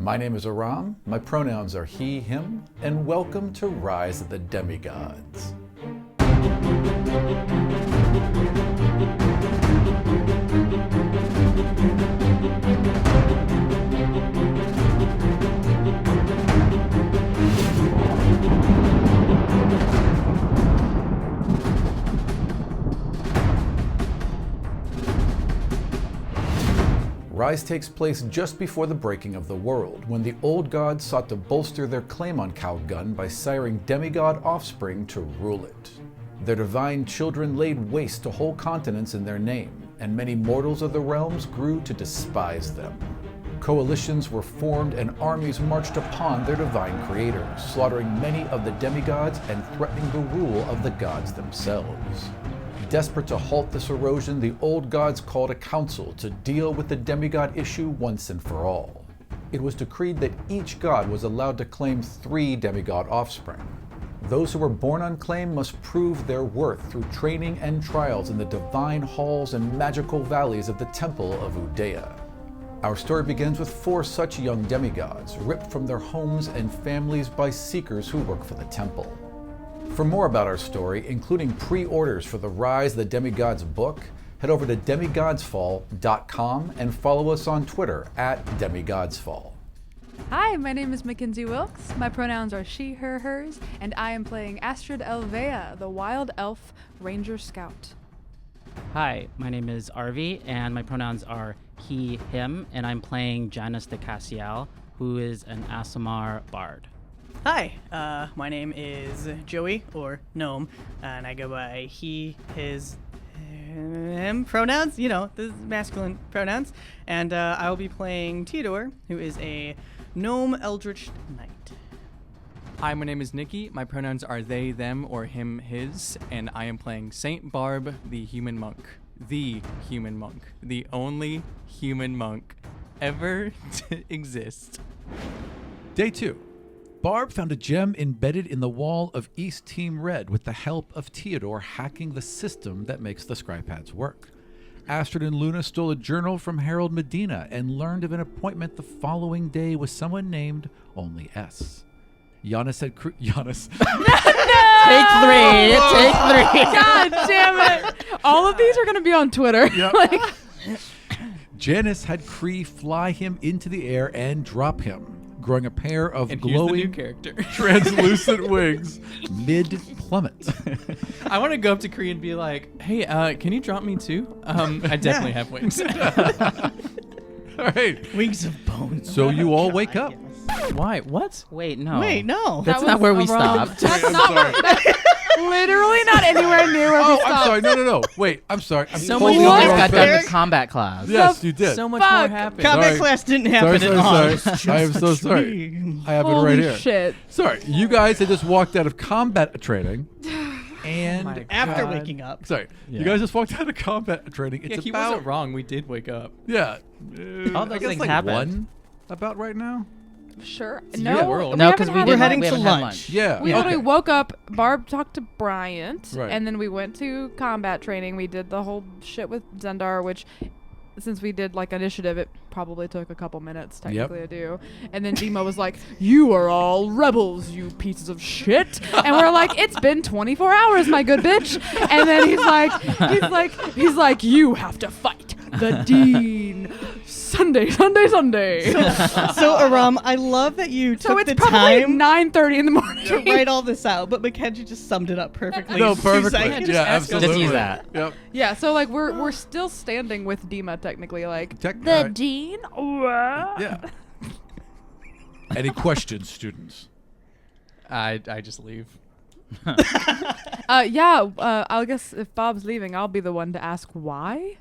My name is Aram, my pronouns are he, him, and welcome to Rise of the Demigods. Rise takes place just before the breaking of the world, when the old gods sought to bolster their claim on Calgon by siring demigod offspring to rule it. Their divine children laid waste to whole continents in their name, and many mortals of the realms grew to despise them. Coalitions were formed and armies marched upon their divine creators, slaughtering many of the demigods and threatening the rule of the gods themselves. Desperate to halt this erosion, the old gods called a council to deal with the demigod issue once and for all. It was decreed that each god was allowed to claim 3 demigod offspring. Those who were born on claim must prove their worth through training and trials in the divine halls and magical valleys of the Temple of Udea. Our story begins with 4 such young demigods, ripped from their homes and families by seekers who work for the temple. For more about our story, including pre-orders for the Rise of the Demigods book, head over to demigodsfall.com and follow us on Twitter @demigodsfall. Hi, my name is Mackenzie Wilkes. My pronouns are she, her, hers, and I am playing Astrid Elvea, the Wild Elf Ranger Scout. Hi, my name is Arvi, and my pronouns are he, him, and I'm playing Janus de Cassiel, who is an Aasimar bard. Hi, my name is Joey, or Gnome, and I go by he, his, him pronouns, the masculine pronouns, and I will be playing Theodore, who is a Gnome Eldritch Knight. Hi, my name is Nikki. My pronouns are they, them, or him, his, and I am playing Saint Barb, the human monk. The human monk. The only human monk ever to exist. Day 2. Barb found a gem embedded in the wall of East Team Red with the help of Theodore hacking the system that makes the scrypads work. Astrid and Luna stole a journal from Harold Medina and learned of an appointment the following day with someone named Only S. Giannis had Giannis. Take 3. God damn it! All of these are going to be on Twitter. Yep. Janice had Kree fly him into the air and drop him, growing a pair of and glowing here's the new character. translucent wings mid-plummet. I want to go up to Kree and be like, hey, can you drop me too? I definitely have wings. All right. Wings of bone. So you all wake up. Why? What? Wait, no. Wait, no. That's That not was where we a wrong- stopped. That's not where, that's literally not anywhere near where we Oh, stopped. I'm sorry. No. Wait, I'm sorry. I'm So totally much on more the wrong got page. done with combat class. Yes, you did. So much Fuck. more happened. Combat Sorry. class didn't happen Sorry. at all. I am so sorry. I have it Holy right here. shit. Sorry, you guys had just walked out of combat training, and my After God. waking up. sorry, Yeah. you guys just walked out of combat training. It's Yeah, he about wasn't wrong. We did wake up. yeah. All I those guess things like happened. 1 about right now. Sure. your No, world. No, haven't because we had didn't. We're heading we to haven't had lunch. Yeah. We okay. literally woke up, Barb talked to Bryant, Right. and then we went to combat training. We did the whole shit with Zendar, which, since we did like initiative, it probably took a couple minutes technically to do. And then Dima was like, "You are all rebels, you pieces of shit." And we're like, "It's been 24 hours, my good bitch." And then he's like, "You have to fight the Dean Sunday." So, Aram, I love that you So took it's the probably time 9:30 in the morning. to write all this out, but Mackenzie just summed it up perfectly. No, in 2 perfectly. seconds. Yeah, ask us. absolutely. Just use that. Yep. Yeah, so like we're still standing with Dima technically, like Tech- the right. dean. Yeah. Any questions, students? I just leave. I guess if Bob's leaving, I'll be the one to ask why.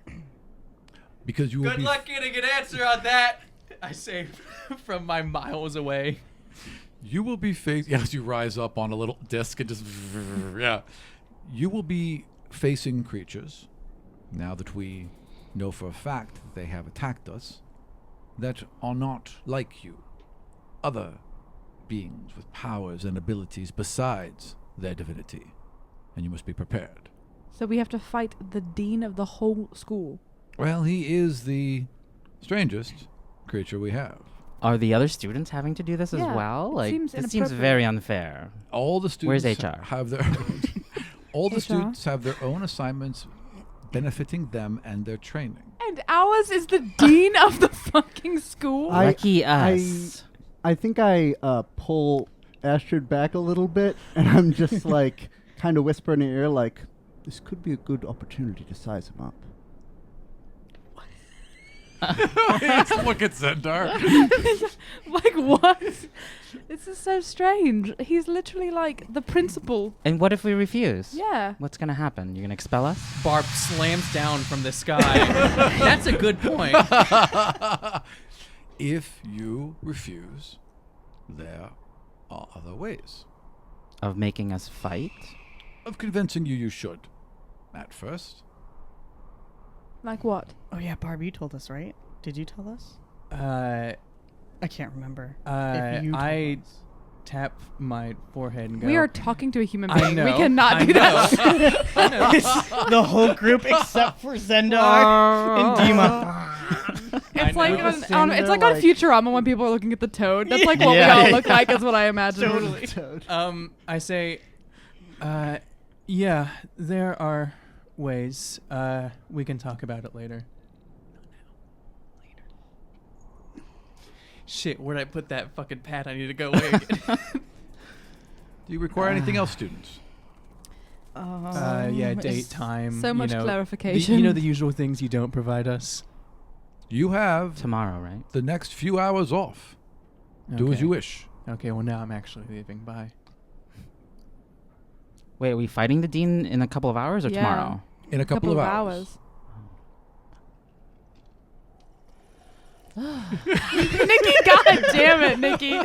Because you will Good be luck getting an answer on that. I say from my miles away. You will be facing, as you rise up on a little disc and just, yeah. You will be facing creatures, now that we know for a fact that they have attacked us, that are not like you. Other beings with powers and abilities besides their divinity. And you must be prepared. So we have to fight the dean of the whole school. Well, he is the strangest creature we have. Are the other students having to do this as Yeah, well? it Like, seems it seems inappropriate. very unfair. All the students Where's HR? have their all the HR? students have their own assignments benefiting them and their training. And ours is the dean of the fucking school. Lucky us. I think I pull Astrid back a little bit, and I'm just like kind of whispering in her ear, like, this could be a good opportunity to size him up. Look at Zendar. Like, what? This is so strange. He's literally like the principal. And what if we refuse? Yeah. What's going to happen? You're going to expel us? Barb slams down from the sky. That's a good point. If you refuse, there are other ways Of making us fight? of convincing you should. At first, Like what? Oh yeah, Barb, you told us, right? Did you tell us? Uh, I can't remember. uh, you told I us. tap my forehead and go. We are talking to a human I being. know. We cannot I do that. know. I know. The whole group except for Zendar and Dima. It's I like know. it's like on Like- Futurama when people are looking at the toad. That's like what Yeah. we all look like. Is what I imagine. Totally. I say, yeah, there are ways. We can talk about it later. Shit, where'd I put that fucking pad? I need to go away again. do you require anything else, students? Yeah, date, it's time. so you much know, clarification. You know the usual things you don't provide us. You have Tomorrow, right? the next few hours off. Do as Okay. you wish. Okay, well now I'm actually leaving. Bye. Wait, are we fighting the dean in a couple of hours or Yeah. tomorrow? In a couple of hours. Nikki, god damn it, Nikki.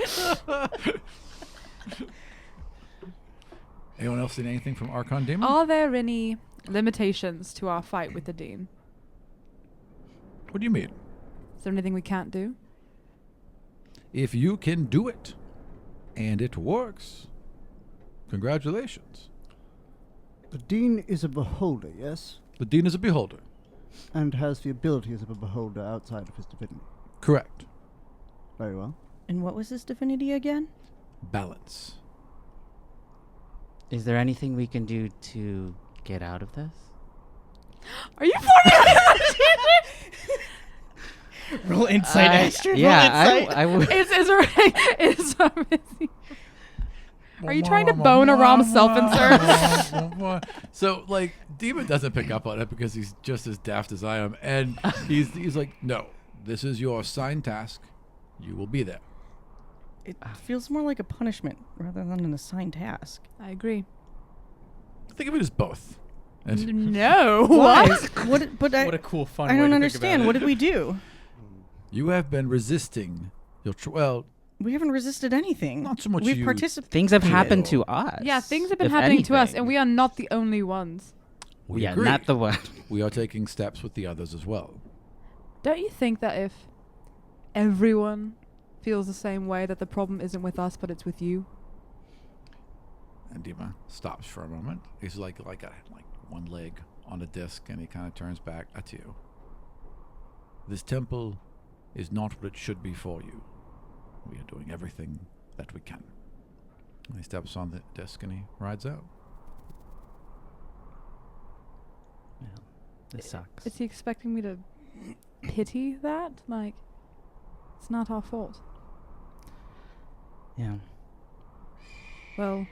Anyone else seen anything from Archon Demon? Are there any limitations to our fight with the dean? What do you mean? Is there anything we can't do? If you can do it, and it works, congratulations. The Dean is a beholder, yes? The Dean is a beholder. And has the abilities of a beholder outside of his divinity. Correct. Very well. And what was his divinity again? Balance. Is there anything we can do to get out of this? Are you formulating? Roll insight, Astrid. Yeah, Roll insight. I would. Are you trying to bone a Rom self-insert? So, like, Demon doesn't pick up on it because he's just as daft as I am. And he's like, no, this is your assigned task. You will be there. It feels more like a punishment rather than an assigned task. I agree. Think of it as both. And No. What? What? But What a cool, fun I way don't to understand. Think What about did we do? you have been resisting your well, We haven't resisted anything. Not so much We've you. participated. Things have happened Ew. to us. Yeah, things have been if happening to us, anything. and we are not the only ones. we yeah, agree. not the one. We are taking steps with the others as well. Don't you think that if everyone feels the same way, that the problem isn't with us, but it's with you? And Dima stops for a moment. He's like one leg on a disc, and he kind of turns back at you. This temple is not what it should be for you. We are doing everything that we can. And he steps on the disc and he rides out. Yeah, this sucks. Is he expecting me to pity that? Like, it's not our fault. Yeah. Well,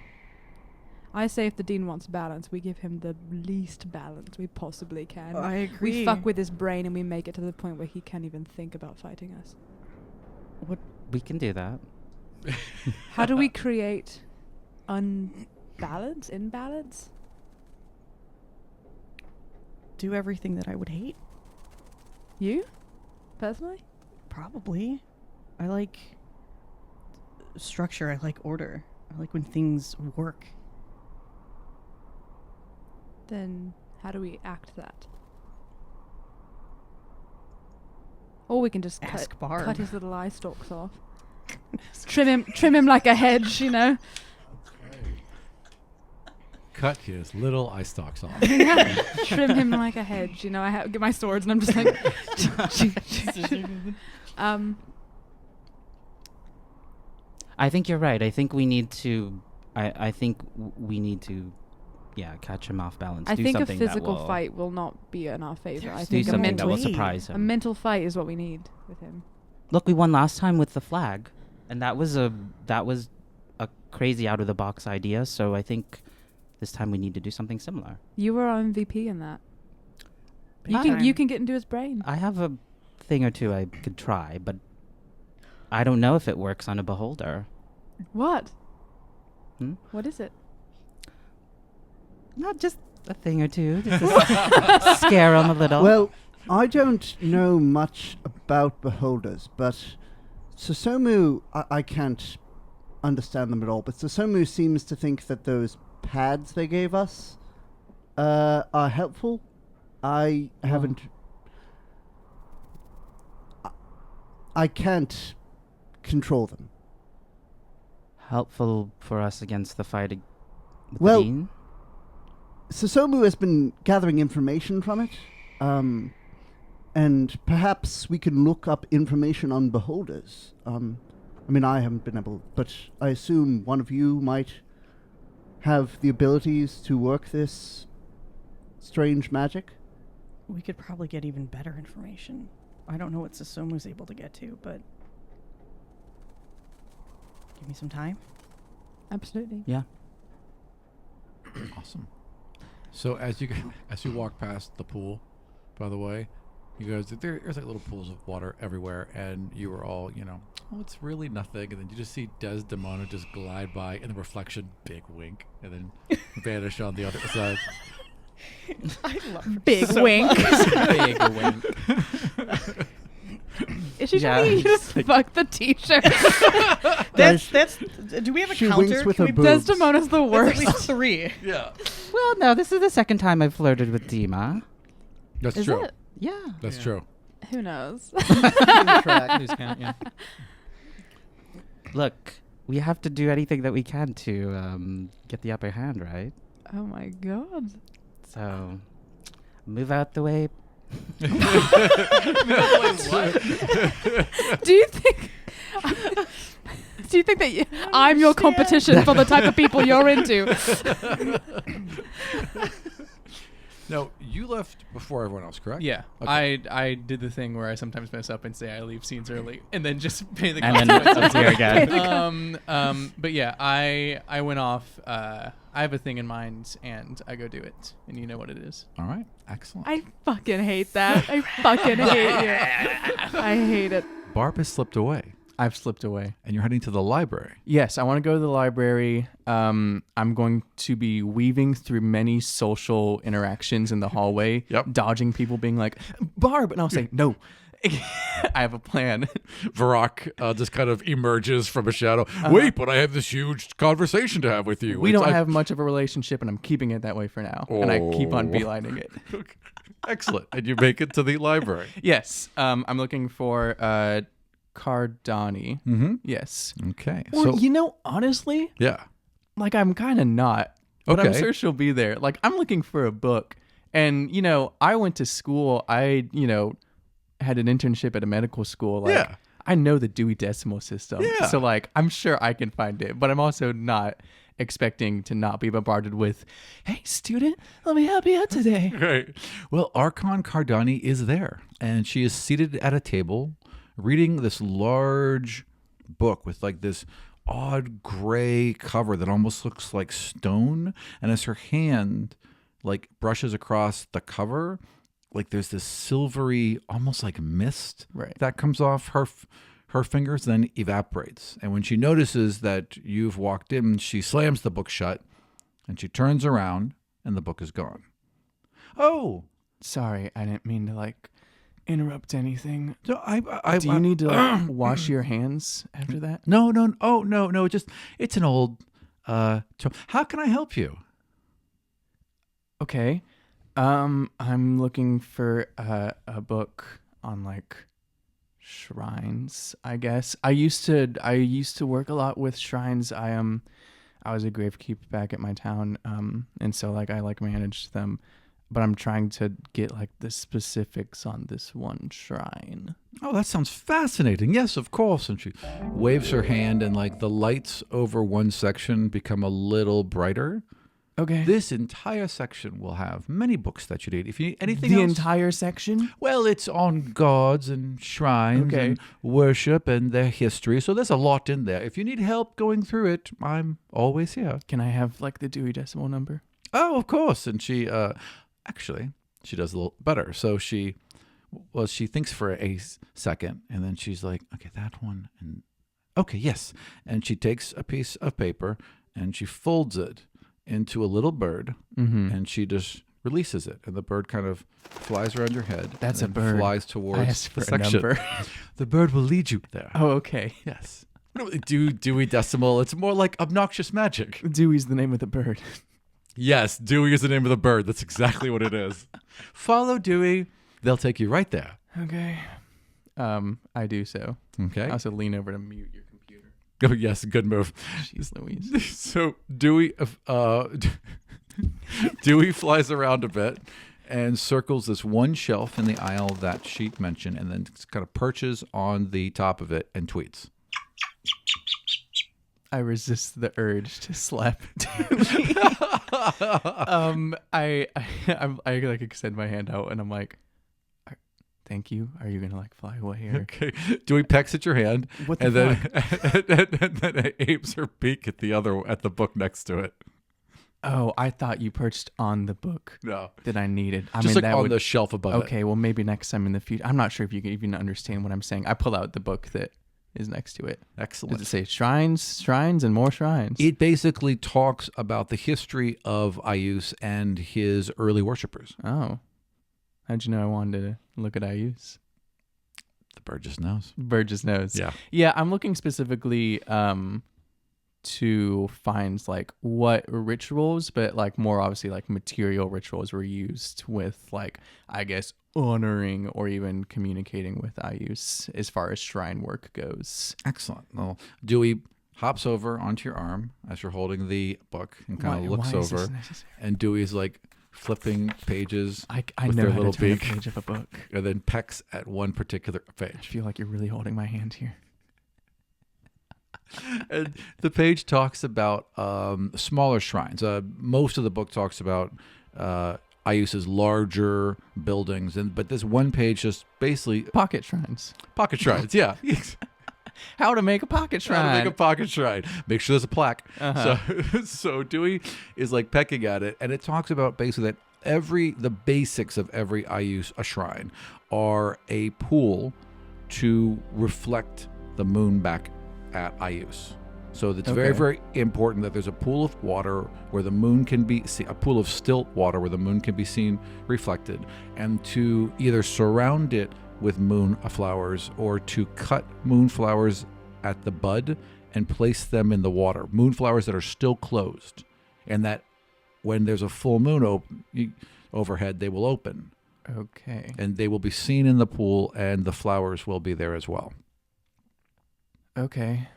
I say if the dean wants balance, we give him the least balance we possibly can. I agree. We fuck with his brain and we make it to the point where he can't even think about fighting us. We can do that. How do we create imbalance? Do everything that I would hate. You? Personally? Probably. I like structure. I like order. I like when things work. Then how do we act that? Or we can just Ask Barb. cut his little eye stalks off. trim him like a hedge, you know. Cut his little eye stalks off. Trim him like a hedge, you know. I get my swords and I'm just like I think you're right. I think we need to. I think we need to. Yeah, catch him off balance. I do think a something that physical will fight will not be in our favor. I do think something that will way. surprise a him. mental fight is what we need with him. Look, we won last time with the flag, and that was a crazy out of the box idea. So I think this time we need to do something similar. You were our MVP in that. Big You time. can get into his brain. I have a thing or two I could try, but I don't know if it works on a beholder. What? Hmm? What is it? Not just a thing or two, just to scare him a little. Well, I don't know much about beholders, but Susomu, I can't understand them at all, but Susomu seems to think that those pads they gave us are helpful. I haven't... I can't control them. Helpful for us against the fight with Well, the Dean? Susomu has been gathering information from it, and perhaps we can look up information on beholders. I mean, I haven't been able, but I assume one of you might have the abilities to work this strange magic. We could probably get even better information. I don't know what Susomu's able to get to, but give me some time. Absolutely. Yeah. Awesome. So as you walk past the pool, by the way, you guys, there's like little pools of water everywhere, and you were all, oh, it's really nothing, and then you just see Desdemona just glide by, and the reflection, big wink, and then vanish on the other side. I love her Big so wink. much. Big wink. Is she Yeah. telling you to fuck the t-shirt? That's. Do we have a She counter? winks with Can her we- boobs. Desdemona's the That's worst. at least 3. Yeah, Well, no, this is the second time I've flirted with Dima. that's Is true. it? Yeah. That's Yeah. true. Who knows? Lose count, yeah. Look, we have to do anything that we can to get the upper hand, right? Oh my god. So, move out the way. Do you think? Do you think that I'm your competition for the type of people you're into? No, you left before everyone else, correct? Yeah, Okay. I did the thing where I sometimes mess up and say I leave scenes early, and then just pay the And then consequences. appear again. But yeah, I went off. I have a thing in mind, and I go do it, and you know what it is. All right. Excellent. I fucking hate that. I fucking hate you. I hate it. Barb has slipped away, I've slipped away. and you're heading to the library. Yes, I want to go to the library. I'm going to be weaving through many social interactions in the hallway, Yep. dodging people being like, Barb, and I'll say, no, I have a plan. Varrock just kind of emerges from a shadow. Wait, but I have this huge conversation to have with you. We don't have much of a relationship, and I'm keeping it that way for now. And I keep on Oh. beelining it. Excellent. And you make it to the library. Yes, I'm looking for Cardani. Mm-hmm. Yes. Okay. Or, So, honestly, yeah. like I'm kind of not, but I'm Okay. sure she'll be there. Like I'm looking for a book, and I went to school. I had an internship at a medical school. Like, Yeah. I know the Dewey Decimal System. Yeah. So like I'm sure I can find it, but I'm also not expecting to not be bombarded with, "Hey, student, let me help you out today." Right. Well, Archon Cardani is there, and she is seated at a table reading this large book with like this odd gray cover that almost looks like stone. And as her hand like brushes across the cover, like there's this silvery, almost like mist Right. that comes off her fingers, then evaporates. And when she notices that you've walked in, she slams the book shut, and she turns around, and the book is gone. Oh, Sorry, I didn't mean to like interrupt anything. so Do you need to like, wash your hands after that? No. Oh, no. It's an old. How can I help you? Okay. I'm looking for a book on like shrines, I guess. I used to work a lot with shrines. I was a gravekeeper back at my town, and so like I like managed them. but I'm trying to get like the specifics on this one shrine. Oh, that sounds fascinating. Yes, of course. And she waves her hand, and like the lights over one section become a little brighter. Okay. This entire section will have many books that you need. If you need anything The else, entire section? well, it's on gods and shrines and worship and their history. So there's a lot in there. If you need help going through it, I'm always here. Can I have like the Dewey Decimal number? Oh, of course. And she, actually, she does a little better. So she thinks for a second, and then she's like, okay, that one. And okay, yes. And she takes a piece of paper and she folds it into a little bird, and she just releases it, and the bird kind of flies around your head. That's and a bird. Flies towards for the section. number. The bird will lead you there. Oh, okay. Yes. Dewey Decimal. It's more like obnoxious magic. Dewey's the name of the bird. Yes, Dewey is the name of the bird. That's exactly what it is. Follow Dewey. They'll take you right there. Okay. I do so. Okay. I also lean over to mute your computer. Oh, yes, good move. Jeez Louise. So Dewey flies around a bit and circles this one shelf in the aisle that Sheet mentioned, and then kind of perches on the top of it and tweets. I resist the urge to slap Dewey. I like extend my hand out, and I'm like, thank you. Are you gonna like fly away here? Okay. Dewey pecks at your hand, What the and fuck? and then apes her beak at the book next to it. Oh, I thought you perched on the book No, that I needed. I just mean, like that on would, the shelf above it. okay, well, maybe next time in the future. I'm not sure if you can even understand what I'm saying. I pull out the book that is next to it. Excellent. Does it say shrines, and more shrines? It basically talks about the history of Ayus and his early worshippers. Oh. How'd you know I wanted to look at Ayus? The bird just knows. Bird just knows. Yeah. Yeah, I'm looking specifically to find like what rituals, but like more obviously like material rituals were used with like, I guess, honoring or even communicating with Ayus as far as shrine work goes. Excellent. Well, Dewey hops over onto your arm as you're holding the book and kind of looks why is this over, necessary? and Dewey's like flipping pages I with know their how little to turn a beak, page of a book. and then pecks at one particular I page. feel like you're really holding my hand here. And the page talks about smaller shrines. Most of the book talks about Ayus's larger buildings, but this one page just basically Pocket shrines. pocket shrines. Yeah. How to make a pocket shrine. How to make a pocket shrine. Make sure there's a plaque. Uh-huh. So Dewey is like pecking at it, and it talks about basically that the basics of every Ayus a shrine are a pool to reflect the moon back at Ayus. So it's very, Okay. very important that there's a pool of water where the moon can be seen, a pool of still water where the moon can be seen reflected, and to either surround it with moon flowers or to cut moonflowers at the bud and place them in the water. Moonflowers that are still closed, and that when there's a full moon overhead, they will open, Okay. and they will be seen in the pool, and the flowers will be there as well. Okay.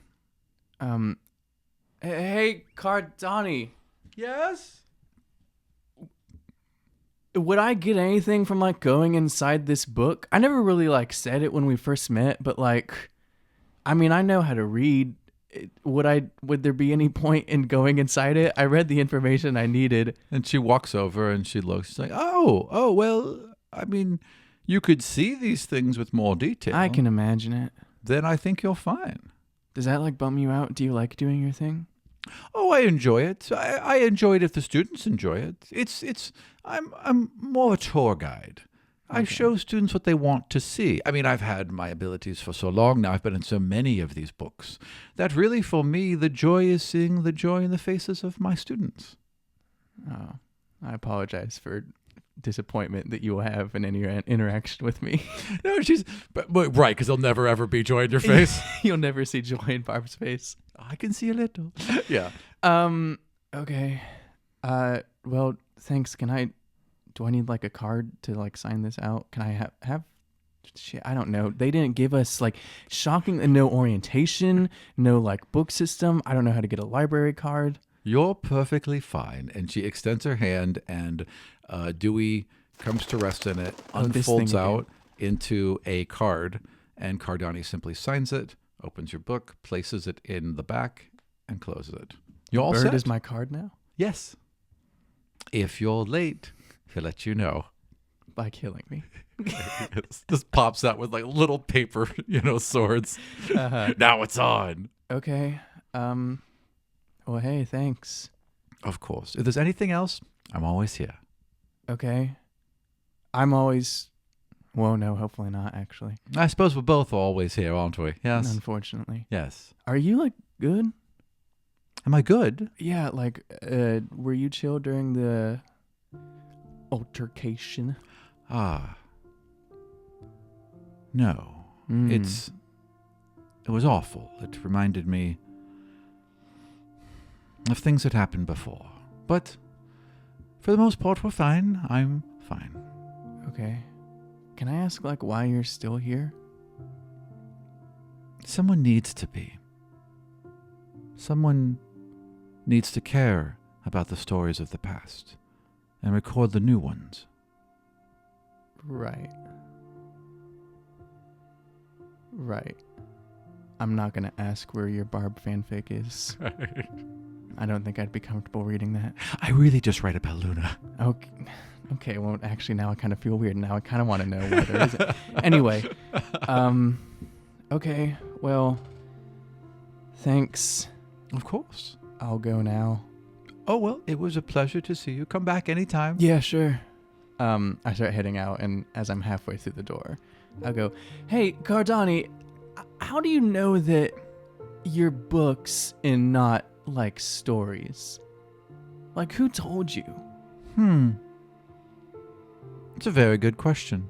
Hey, Cardani. Yes? Would I get anything from like going inside this book? I never really like said it when we first met, but like, I mean, I know how to read. Would there be any point in going inside it? I read the information I needed. And she walks over and she looks. She's like, oh, well, I mean, you could see these things with more detail. I can imagine it. Then I think you're fine. Does that like bum you out? Do you like doing your thing? Oh, I enjoy it. I enjoy it if the students enjoy it. I'm more a tour guide. I show students what they want to see. I mean, I've had my abilities for so long now. I've been in so many of these books that really, for me, the joy is seeing the joy in the faces of my students. Oh, I apologize for disappointment that you will have in any interaction with me. No, but right, because there'll never ever be joy in your face. You'll never see joy in Barb's face. I can see a little. Yeah. Okay. Well, thanks. Do I need like a card to like sign this out? Can I have shit? I don't know. They didn't give us like no orientation, no like book system. I don't know how to get a library card. You're perfectly fine. And she extends her hand, and Dewey comes to rest in it, Oh, this unfolds thing again. out into a card, and Cardani simply signs it, opens your book, places it in the back, and closes it. You all Bird set? is my card now Yes. If you're late, he'll let you know. by killing me. This pops out with like little paper, swords. Now it's on. Okay. Well, hey, thanks. Of course. If there's anything else, I'm always here. Okay. I'm always. Well, no, hopefully not. Actually, I suppose we're both always here, aren't we? Yes. unfortunately. Yes. Are you like good? Am I good? Yeah. Like, were you chill during the altercation? Ah. No. Mm. It was awful. It reminded me of things that happened before. But for the most part, we're fine. I'm fine. Okay. Can I ask, like, why you're still here? Someone needs to be. Someone needs to care about the stories of the past and record the new ones. Right. Right. I'm not going to ask where your Barb fanfic is. I don't think I'd be comfortable reading that. I really just write about Luna. Okay, well, actually, now I kind of feel weird. Now I kind of want to know why there isn't. Anyway, okay, well, thanks. Of course. I'll go now. Oh, well, it was a pleasure to see you. Come back anytime. Yeah, sure. I start heading out, and as I'm halfway through the door, I'll go, hey, Cardani, how do you know that your books and not, like, stories? Like, who told you? It's a very good question.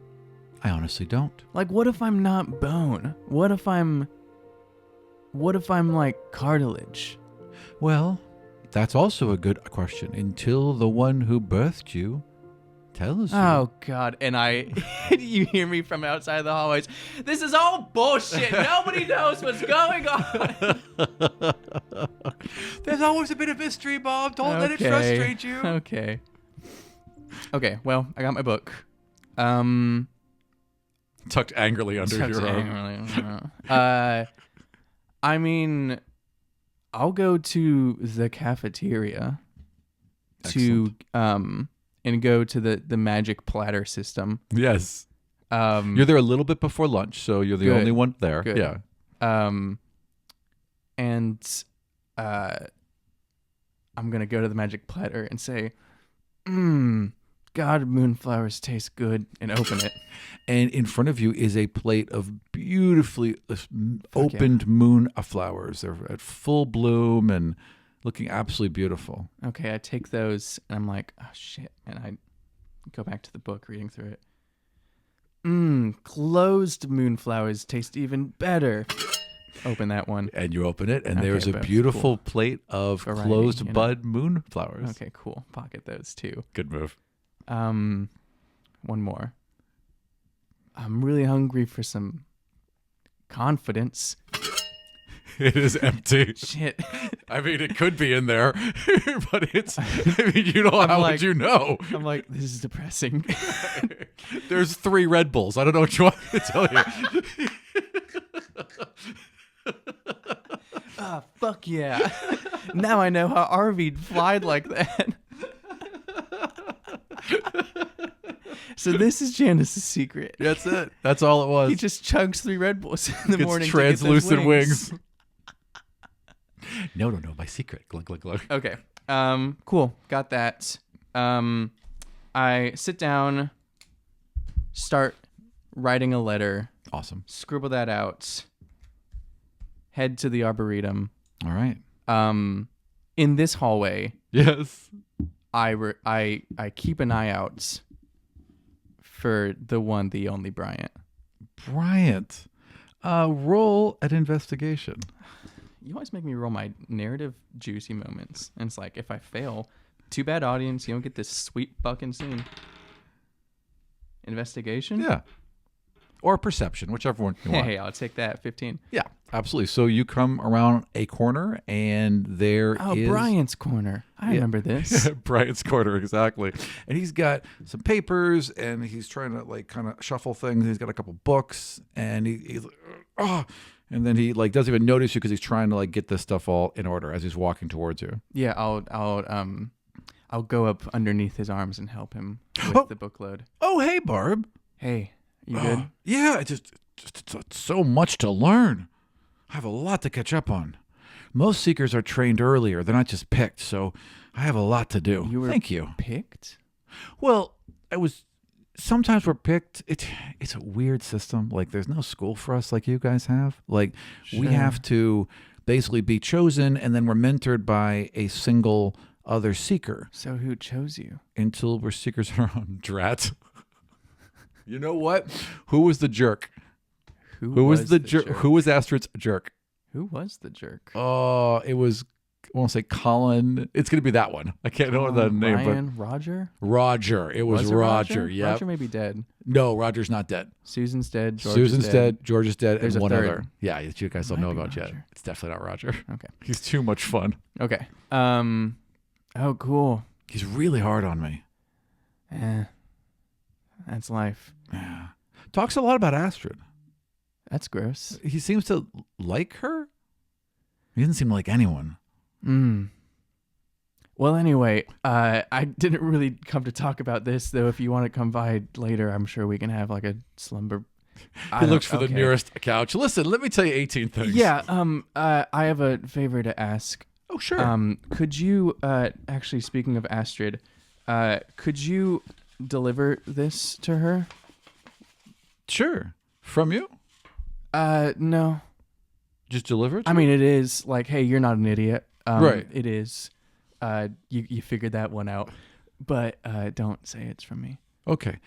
I honestly don't. Like, what if I'm not bone? What if I'm like cartilage? Well, that's also a good question. Until the one who birthed you tells you. Oh God! And you hear me from outside the hallways. This is all bullshit. Nobody knows what's going on. There's always a bit of mystery, Bob. Don't let it frustrate you. Okay. Okay. Well, I got my book. Tucked angrily under your arm. I mean, I'll go to the cafeteria Excellent. and go to the magic platter system. Yes. You're there a little bit before lunch, so you're the Good. only one there. Good. Yeah. And I'm gonna go to the magic platter and say, God, moonflowers taste good, and open it. And in front of you is a plate of beautifully opened moon flowers. They're at full bloom and looking absolutely beautiful. Okay, I take those and I'm like, oh shit, and I go back to the book, reading through it. Closed moonflowers taste even better. Open that one. And you open it, and Okay, there's a but beautiful plate of Variety, closed bud moonflowers. Okay, cool. Pocket those too. Good move. One more. I'm really hungry for some confidence. It is empty. Shit. I mean, it could be in there, but how would you know? I'm like, this is depressing. There's 3 Red Bulls. I don't know what you want me to tell you. Fuck yeah. Now I know how Arvid flied like that. So this is Janice's secret. That's it. That's all it was. He just chugs 3 Red Bulls in the Gets morning. To get those translucent wings. No, my secret. Glug, glug, glug. Okay. Cool. Got that. I sit down, start writing a letter, Awesome. scribble that out, head to the Arboretum. All right. In this hallway, Yes. I keep an eye out for the one, the only Bryant. Bryant. Roll at investigation. You always make me roll my narrative juicy moments. And it's like, if I fail, too bad, audience. You don't get this sweet fucking scene. Investigation? Yeah. Or perception, whichever one you want. Hey, I'll take that. 15. Yeah. Absolutely. So you come around a corner, and there is Brian's corner. I remember this. Brian's corner, exactly. And he's got some papers, and he's trying to like kind of shuffle things. He's got a couple books, and he's like, oh, and then he like doesn't even notice you because he's trying to like get this stuff all in order as he's walking towards you. Yeah, I'll go up underneath his arms and help him with the book load. Oh, hey, Barb. Hey, you good? Yeah, just so much to learn. I have a lot to catch up on. Most seekers are trained earlier. They're not just picked, so I have a lot to do. Thank you. Picked? Well, sometimes we're picked. It's a weird system. Like, there's no school for us like you guys have. Like, we have to basically be chosen, and then we're mentored by a single other seeker. So who chose you? Until we're seekers our own. Drat. You know what? Who was the jerk? Who was the jerk? Who was Astrid's jerk? Who was the jerk? Oh, it was, I won't say Colin. It's going to be that one. I can't know the name. Ryan, but Roger? Roger. It was Roger. Yeah. Roger may be dead. No, Roger's not dead. Susan's dead. Susan's dead. George is dead. There's and a one third. other. Yeah, you guys don't know about Roger. yet. It's definitely not Roger. Okay. He's too much fun. Okay. Oh, cool. He's really hard on me. That's life. Yeah. Talks a lot about Astrid. That's gross. He seems to like her. He doesn't seem like anyone. Well, anyway, I didn't really come to talk about this, though. If you want to come by later, I'm sure we can have like a slumber. He looks for the nearest couch. Listen, let me tell you 18 things. Yeah. I have a favor to ask. Oh, sure. Could you, actually, speaking of Astrid, could you deliver this to her? Sure. From you? No. Just deliver it to I her? mean, it is like, hey, you're not an idiot. Right. It is. You figured that one out, but don't say it's from me. Okay.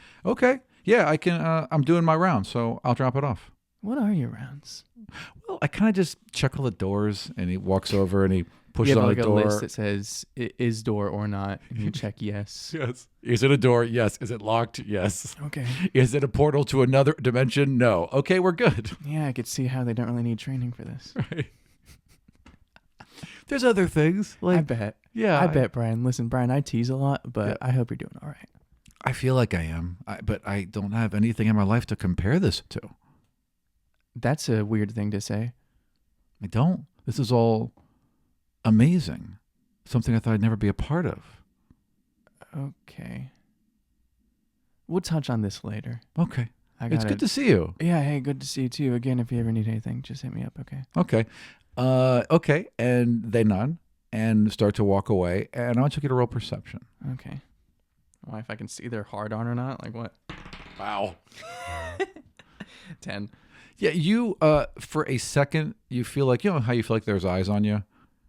Yeah, I can. I'm doing my round, so I'll drop it off. What are your rounds? Well, I kind of just check all the doors, and he walks over and he pushes You have on like a a door. list that says is door or not, and you check yes. Yes. Is it a door? Yes. Is it locked? Yes. Okay. Is it a portal to another dimension? No. Okay, we're good. Yeah, I could see how they don't really need training for this. Right. There's other things. I Like, bet. yeah. I bet, Brian. Listen, Brian, I tease a lot, but Yeah. I hope you're doing all right. I feel like I am, but I don't have anything in my life to compare this to. That's a weird thing to say. I don't. This is all amazing. Something I thought I'd never be a part of. Okay. We'll touch on this later. Okay. I It's good to see you. Yeah, hey, good to see you too. Again, if you ever need anything, just hit me up, okay? Okay. Okay. And they nod and start to walk away. And I want you to get a roll perception. Okay. Why, if I can see their hard on or not? Like what? Wow. 10. Yeah, you, for a second, you feel like, you know how you feel like there's eyes on you?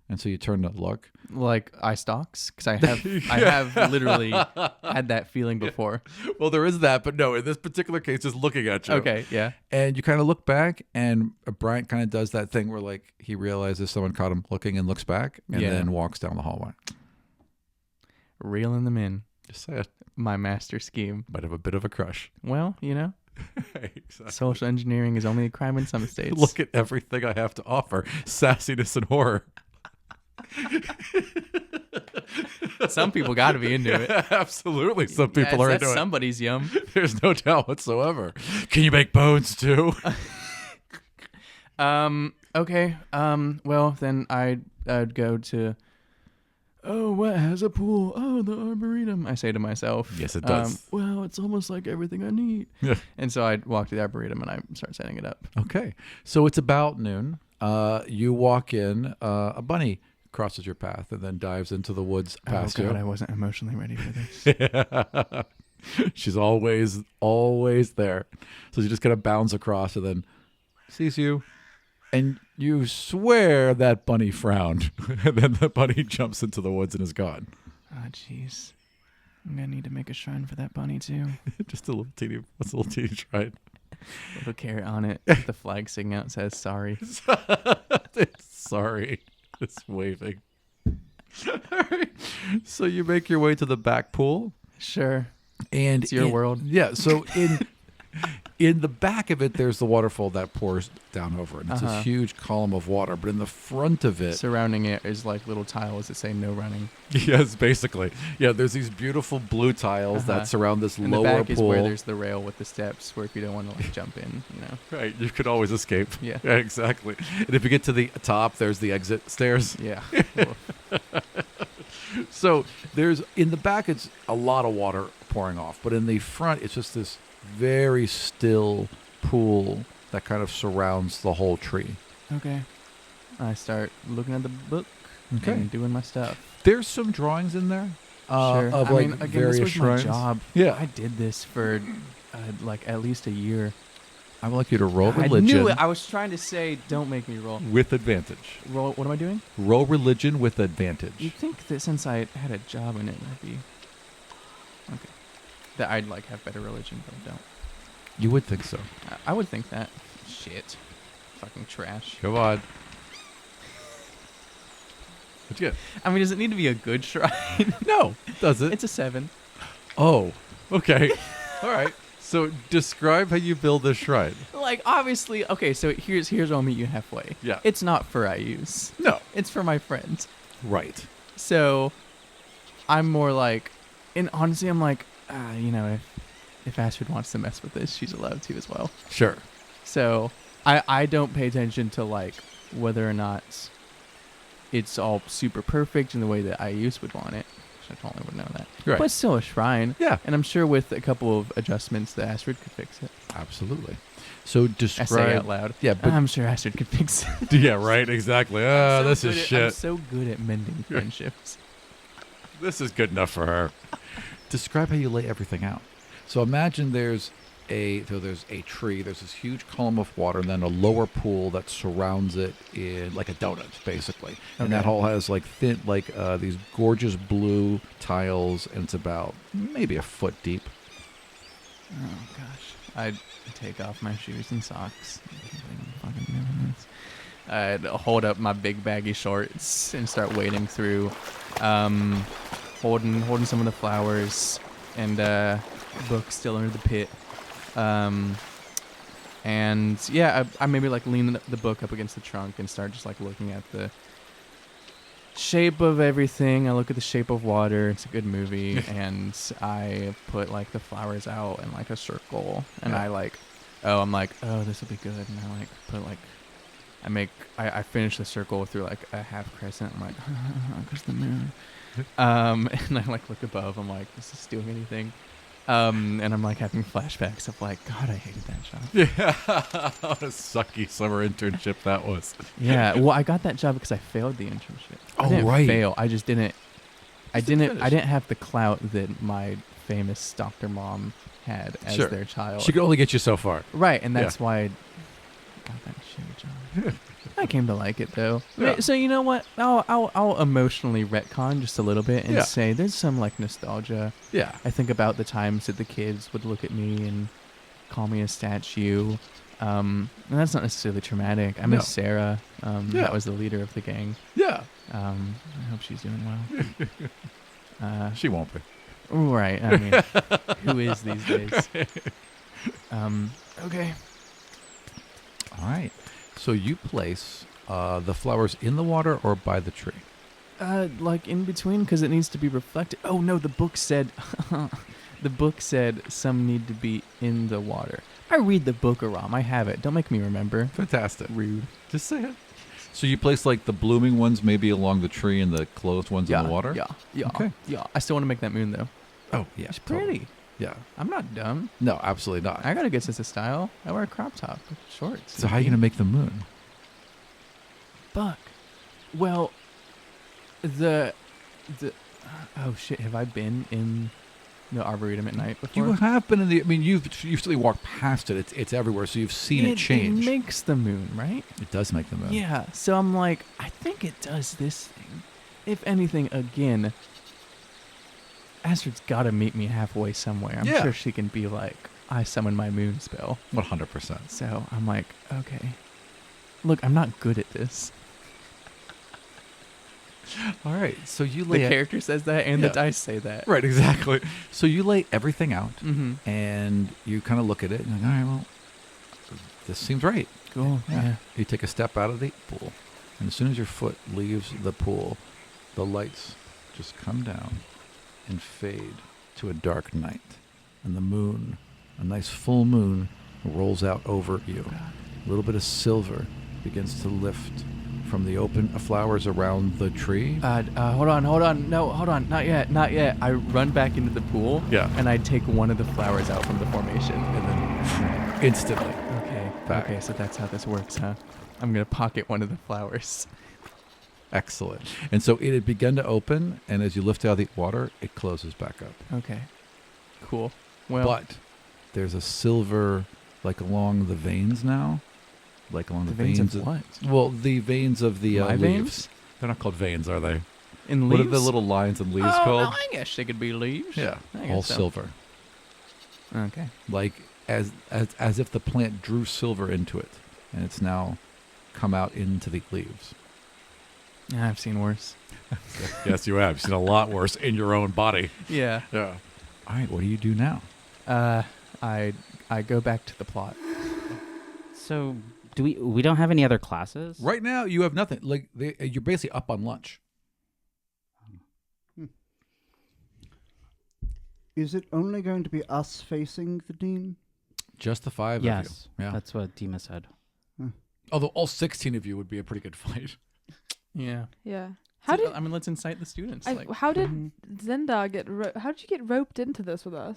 And so you turn to look. Like eye stalks? Because I have literally had that feeling before. Well, there is that, but no, in this particular case, just looking at you. Okay, yeah. And you kind of look back, and Bryant kind of does that thing where, like, he realizes someone caught him looking and looks back, and then walks down the hallway. Reeling them in. Just say it. My master scheme. Might have a bit of a crush. Well, you know, Exactly. social engineering is only a crime in some states. Look at everything I have to offer. Sassiness and horror. Some people got to be into it. Absolutely. Some people are that's into it. somebody's yum. There's no doubt whatsoever. Can you make bones too? Okay. Well, then I'd go to. Oh, what has a pool? Oh, the Arboretum. I say to myself. Yes, it does. Well, it's almost like everything I need. Yeah. And so I'd walk to the Arboretum and I start setting it up. Okay. So it's about noon. You walk in. A bunny crosses your path and then dives into the woods past Oh, God, you. I wasn't emotionally ready for this. She's always there. So she just kind of bounds across and then sees you. And you swear that bunny frowned. And then the bunny jumps into the woods and is gone. Oh, jeez. I'm going to need to make a shrine for that bunny, too. Just a little teeny shrine. Little carrot on it. With the flag sticking out says sorry. Sorry. It's waving. All right. So you make your way to the back pool. Sure. And It's your world. Yeah. So In the back of it, there's the waterfall that pours down over it. It's a Uh-huh. huge column of water. But in the front of it, Surrounding it is like little tiles that say no running. yes, basically. Yeah, there's these beautiful blue tiles Uh-huh. that surround this And lower the back pool. is where there's the rail with the steps where if you don't want to like jump in, you know. Right, you could always escape. Yeah. Exactly. And if you get to the top, there's the exit stairs. Yeah. So there's in the back, it's a lot of water pouring off, but in the front, it's just this very still pool that kind of surrounds the whole tree. Okay. I start looking at the book Okay. and doing my stuff. There's some drawings in there Sure. of I like mean, again, various this was shrines. my job. Yeah, I did this for like at least a year. I would like you to roll I religion knew it. I was trying to say, don't make me roll. with advantage. Roll. What am I doing? Roll religion with advantage. You'd think that since I had a job in it, I'd be okay. That I'd like have better religion, but I don't. You would think so. I would think that. Shit. Fucking trash. Come on. What'd you get? I mean, does it need to be a good shrine? No, does it? It's a 7. Oh, okay. All right. So describe how you build this shrine. Like, obviously, okay, so here's where I'll meet you halfway. Yeah. It's not for I use. No. It's for my friends. Right. So I'm more like, and honestly, I'm like, you know, if Astrid wants to mess with this, she's allowed to as well. Sure. So I don't pay attention to like whether or not it's all super perfect in the way that I use would want it. I totally would know that. Right. But it's still a shrine. Yeah. And I'm sure with a couple of adjustments, the Astrid could fix it. Absolutely. So I describe. say out loud. Yeah, but I'm sure Astrid could fix it. yeah, right. Exactly. I'm so This good is at- shit. I'm so good at mending friendships. This is good enough for her. Describe how you lay everything out. So imagine there's a tree, there's this huge column of water, and then a lower pool that surrounds it in like a donut, basically. And that Okay. hole has like thin, these gorgeous blue tiles, and it's about maybe a foot deep. Oh gosh, I'd take off my shoes and socks. I'd hold up my big baggy shorts and start wading through, holding some of the flowers and book still under the pit. And yeah, I maybe like lean the book up against the trunk and start just like looking at the shape of everything. I look at the shape of water. It's a good movie. And I put like the flowers out in like a circle. And Yeah. I'm like, oh, this will be good. And I like put like, I finish the circle through like a half crescent. I'm like, there's the moon. And I like look above. I'm like, is this doing anything? And I'm like having flashbacks of like, God, I hated that job. Yeah. What a sucky summer internship that was. Yeah, well, I got that job because I failed the internship. I Oh, didn't right. fail. I just didn't. I Just didn't didn't. I finish. didn't have the clout that my famous doctor mom had as Sure. their child. She could only get you so far. Right, and that's why I got that shitty job. I came to like it though. Yeah. So you know what? I'll emotionally retcon just a little bit and Yeah. say there's some like nostalgia. Yeah. I think about the times that the kids would look at me and call me a statue. And that's not necessarily traumatic. I miss No. Sarah. Yeah. That was the leader of the gang. Yeah. I hope she's doing well. She won't be. Right. I mean, who is these days? Okay. All right. So you place the flowers in the water or by the tree? Like in between, because it needs to be reflected. Oh no, the book said, some need to be in the water. I read the book, Aram. I have it. Don't make me remember. Fantastic. Rude. Just say it. So you place like the blooming ones maybe along the tree and the closed ones in the water? Yeah. Okay. Yeah. I still want to make that moon though. Oh, yeah. It's totally. pretty. Yeah. I'm not dumb. No, absolutely not. I got a good sense of style. I wear a crop top with shorts. So how are you going to make the moon? Buck? Well, the oh shit, have I been in the Arboretum at night before? You have been in the, I mean, you've certainly walked past it. It's everywhere. So you've seen it change. It makes the moon, right? It does make the moon. Yeah. So I'm like, I think it does this thing. If anything, again, Astrid's got to meet me halfway somewhere. I'm Yeah. sure she can be like, I summon my moon spell. 100%. So I'm like, okay. Look, I'm not good at this. All right. So you The lay character says that, and Yeah. the dice say that. Right, exactly. So you lay everything out, Mm-hmm. and you kind of look at it, and you're like, all right, well, this seems right. Cool. Yeah. You take a step out of the pool, and as soon as your foot leaves the pool, the lights just come down and fade to a dark night. And the moon, a nice full moon, rolls out over you. A little bit of silver begins to lift from the open flowers around the tree. Hold on. No, hold on. Not yet. I run back into the pool. Yeah. And I take one of the flowers out from the formation. And then instantly. Okay. Back. Okay, so that's how this works, huh? I'm going to pocket one of the flowers. Excellent. And so it had begun to open, and as you lift out the water, it closes back up. Okay. Cool. Well, But there's a silver, like along the veins now. Like along the veins of what? Well, the veins of the My leaves. veins? They're not called veins, are they? in What leaves? are the little lines and leaves oh, called? No, I guess they could be leaves. Yeah, I all guess so. silver. Okay. Like as if the plant drew silver into it, and it's now come out into the leaves. Yeah, I've seen worse. Yes, you have. You've seen a lot worse in your own body. Yeah. Yeah. All right, what do you do now? I go back to the plot. So do we don't have any other classes? Right now, you have nothing. Like you're basically up on lunch. Is it only going to be us facing the dean? Just the five Yes. of you. Yeah. That's what Dima said. Although all 16 of you would be a pretty good fight. Yeah. Yeah. I mean, let's incite the students. How did Zenda get? How did you get roped into this with us?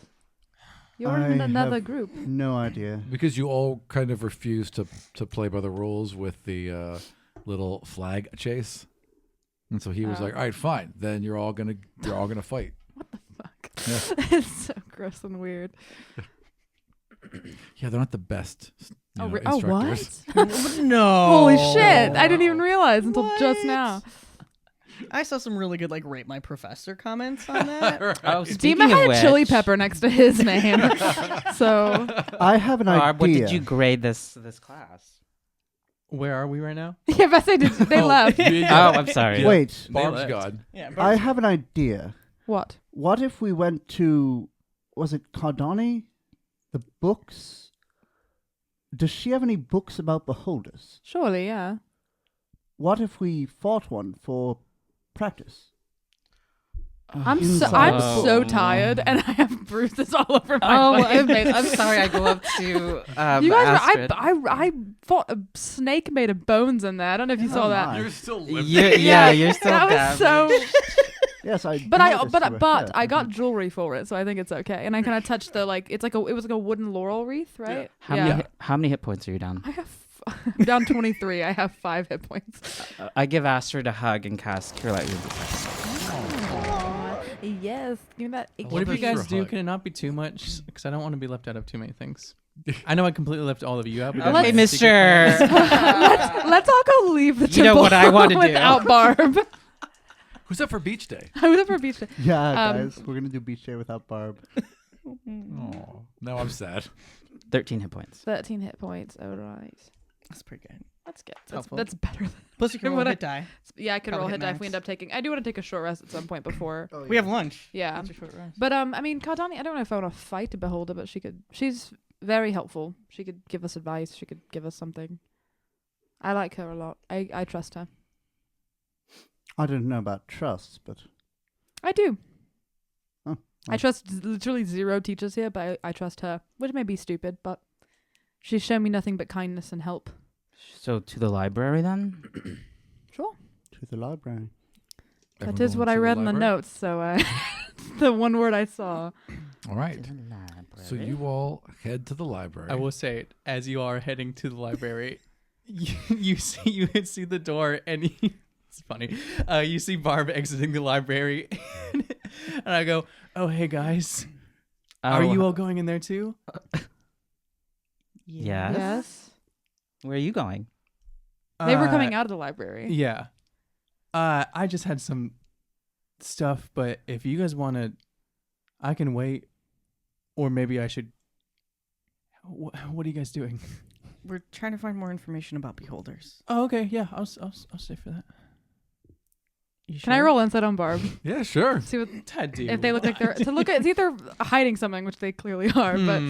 You're in another group. No idea. Because you all kind of refused to play by the rules with the little flag chase, and so he was like, "All right, fine. Then you're all gonna fight." What the fuck? Yeah. It's so gross and weird. Yeah, they're not the best. Oh, instructors. what? No. Holy shit! I didn't even realize until just now. I saw some really good like rate my professor comments on that. Oh, Dima had chili pepper next to his name, so I have an idea. What did you grade this class? Where are we right now? yeah, but they left. Oh, I'm sorry. Yeah. Wait, Barb's left. God. Yeah, I have an idea. What? What if we went to, was it Cardani? The books? Does she have any books about beholders? Surely, yeah. What if we fought one for practice? I'm Inside. so tired, and I have bruises all over my Oh, fucking face. I'm sorry. I go up to You guys were, Astrid. I fought a snake made of bones in there. I don't know if you saw that. my. You're still living. Yeah, you're still that was damaged. so. Yes, I. But noticed you were but hurt. I got jewelry for it, so I think it's okay. And I kind of touched the it was like a wooden laurel wreath, right? How many hit points are you down? I have I'm down 23. I have 5 hit points. I give Astrid a hug and cast Cure Light Wounds. Yes, give me that. What if you Extra guys do? hug. Can it not be too much? Because I don't want to be left out of too many things. I know I completely left all of you out. But Okay, there's a secret Mister. plan. Let's all go leave the You know temple what I wanna do. without Barb. Who's up for beach day? I would have for beach day. Yeah, guys, we're gonna do beach day without Barb. Oh, now I'm sad. 13 hit points. 13 hit points. All right. That's pretty good. That's good. helpful. That's better than. Plus you can roll What a I- hit die. Yeah, I could Probably roll hit hit die if we max. end up taking. I do want to take a short rest at some point before. We have lunch. Yeah. That's a short rest. But I mean, Cardani, I don't know if I want to fight a beholder, but she's very helpful. She could give us advice. She could give us something. I like her a lot. I trust her. I don't know about trust, but I do. Oh, I well. trust literally 0 teachers here, but I trust her, which may be stupid, but she's shown me nothing but kindness and help. So to the library then? Sure. to the library. That is what I read in the notes, so the one word I saw. All right. So you all head to the library. I will say it as you are heading to the library. You see the door, and it's funny. You see Barb exiting the library, and I go, "Oh, hey guys, are you all going in there too?" Yes. Yes. Where are you going? They were coming out of the library. Yeah. I just had some stuff, but if you guys want to, I can wait, or maybe I should. What are you guys doing? We're trying to find more information about beholders. Oh, okay. Yeah, I'll stay for that. You Can I roll insight on Barb? Yeah, sure. See what Dude, if they look like they're see if they're hiding something, which they clearly are. But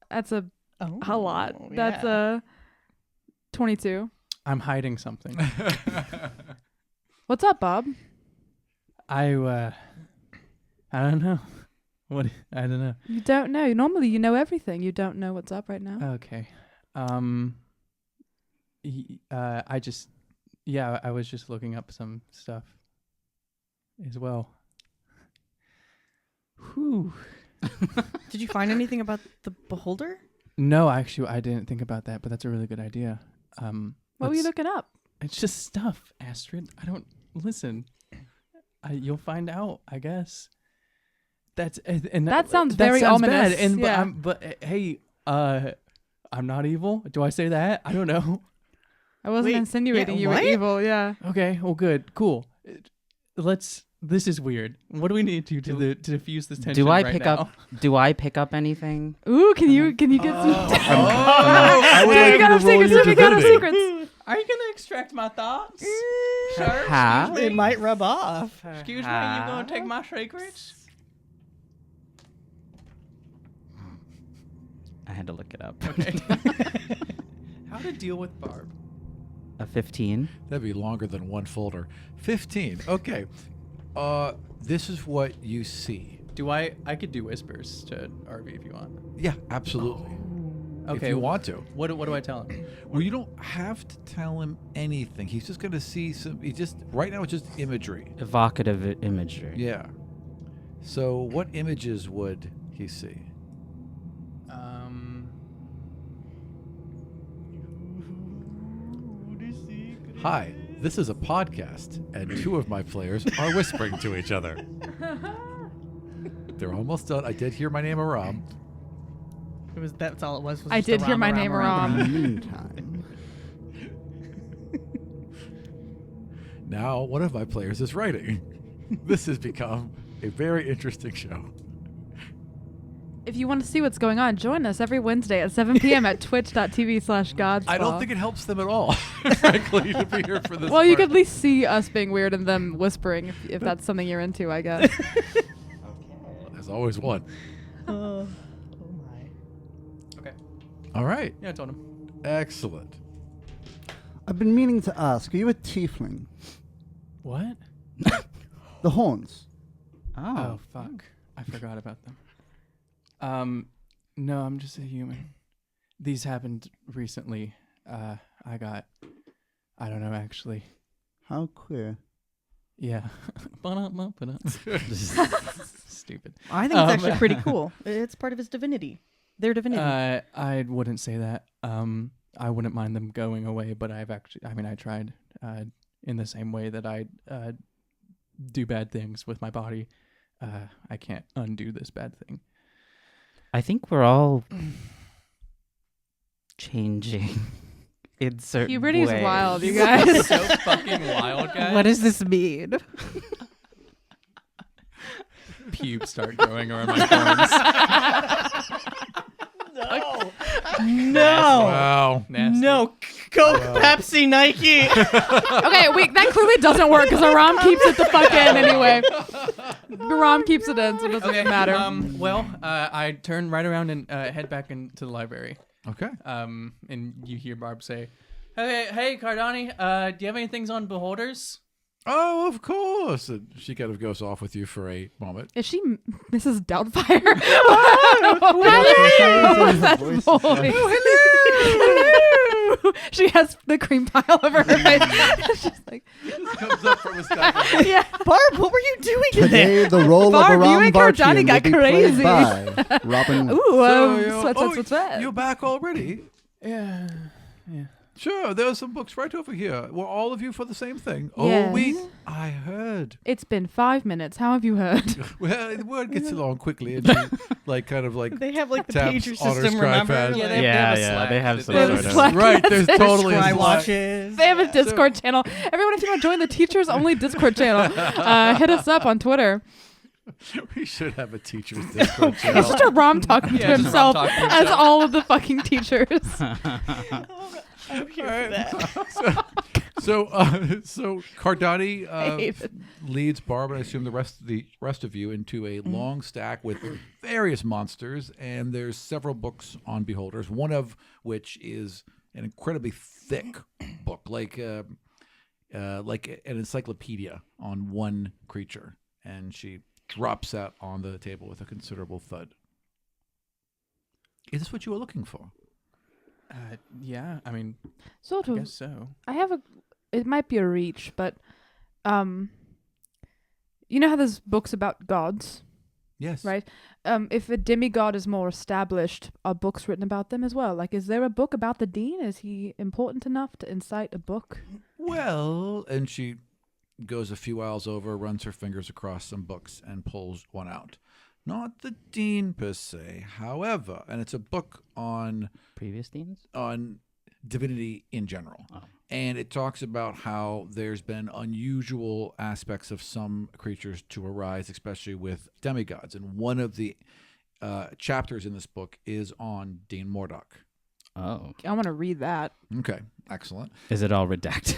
that's a lot. That's a 22. I'm hiding something. What's up, Bob? I don't know. What? I don't know. You don't know. Normally, you know everything. You don't know what's up right now. Okay. I was just looking up some stuff as well. Whew. Did you find anything about the beholder? No, actually, I didn't think about that, but that's a really good idea. What were you looking up? It's just stuff, Astrid. I don't listen. You'll find out, I guess. That sounds very ominous. Bad. And yeah. but hey, I'm not evil. Do I say that? I don't know. I wasn't insinuating you were evil. Yeah. Okay. Well, good. Cool. This is weird. What do we need to do to diffuse this tension? Do I right pick now? up? Do I pick up anything? Ooh, can you get some? I would like We got you our to roll secrets. your We got our divinity. secrets. Are you gonna extract my thoughts? Sir, Ha? excuse It me. might rub off. Excuse me. You gonna take my secrets? I had to look it up. Okay. How to deal with Barb? A 15. That'd be longer than one folder. 15. Okay. This is what you see. I could do whispers to RV if you want. Yeah, absolutely. Okay. If you want to. What do I tell him? Well, you don't have to tell him anything. He's just going to see right now it's just imagery. Evocative imagery. Yeah. So what images would he see? Hi, this is a podcast, and two of my players are whispering to each other. They're almost done. I did hear my name Aram. That's all it was. I did hear my name In Aram. the meantime, Now, one of my players is writing. This has become a very interesting show. If you want to see what's going on, join us every Wednesday at 7 p.m. at twitch.tv/Godsfall. I don't think it helps them at all, frankly, to be here for this. Well, you part. could at least see us being weird and them whispering if that's something you're into, I guess. There's always one. Oh my. Okay. All right. Yeah, I told him. Excellent. I've been meaning to ask, are you a tiefling? What? The horns. Oh, fuck. I forgot about them. No, I'm just a human. These happened recently. I don't know, actually. How queer. Yeah. Stupid. I think it's actually pretty cool. It's part of his divinity. Their divinity. I wouldn't say that. I wouldn't mind them going away, but I tried in the same way that I do bad things with my body. I can't undo this bad thing. I think we're all changing in certain Puberty's ways. wild, you guys. So fucking wild, guys. What does this mean? Pubes start growing around my horns. No. Wow. Nasty. No. Coke, Pepsi, Nike. Okay, that clearly doesn't work because Aram keeps it the fuck in anyway. Aram keeps it in, so it doesn't matter. I turn right around and head back into the library. Okay. And you hear Barb say, "Hey, Cardani, do you have any things on beholders?" Oh, of course. And she kind of goes off with you for a moment. Is she Mrs. Doubtfire? That's That's boy. Hello. She has the cream pile over her face. She's like, This comes up from a second. yeah. Barb, what were you doing in Today, there? the role Barb, of you Aram and Cardani Barchian got will be crazy. played by Robin. Ooh, sweat. You're back already? Yeah. Sure, there are some books right over here. Were all of you for the same thing? Yes. Oh, wait, I heard. It's been 5 minutes. How have you heard? Well, the word gets along quickly, and she, They have like the taps pager on her system, remember? iPad. Yeah, they have some They have sort a of. Slack Right, there's message. totally a Sky Slack. watches. They have a Discord channel. Everyone, if you want to join the teachers only Discord channel, hit us up on Twitter. We should have a teacher's Discord It's channel. just a Rom talking to Yeah, just himself Rom talking to as himself. all of the fucking teachers. I'm here for that. So Cardani hate it. leads Barb, and I assume the rest of you into a long stack with various monsters, and there's several books on beholders. One of which is an incredibly thick book, like an encyclopedia on one creature, and she drops that on the table with a considerable thud. Is this what you were looking for? Yeah, I mean, Sort I of. guess so. I have it might be a reach, but you know how there's books about gods, Yes. right? If a demigod is more established, are books written about them as well? Like, is there a book about the dean? Is he important enough to incite a book? Well, and she goes a few aisles over, runs her fingers across some books, and pulls one out. Not the dean per se, however, and it's a book on Previous deans? divinity in general. Oh. And it talks about how there's been unusual aspects of some creatures to arise, especially with demigods. And one of the chapters in this book is on Dean Mordock. Oh. I want to read that. Okay, excellent. Is it all redacted?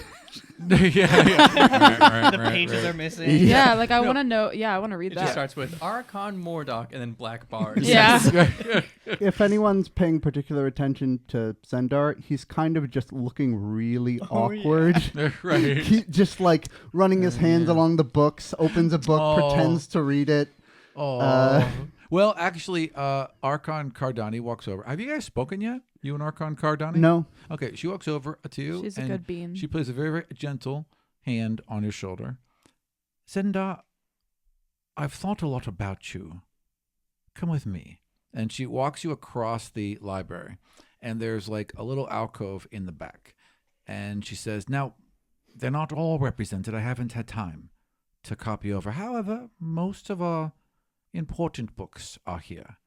yeah. The pages are missing. Yeah, like I want to know. Yeah, I want to read It that. just starts with Archon Mordock and then black bars. Yeah. If anyone's paying particular attention to Zendar, he's kind of just looking really awkward. Right. He just like running his hands along the books, opens a book, pretends to read it. Oh. Well, actually, Archon Cardani walks over. Have you guys spoken yet? You and Archon Cardani? No. Okay, she walks over to you. She's a and good bean. She places a very, very gentle hand on your shoulder. Zendar, I've thought a lot about you. Come with me. And she walks you across the library. And there's like a little alcove in the back. And she says, now, they're not all represented. I haven't had time to copy over. However, most of our important books are here.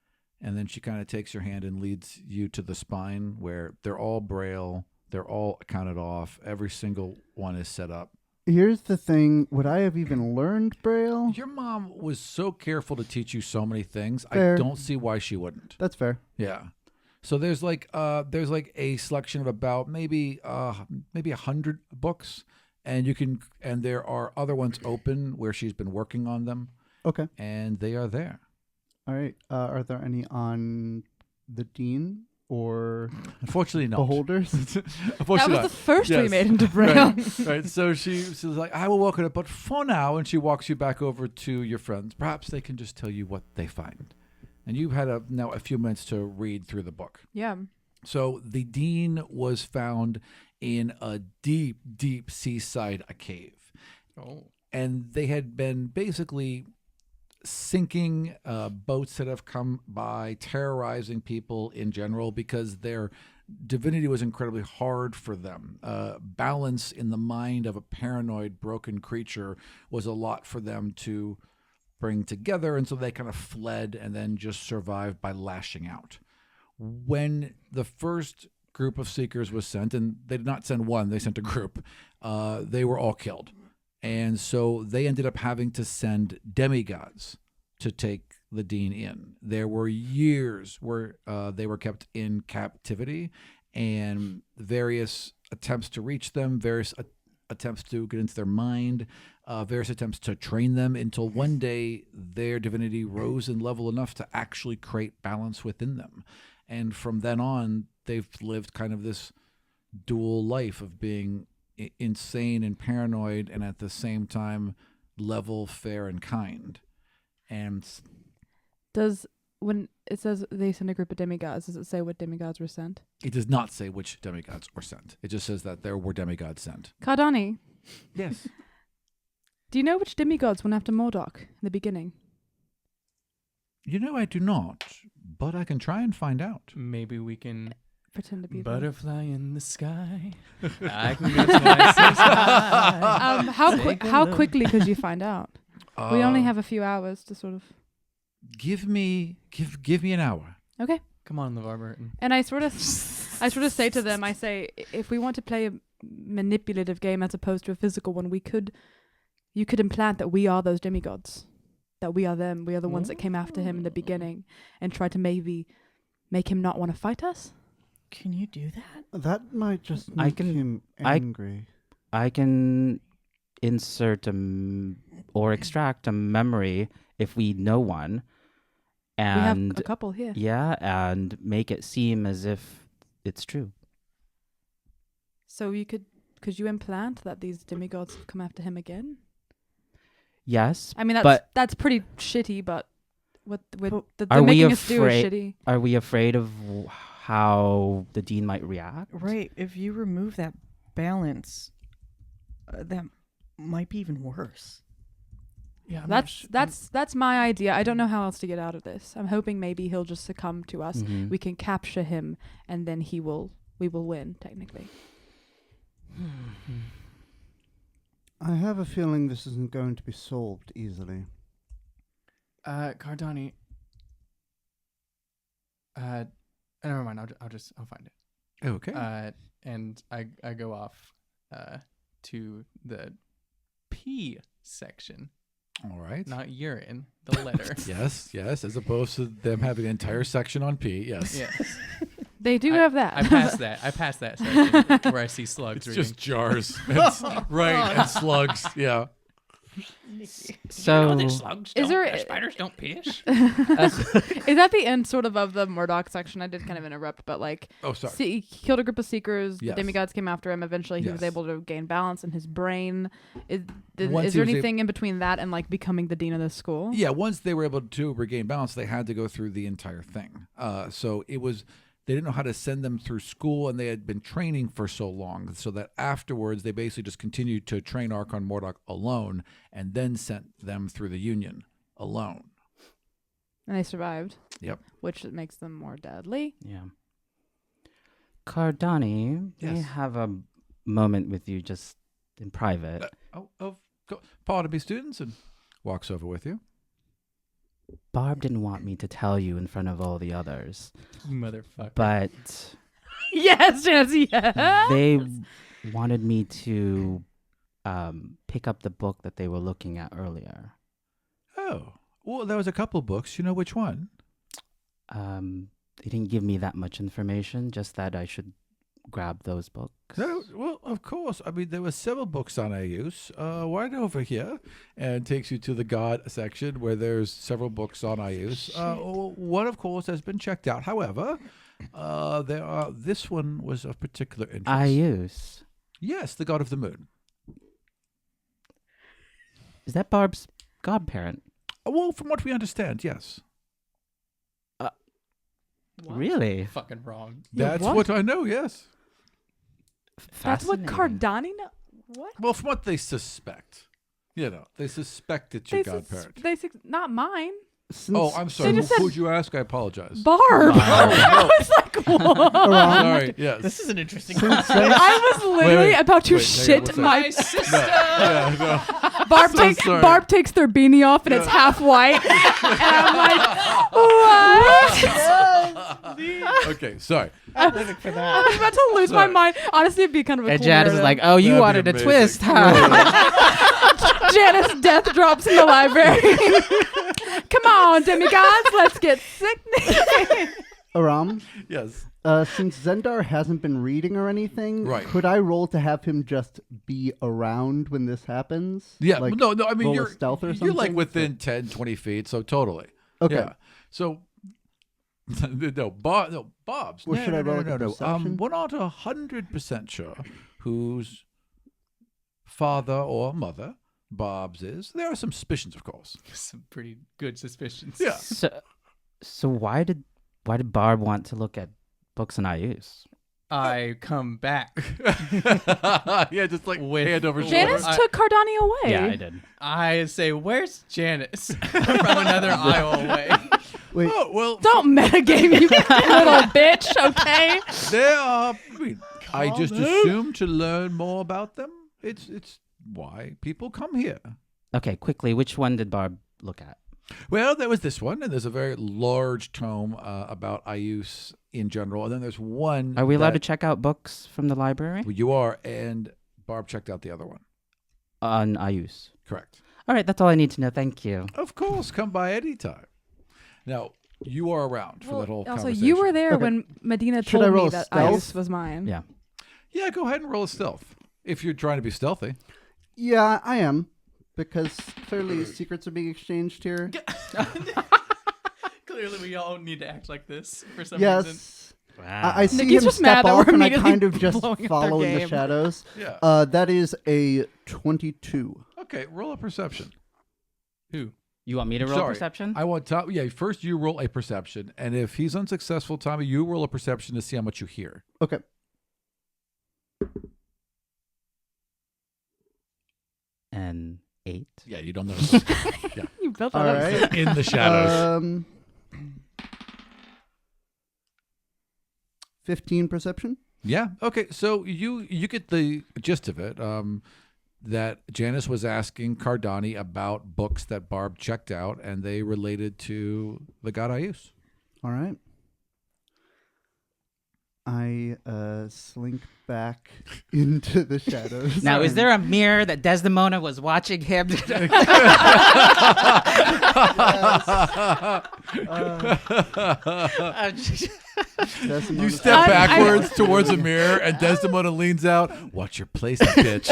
And then she kind of takes your hand and leads you to the spine where they're all braille. They're all counted off. Every single one is set up. Here's the thing. Would I have even learned Braille? Your mom was so careful to teach you so many things. Fair. I don't see why she wouldn't. That's fair. Yeah. So there's like a selection of about maybe 100 books, and there are other ones open where she's been working on them, Okay. and they are there. All right. Are there any on the dean or Unfortunately, not. beholders? Unfortunately, That was not. the first we Yes. made into Braille. Right. So she's like, I will walk it up, but for now, and she walks you back over to your friends. Perhaps they can just tell you what they find. And you've had now a few minutes to read through the book. Yeah. So the dean was found in a deep, deep seaside cave. Oh. And they had been basically sinking boats that have come by, terrorizing people in general because their divinity was incredibly hard for them. Balance in the mind of a paranoid, broken creature was a lot for them to bring together, and so they kind of fled and then just survived by lashing out. When the first group of seekers was sent, and they did not send one, they sent a group, they were all killed. And so they ended up having to send demigods to take the dean in. There were years where they were kept in captivity, and various attempts to reach them, various attempts to get into their mind, various attempts to train them, until one day their divinity rose in level enough to actually create balance within them. And from then on, they've lived kind of this dual life of being insane and paranoid, and at the same time level, fair, and kind. And When it says they sent a group of demigods, does it say what demigods were sent? it does not say which demigods were sent. It just says that there were demigods sent. Cardani, Yes. do you know which demigods went after Mordock in the beginning? You know, I do not, but I can try and find out. Maybe we can Pretend to be them. butterfly in the sky. I can go twice as high. Take a How look. quickly could you find out? We only have a few hours to sort of. Give me an hour. Okay. Come on, LeVar Burton. And I sort of say to them, I say, if we want to play a manipulative game as opposed to a physical one, you could implant that we are those demigods, that we are them, we are the ones that came after him in the beginning, and try to maybe make him not want to fight us. Can you do that? That might just I make can- him I- angry. I can insert or extract a memory if we know one, and we have a couple here. yeah, and make it seem as if it's true. So could you implant that these demigods have come after him again? Yes, I mean, but that's pretty shitty, but what the are we making us do is afraid? shitty. Are we afraid of how the dean might react? Right. If you remove that balance, that might be even worse. Yeah, That's my idea. I don't know how else to get out of this. I'm hoping maybe he'll just succumb to us. Mhm. We can capture him, and then we will win technically. I have a feeling this isn't going to be solved easily. Cardani. Never mind. I'll find it. Okay. And I go off to the P section, All right. not urine, the letter. Yes, as opposed to them having an entire section on P. Yes. Yes. They do have that. I passed that section where I see slugs It's reading. just jars. Right, and slugs. Yeah. So spiders don't piss. Is that the end sort of the Mordock section? I did kind of interrupt, but like, Oh, sorry. he killed a group of seekers. Yes. The demigods came after him. Eventually, he was Yes. able to gain balance in his brain. Is Once he there was anything in between that and like becoming the dean of the school? Yeah, once they were able to regain balance, they had to go through the entire thing. So it was, they didn't know how to send them through school, and they had been training for so long, so that afterwards they basically just continued to train Archon Mordock alone, and then sent them through the Union alone. And they survived. Yep. Which makes them more deadly. yeah. Cardani, may I Yes. have a moment with you just in private? Pardon me, students, and walks over with you. Barb didn't want me to tell you in front of all the others, Motherfucker. but Yes, Janice, yes. they wanted me to pick up the book that they were looking at earlier. Oh, well, there was a couple books. You know which one? They didn't give me that much information, just that I should grab those books. No, well, of course. I mean, there were several books on Ayus. Right over here, and takes you to the God section where there's several books on Ayus. One, of course, has been checked out. However, this one was of particular interest. Ayus. Yes, the God of the Moon. Is that Barb's godparent? Well, from what we understand, yes. Really? Fucking wrong. That's what? what I know. Yes. That's what Fascinating. Cardani know. What? Well, from what they suspect, they suspect it's your godparent. Not mine. Oh, I'm sorry. They Who just said- would you ask? I apologize. Barb. I was like, what? Sorry. Yes. This is an interesting I was literally wait, about to wait, hang on, shit what's my. sister. Yeah, no. Barb takes their beanie off and it's half white, and I'm like, what? Okay, sorry. I'm living for I that. was about to lose my Sorry. mind. Honestly, it'd be kind of a And cool Janice is like, narrative. oh, you That'd be wanted a amazing. twist, huh? Janice death drops in the library. Come on, demigods, let's get sick. Aram, Yes. since Zendar hasn't been reading or anything, Right. could I roll to have him just be around when this happens? Yeah. Like, no. I mean, roll a you're stealth or You're like something? within 10, 20 feet, so totally. Okay. Yeah. So. Bob's. Or should I roll like a perception? We're not 100% sure whose father or mother Bob's is. There are some suspicions, of course. Some pretty good suspicions. Yeah. So why did Barb want to look at books on Ayus? I come back. Yeah, just like With- hand over shoulder. Janice took Cardani away. Yeah, I did. I say, where's Janice? From another aisle away. Wait, Oh, well, Don't metagame, you little bitch, okay? there are. I mean, I just assume to learn more about them. It's why people come here. Okay, quickly, which one did Barb look at? Well, there was this one, and there's a very large tome about Ayus in general, and then there's one. Are we allowed to that- check out books from the library? Well, you are, and Barb checked out the other one. On Ayus. Correct. All right, that's all I need to know. Thank you. Of course, come by anytime. Now, you are around for that whole Also, conversation. you were there Okay. when Medina Should I told roll me a that stealth? Ice was mine. Yeah. Yeah, go ahead and roll a stealth. If you're trying to be stealthy. Yeah, I am. Because clearly secrets are being exchanged here. Clearly, we all need to act like this for some reason. Yes. Wow. I see Nikki's him just mad step that off, we're and I immediately kind of just blowing up their follow in the game. shadows. Yeah. That is a 22. Okay, roll a perception. Who? You want me to roll Sorry, perception? I want Tom. Yeah, first you roll a perception, and if he's unsuccessful, Tommy, you roll a perception to see how much you hear. Okay. An 8. Yeah, you don't notice. Yeah, You built All that up. right. in the shadows. 15 perception. Yeah. Okay. So you get the gist of it. That Janice was asking Cardani about books that Barb checked out, and they related to the god Ius. All right. I slink back into the shadows. Now, is there a mirror that Desdemona was watching him? You step backwards towards a mirror, and Desdemona leans out. Watch your place, bitch.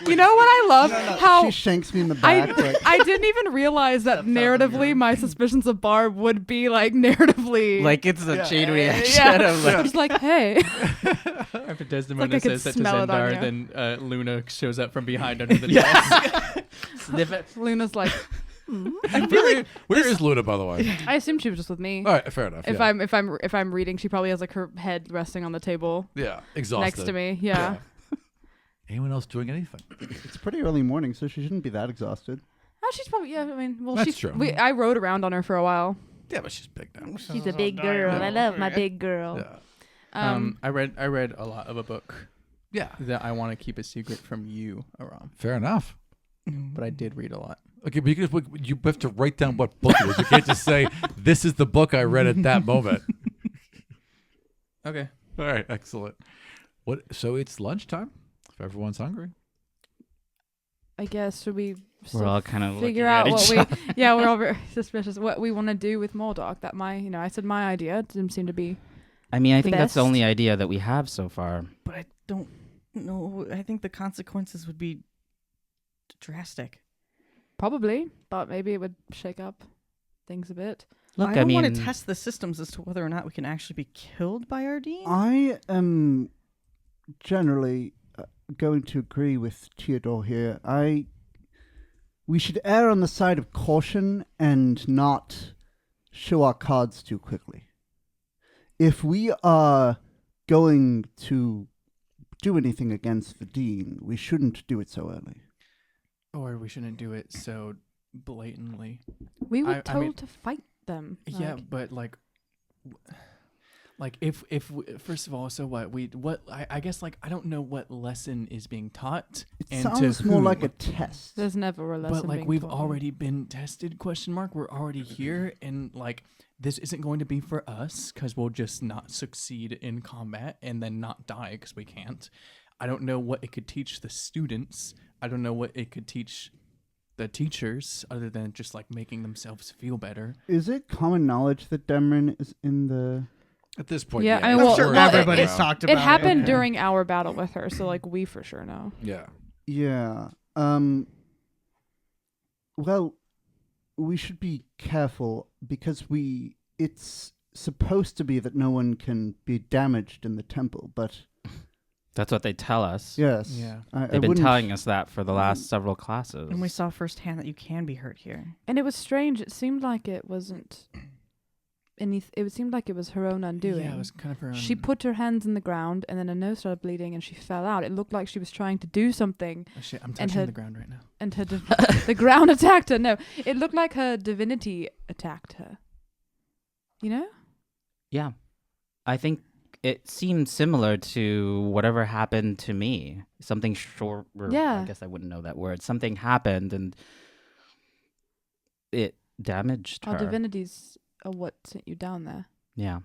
You know what I love? How She shanks me in the back. like, I didn't even realize that narratively my suspicions of Barb would be like narratively like it's a chain reaction. Yeah. Of like, Just like, hey. After Desdemona Like I could says that to smell it on Zendar, you. then Luna shows up from behind under the desk. sniff it. Luna's like, Where is Luna, by the way? I assumed she was just with me. All right, fair enough. If yeah. I'm reading, she probably has like her head resting on the table Yeah, exhausted. next to me. Yeah. Anyone else doing anything? it's pretty early morning, so she shouldn't be that exhausted. Oh, she's probably I mean, well, That's she's true. I rode around on her for a while. Yeah, but she's big now. She's a big girl. I love my big girl. Yeah. I read a lot of a book Yeah. that I want to keep a secret from you, Aram. Fair enough. But I did read a lot. Okay, because you have to write down what book it is. You can't just say, this is the book I read at that moment. Okay. All right, excellent. So it's lunchtime, if everyone's hungry. I guess should we We're all kind of figure out what we we're all very suspicious what we want to do with Mordock. That I said my idea didn't seem to be. I mean, I think that's the best. only idea that we have so far. But I don't know. I think the consequences would be drastic. Probably, but maybe it would shake up things a bit. Look, I don't mean, want to test the systems as to whether or not we can actually be killed by our dean. I am generally going to agree with Theodore here. We should err on the side of caution and not show our cards too quickly. If we are going to do anything against the dean, we shouldn't do it so early. Or we shouldn't do it so blatantly. We were I told mean- to fight them. Yeah, but if first of all, so what? I guess I don't know what lesson is being taught. It and sounds to more whom. like a test. There's never a lesson. But being we've taught. already been tested? ? We're already here, and this isn't going to be for us because we'll just not succeed in combat and then not die because we can't. I don't know what it could teach the students. I don't know what it could teach the teachers other than just making themselves feel better. Is it common knowledge that Demrin is in the... At this point, Yeah, yeah. I mean, well, sure well, everybody's it- talked about It happened okay. during our battle with her, so we for sure know. Yeah. Yeah. Well, we should be careful because it's supposed to be that no one can be damaged in the temple, but that's what they tell us. yes. Yeah. They've been telling us that for the last several classes. And we saw firsthand that you can be hurt here. And it was strange. It seemed like it wasn't it seemed like it was her own undoing. Yeah, it was kind of her own. She put her hands in the ground, and then her nose started bleeding, and she fell out. It looked like she was trying to do something, Oh, shit, I'm and touching her- the ground right now. and her the ground attacked her. No, it looked like her divinity attacked her. You know? Yeah. I think it seemed similar to whatever happened to me. Something short. Yeah. I guess I wouldn't know that word. Something happened and it damaged Our her. divinities are what sent you down there. Yeah.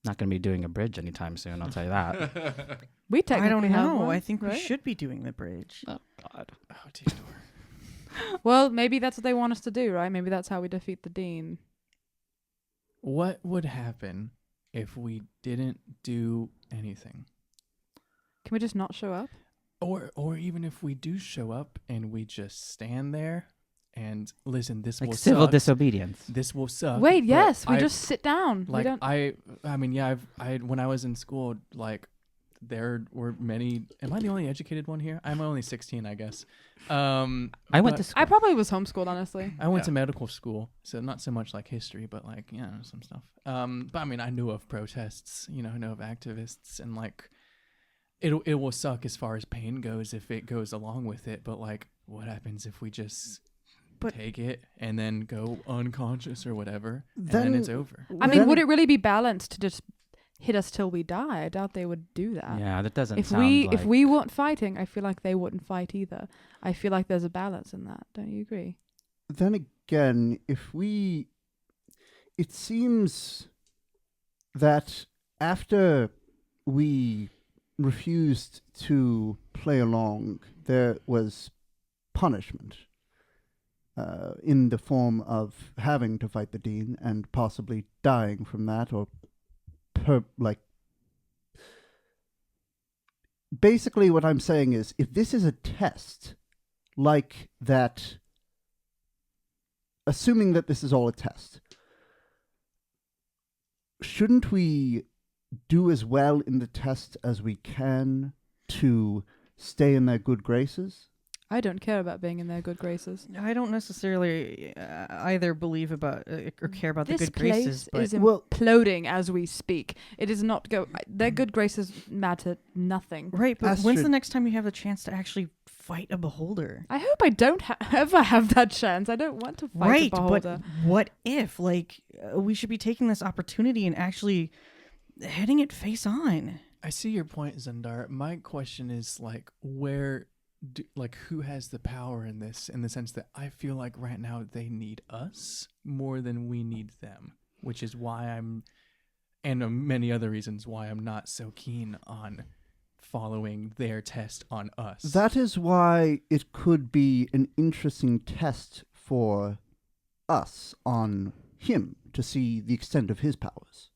Not going to be doing a bridge anytime soon, I'll tell you that. We I technically don't have know. one, I think we right? should be doing the bridge. Oh, God. Oh, Theodore. Well, maybe that's what they want us to do, right? Maybe that's how we defeat the dean. What would happen if we didn't do anything? Can we just not show up? Or even if we do show up and we just stand there and listen, this Like will civil suck. disobedience. This will suck. Wait, but yes, we I- just sit down. We like don't. I mean, yeah, I when I was in school, like there were many. Am I the only educated one here? I'm only 16, I guess. I went but to school. I probably was homeschooled, honestly. I went to medical school, so not so much like history, but like some stuff. But I mean, I knew of protests, I know of activists, and like it will suck as far as pain goes if it goes along with it. But like, what happens if we just take it and then go unconscious or whatever, and then it's over? I mean, would it really be balanced to just hit us till we die? I doubt they would do that. Yeah, that doesn't If sound we like... if we weren't fighting, I feel like they wouldn't fight either. I feel like there's a balance in that. Don't you agree? Then again, it seems that after we refused to play along, there was punishment in the form of having to fight the Dean and possibly dying from that, or basically what I'm saying is, if this is a test like that, assuming that this is all a test, shouldn't we do as well in the test as we can to stay in their good graces? I don't care about being in their good graces. I don't necessarily either believe about or care about This the good place graces, but is imploding as we speak. It is not their good graces matter nothing. right. But when's Astrid- the next time you have a chance to actually fight a beholder? I hope I don't ever have that chance. I don't want to fight a Right, beholder. but what if we should be taking this opportunity and actually heading it face on? I see your point, Zendar. My question is like, who has the power in this? In the sense that I feel like right now they need us more than we need them, which is why and many other reasons why I'm not so keen on following their test on us. That is why it could be an interesting test for us on him to see the extent of his powers.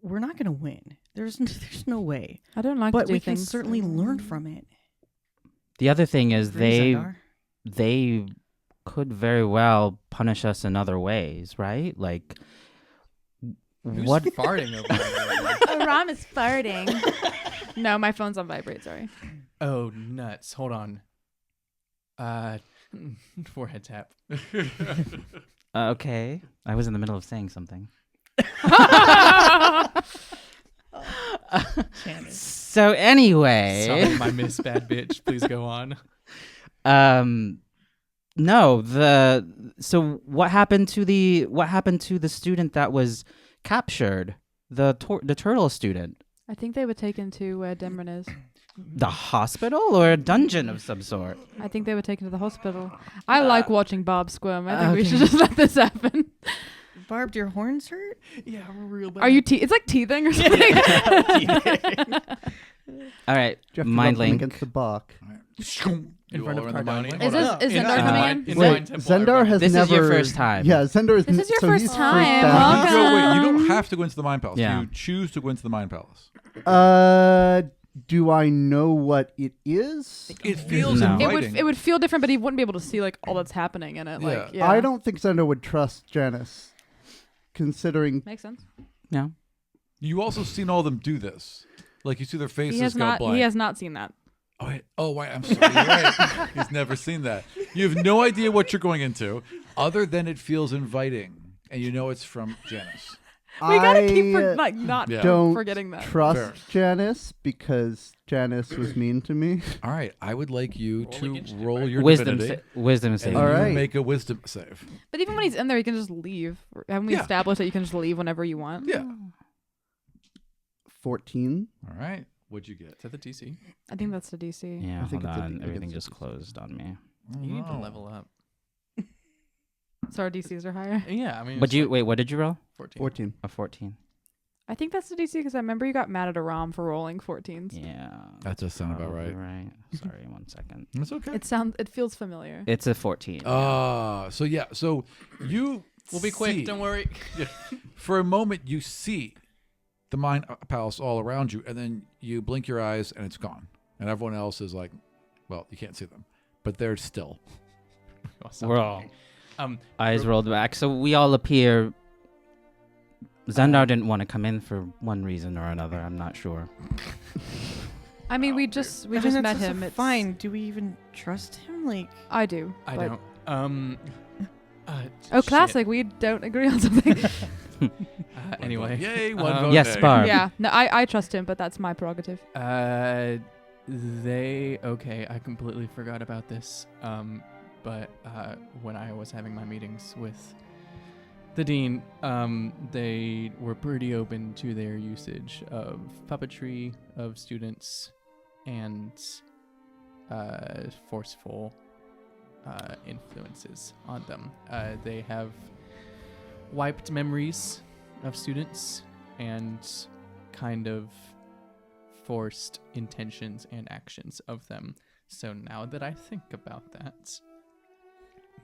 We're not going to win. There's no way. I don't like But to do we can things. certainly learn from it. The other thing is Agree, Zendar? they could very well punish us in other ways, right? Like, Who's what? farting over there? Ram is farting. No, my phone's on vibrate. Sorry. Oh, nuts. Hold on. Forehead tap. Okay, I was in the middle of saying something. So anyway, Sorry, my miss, bad bitch. Please go on. no, so what happened to the student that was captured? The turtle student. I think they were taken to where Demrin is. The hospital or a dungeon of some sort? I think they were taken to the hospital. I like watching Bob squirm. I think we okay. should just let this happen. Barb, do your horns hurt? Yeah, real bad. Are you it's like teething or something? All right, Do you have to mind rub them link. against the bark? In front of Cardani. Is this- is Zendar coming in? Wait, Zendar has This never... is your first time. Yeah, Zendar is... This is your so first he's time. freaked out. Welcome. Wait, you don't have to go into the Mind Palace. Yeah. You choose to go into the Mind Palace. Do I know what it is? It feels No. inviting. It would feel different, but he wouldn't be able to see like all that's happening in it. Like, yeah. I don't think Zendar would trust Janice, considering... Makes sense. No. You also seen all of them do this. Like you see their faces He has go not. blank. He has not seen that. Oh, wait, I'm sorry. You're right. He's never seen that. You have no idea what you're going into, other than it feels inviting, and you know it's from Janice. We gotta keep I not Yeah. don't forgetting that. trust Fair. Janice because Janice was mean to me. All right, I would like you to against it, roll right? your Wisdom divinity, save. and All you right. make a wisdom save. But even when he's in there, he can just leave. Haven't we Yeah. established that you can just leave whenever you want? Yeah. 14. All right. What'd you get? Is that the DC? I think that's the DC. Yeah, I think hold it's a on. D- Everything it's just a- closed on me. You need to Oh. level up. So our DCs are higher. Yeah, I mean. What it's you like wait? What did you roll? 14. 14. A 14. I think that's the DC because I remember you got mad at Aram for rolling 14s. Yeah. That does sound about probably right. Right. Sorry, 1 second. It's okay. It feels familiar. It's a 14. So yeah, so you We'll be quick. see- Don't worry. For a moment, you see the Mind Palace all around you, and then you blink your eyes and it's gone. And everyone else is like, well, you can't see them, but they're still. We're all eyes rolled back. So we all appear. Zendar didn't want to come in for one reason or another. I'm not sure. I mean, we just met him. It's fine. Do we even trust him? Like, I do. I but- don't. Oh, classic. We don't agree on something. Anyway. Yay, one vote. Yes, nay. Barb. Yeah. No, I trust him, but that's my prerogative. Okay, I completely forgot about this. But when I was having my meetings with the dean, they were pretty open to their usage of puppetry of students and forceful influences on them. They have wiped memories of students and kind of forced intentions and actions of them. So now that I think about that,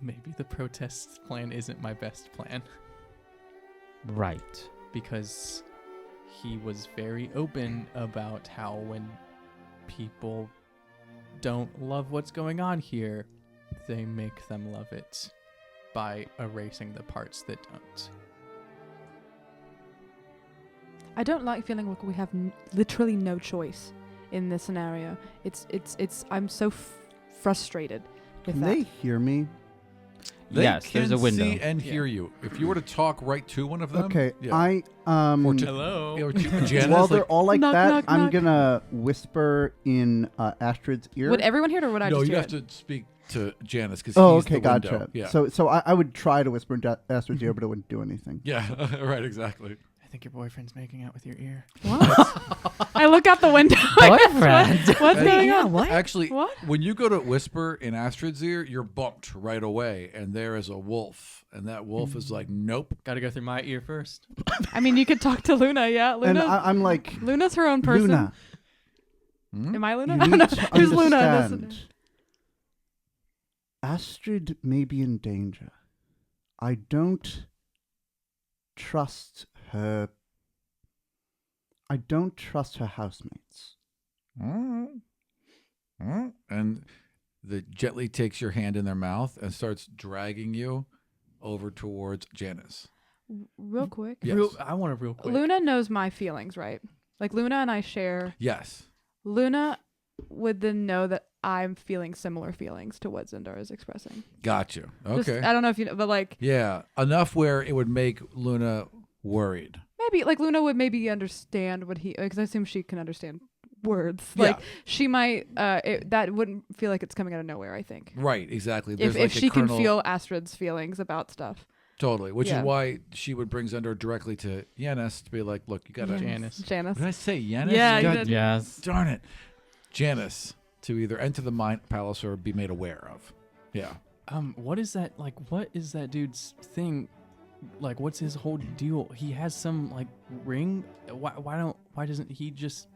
maybe the protest plan isn't my best plan. Right. Because he was very open about how when people don't love what's going on here, they make them love it by erasing the parts that don't. I don't like feeling like we have literally no choice in this scenario. I'm so frustrated with Can that. they hear me? They Yes, can there's a window. see and hear you. If you were to talk right to one of them, Okay, yeah. I Or to- Hello. or to Janice, while like, they're all like Knock, that, knock, I'm knock. gonna whisper in Astrid's ear. Would everyone hear it, or would I no, just you hear have it? to speak to Janice because Oh, he's okay, the window. gotcha. Yeah, So I would try to whisper in Astrid's ear, but it wouldn't do anything. yeah, right, exactly. I think your boyfriend's making out with your ear. What? I look out the window. Boyfriend. What's going on? what? Actually, What? when you go to whisper in Astrid's ear, you're bumped right away, and there is a wolf, and that wolf is like, nope. Gotta go through my ear first. I mean, you could talk to Luna. Yeah, And Luna. I'm like, Luna's her own person. Luna, Hmm? Am I Luna? you I don't need know. to Who's Luna? understand. Astrid may be in danger. I don't trust her. I don't trust her housemates. And the gently takes your hand in their mouth and starts dragging you over towards Janice. Real quick. Yes. I want a real quick. Luna knows my feelings, right? Like Luna and I share. Yes. Luna would then know that I'm feeling similar feelings to what Zendar is expressing. Got you. Just- Okay. I don't know if you know, but like Yeah. Enough where it would make Luna worried. maybe like Luna would maybe understand what he, because I assume she can understand words. Yeah. Like she might, that wouldn't feel like it's coming out of nowhere, I think. Right. Exactly. If There's like a she can kernel- feel Astrid's feelings about stuff. Totally. Which Yeah. is why she would bring Zendar directly to Janice to be like, look, you got to. Janice. Janice. What did I say? Janice? Yeah, you God did. Yes. darn it. Janice to either enter the Mind Palace or be made aware of. Yeah. What is that like? What is that dude's thing? Like, what's his whole deal? He has some like ring. Why doesn't he just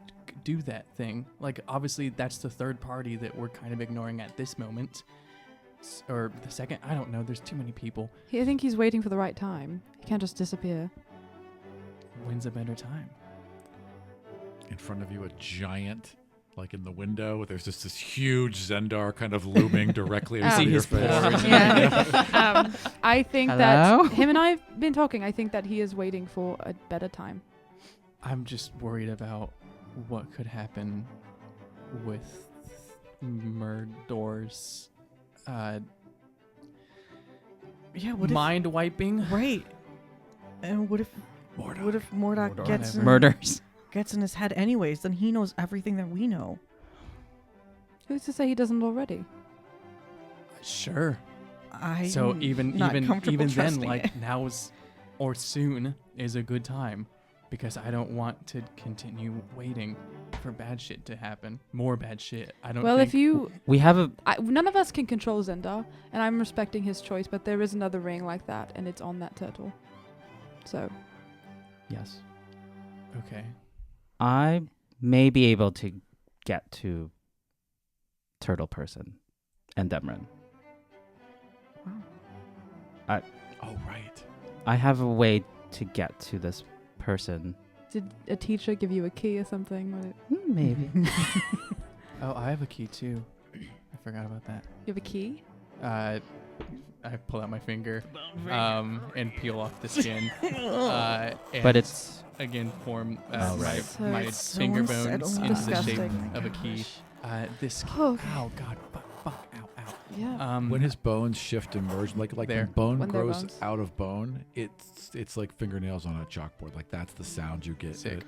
do that thing? Like, obviously that's the third party that we're kind of ignoring at this moment, or the second. I don't know. There's too many people. I think he's waiting for the right time. He can't just disappear. When's a better time? In front of you, a giant, like in the window, there's just this huge Zendar kind of looming directly in See your his face. pores. Yeah. I think Hello? that him and I have been talking. I think that he is waiting for a better time. I'm just worried about what could happen with Murdor's Yeah, what if... mind wiping. Right. And what if... Mordock. What if Mordock gets in, Murders. gets in his head anyways? Then he knows everything that we know. Who's to say he doesn't already? Sure. I So even not comfortable then, trusting like it. now's or soon is a good time, because I don't want to continue waiting for bad shit to happen. More bad shit. I don't. Well, think if you, We have a. none of us can control Zendar, and I'm respecting his choice. But there is another ring like that, and it's on that turtle. So Yes. Okay. I may be able to get to Turtle Person and Demrin. Oh, right. I have a way to get to this person Did a teacher give you a key or something? Maybe. Oh, I have a key too. I forgot about that. You have a key? I pull out my finger and peel off the skin. And But it's again form right. my So finger bones unsettling. into the shape Disgusting. of a key. This key. Oh. Ow, God, fuck, ow, ow. Yeah. When his bones shift and merge, like There. when bone When they're grows bones. out of bone, it's like fingernails on a chalkboard. Like that's the sound you get. Sick.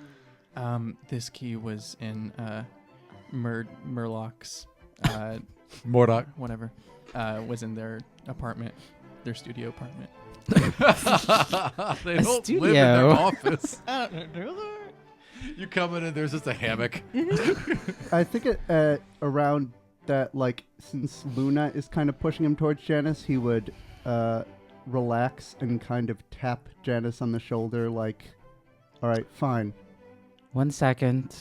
This key was in Murlock's Mordock. whatever was in their apartment, their studio apartment. They don't live in their office. You come in and there's just a hammock. I think around that, like, since Luna is kind of pushing him towards Janice, he would relax and kind of tap Janice on the shoulder, like, all right, fine. 1 second.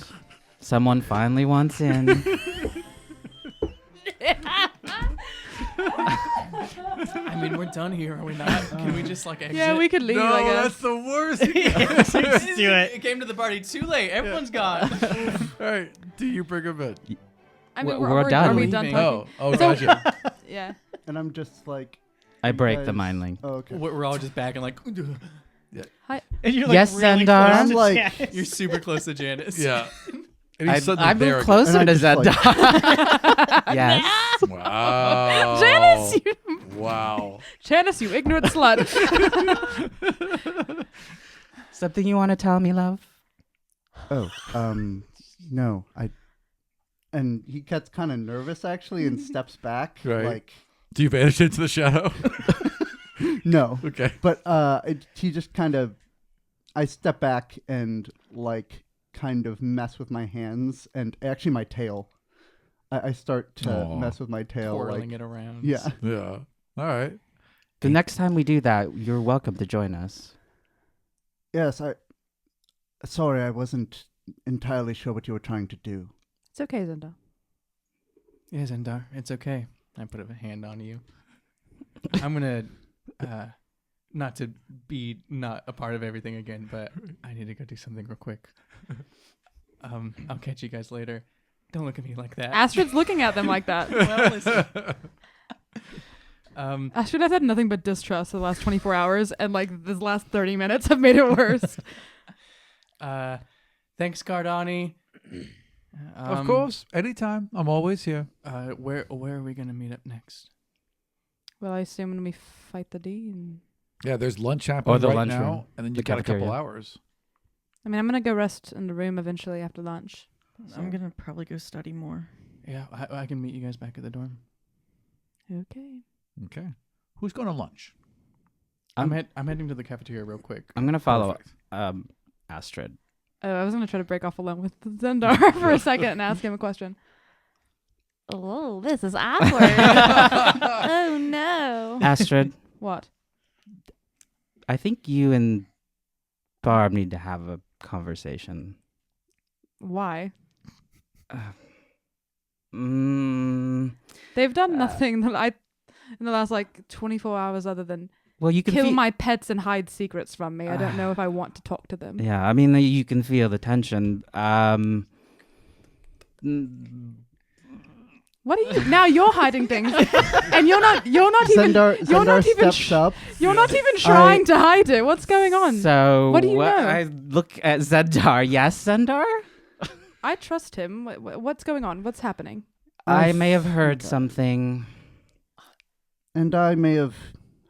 Someone finally wants in. I mean, we're done here, are we not? Can we just like exit? Yeah, we could leave, No, I guess. that's the worst. Let's do it. It came to the party too late. Everyone's gone. All right, do you bring him in? I mean, We're done. Are we done Leaving. talking? Oh, gotcha. Yeah. And I'm just like, I break the guys- mind link. oh, okay. We're all just back and like, Hi. And you're Yes, really Zendar. close I'm to like- Janice. you're super close to Janice. Yeah. And he's I suddenly there move again. closer And to I just, like- Zendar. Yes. Wow. Janice, you, Wow. Janice, you ignorant slut. Something you want to tell me, love? Oh, no, and he gets kind of nervous actually and steps back, Right. like, Do you vanish into the shadow? no, Okay. but he just kind of, I step back and like kind of mess with my hands and actually my tail. I start to Aw. mess with my tail, Twirling like, it around. yeah. Yeah. All right. The next time we do that, you're welcome to join us. Yes, sorry, I wasn't entirely sure what you were trying to do. It's okay, Zenda. Yeah, Zendar, it's okay. I put a hand on you. I'm gonna, not to be not a part of everything again, but I need to go do something real quick. I'll catch you guys later. Don't look at me like that. Astrid's looking at them like that. Well, listen. Astrid has had nothing but distrust for the last 24 hours, and like this last 30 minutes have made it worse. Thanks, Cardani. Of course. Anytime. I'm always here. Where are we gonna meet up next? Well, I assume when we fight the Dean. Yeah, there's lunch happening the right lunchroom. now, and then you The got a couple cafeteria. hours. I mean, I'm gonna go rest in the room eventually after lunch. I'm gonna probably go study more. Yeah, I can meet you guys back at the dorm. Okay. Okay. Who's going to lunch? I'm heading to the cafeteria real quick. I'm going to follow Perfect. Astrid. Oh, I was gonna try to break off alone with Zendar for a second and ask him a question. Oh, this is awkward. Oh no. Astrid, What? I think you and Barb need to have a conversation. Why? Mm, They've done nothing that in the last like 24 hours other than well, you can kill feel, my pets and hide secrets from me. I don't know if I want to talk to them. Yeah, I mean, you can feel the tension. What are you? Now you're hiding things, and you're not even. Zendar even steps up. You're not even trying to hide it. What's going on? So What do you know? I look at Zendar. Yes, Zendar? I trust him. What's going on? What's happening? I may have heard Okay. something. And I may have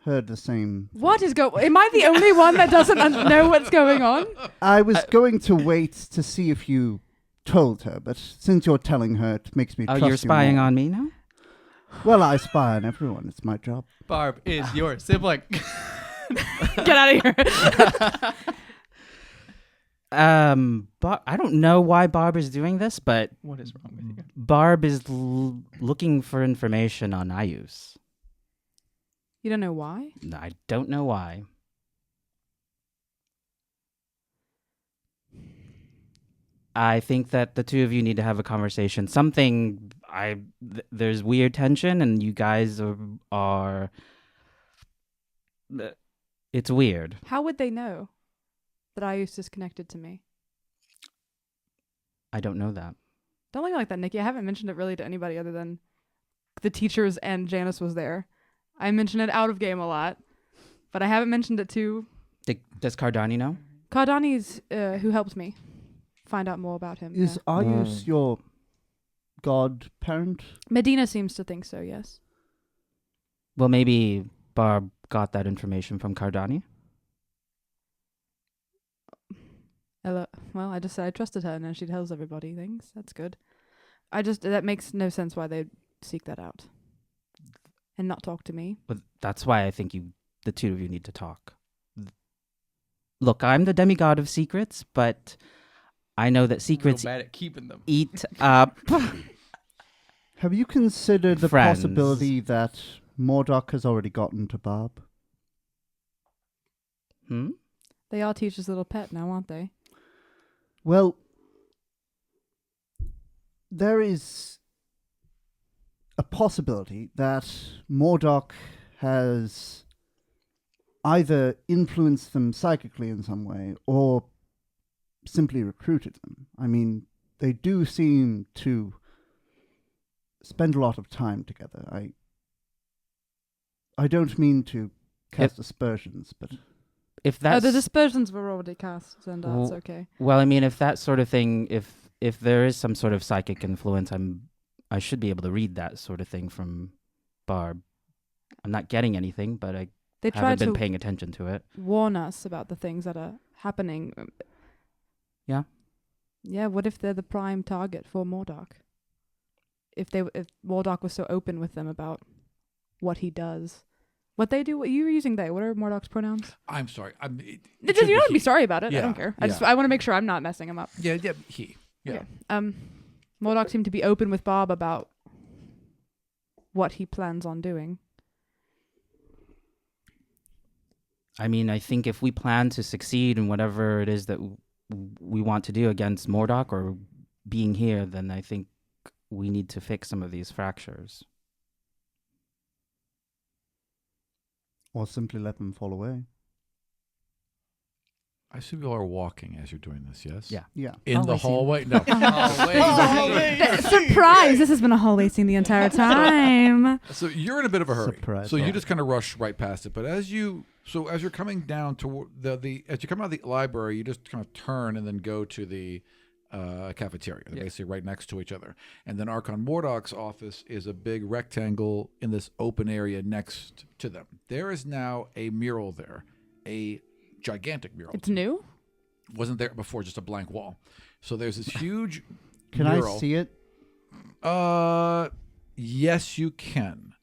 heard the same. What is going? Am I the only one that doesn't know what's going on? I was going to wait to see if you told her, but since you're telling her, it makes me Oh, trust you're spying you more. on me now? Well, I spy on everyone. It's my job. Barb is your sibling. Get out of here. I don't know why Barb is doing this, but What is wrong with you? Barb is looking for information on Ayus. You don't know why? I don't know why. I think that the two of you need to have a conversation. There's weird tension, and you guys are it's weird. How would they know that Ayus is connected to me? I don't know that. Don't look like that, Nikki. I haven't mentioned it really to anybody other than the teachers, and Janice was there. I mention it out of game a lot, but I haven't mentioned it to... Does Cardani know? Cardani's who helped me find out more about him. Is Arius your godparent? Medina seems to think so, yes. Well, maybe Barb got that information from Cardani. Well, I just said I trusted her, and then she tells everybody things. That's good. That makes no sense why they'd seek that out and not talk to me. But that's why I think the two of you need to talk. Look, I'm the demigod of secrets, but I know that secrets bad at keeping them. eat up. Have you considered the Friends. possibility that Mordock has already gotten to Barb? They are Teacher's little pet now, aren't they? Well, there is a possibility that Mordock has either influenced them psychically in some way or simply recruited them. I mean, they do seem to spend a lot of time together. I don't mean to cast aspersions, but... If that's the dispersions were already cast, and that's okay. Well, I mean, if that sort of thing, if there is some sort of psychic influence, I should be able to read that sort of thing from Barb. I'm not getting anything, but I haven't been paying attention to it. Warn us about the things that are happening. Yeah. Yeah. What if they're the prime target for Mordock? If Mordock was so open with them about what he does. What they do? What you were using they? What are Mordock's pronouns? I'm sorry. You don't have to be sorry about it. Yeah, I don't care. yeah. I want to make sure I'm not messing him up. Yeah, he. Yeah. Okay. Mordock seemed to be open with Bob about what he plans on doing. I mean, I think if we plan to succeed in whatever it is that we want to do against Mordock or being here, then I think we need to fix some of these fractures. Or simply let them fall away. I assume you are walking as you're doing this, yes? Yeah. Yeah. In the hallway? No. Surprise! This has been a hallway scene the entire time. So you're in a bit of a hurry. Surprise. So you just kind of rush right past it. But as you're coming down to as you come out of the library, you just kind of turn and then go to the cafeteria. They're basically right next to each other. And then Archon Mordock's office is a big rectangle in this open area next to them. There is now a mural there, a gigantic mural. It's new? Wasn't there before, just a blank wall. So there's this huge Can mural. I see it? Yes, you can.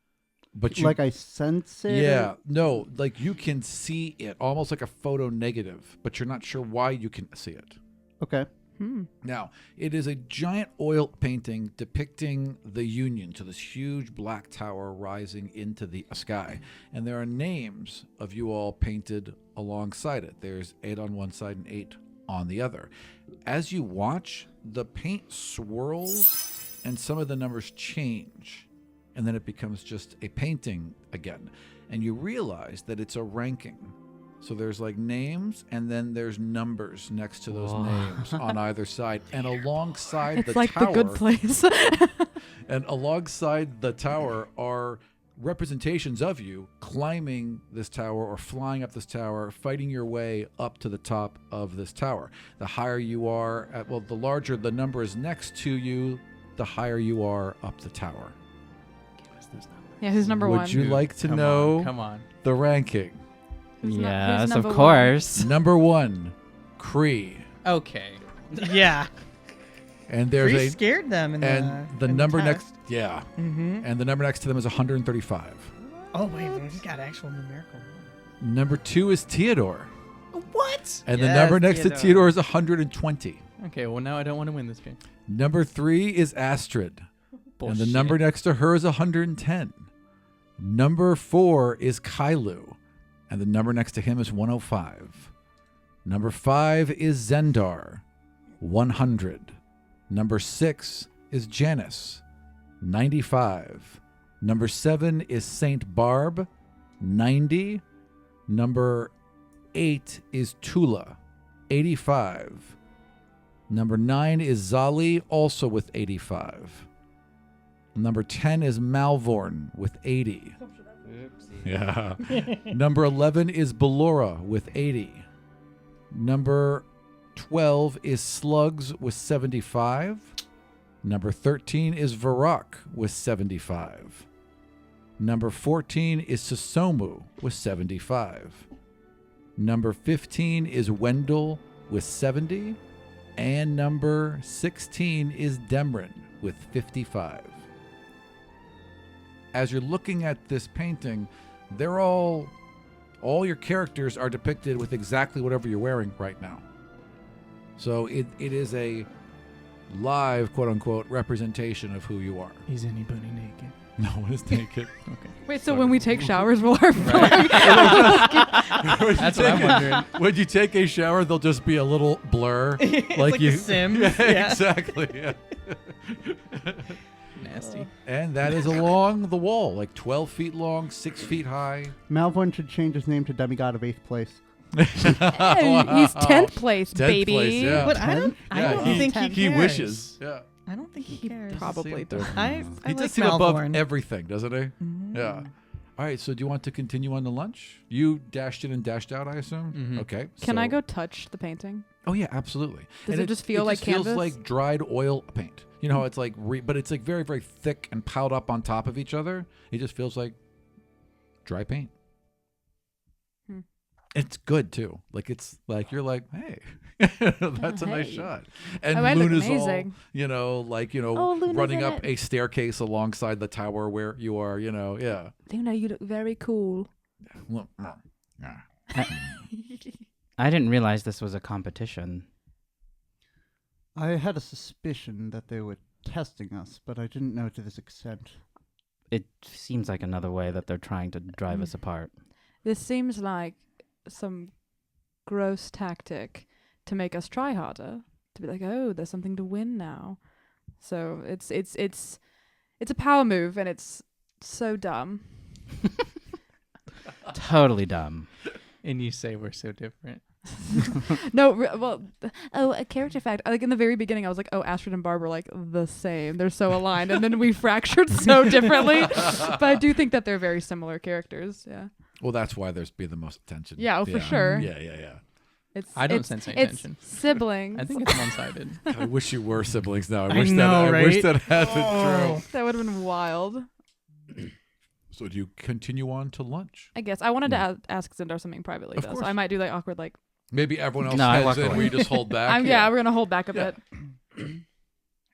But Like I sense it? yeah, no, like you can see it, almost like a photo negative, but you're not sure why you can see it. Okay. Now, it is a giant oil painting depicting the Union, so this huge black tower rising into the sky. And there are names of you all painted alongside it. There's 8 on one side and 8 on the other. As you watch, the paint swirls and some of the numbers change. And then it becomes just a painting again. And you realize that it's a ranking. So there's like names, and then there's numbers next to those names on either side. And alongside It's the like tower, the good place. and alongside the tower are representations of you climbing this tower or flying up this tower, fighting your way up to the top of this tower. The higher you are, the larger the number is next to you, the higher you are up the tower. Yeah, who's number one? Would you like to know Come on. the ranking? Who's Yes, of number course. Number 1, Cree. Okay. Yeah. And there's Bree scared them in the in number test. next, yeah. Mm-hmm. And the number next to them is 135. Oh wait, we just got actual numerical. Number 2 is Theodore. What? And the Yes, number next to Theodore is 120. Okay, well now I don't want to win this game. Number 3 is Astrid. Bullshit. And the number next to her is 110. Number 4 is Kailu. And the number next to him is 105. Number 5 is Zendar, 100. Number 6 is Janice, 95. Number 7 is Saint Barb, 90. Number 8 is Tula, 85. Number 9 is Zali, also with 85. Number 10 is Malvorn with 80. Yeah. Number 11 is Ballora with 80. Number 12 is Slugs with 75. Number 13 is Varrock with 75. Number 14 is Susomu with 75. Number 15 is Wendell with 70. And number 16 is Demrin with 55. As you're looking at this painting, they're all your characters are depicted with exactly whatever you're wearing right now. So it is a live, quote unquote, representation of who you are. Is anybody naked? No one is naked. Okay. Wait, so when we take showers, will our That's what I'm wondering. When you take a shower, there'll just be a little blur. like you The Sims. Yeah, Yeah. exactly. Yeah. Nasty. And that is along the wall, like 12 feet long, 6 feet high. Malvorn should change his name to Demigod of 8th place. Hey, he's 10th place, 10th baby. place, yeah. But I don't think he He cares. wishes. Yeah. I don't think he cares. Probably does. I He like does seem above Malvorn. everything, doesn't he? Yeah. All right, so do you want to continue on to lunch? You dashed in and dashed out, I assume? Mhm. Okay. Can I so- go touch the painting? Oh, yeah, absolutely. Does And it just feel like feels canvas? like dried oil paint. You know, it's like, but it's like very, very thick and piled up on top of each other. It just feels like dry paint. Hmm. It's good, too. Like, it's like, you're like, hey, that's a nice hey. shot. And Oh, I look Luna's all, amazing. Luna's running in up it. a staircase alongside the tower where you are, yeah. Luna, you look very cool. Well, I didn't realize this was a competition. I had a suspicion that they were testing us, but I didn't know to this extent. It seems like another way that they're trying to drive us apart. This seems like some gross tactic to make us try harder. To be like, oh, there's something to win now. So it's a power move, and it's so dumb. Totally dumb. And you say we're so different. No, a character fact. Like in the very beginning, I was like, oh, Astrid and Barb are like the same. They're so aligned, and then we fractured so differently. But I do think that they're very similar characters. Yeah. well, that's why there's be the most attention. Yeah, for sure. Yeah. It's I don't it's- sense any it's tension. siblings. I think it's one-sided. I wish you were siblings now. I I wish know, I wish right? that had been true. That would have been wild. So do you continue on to lunch? I guess I wanted Yeah. to ask Zindar something privately, Of though. course. So I might do like awkward, like Maybe everyone else No, I heads walk in. away. We just hold back. we're gonna hold back a Yeah. bit.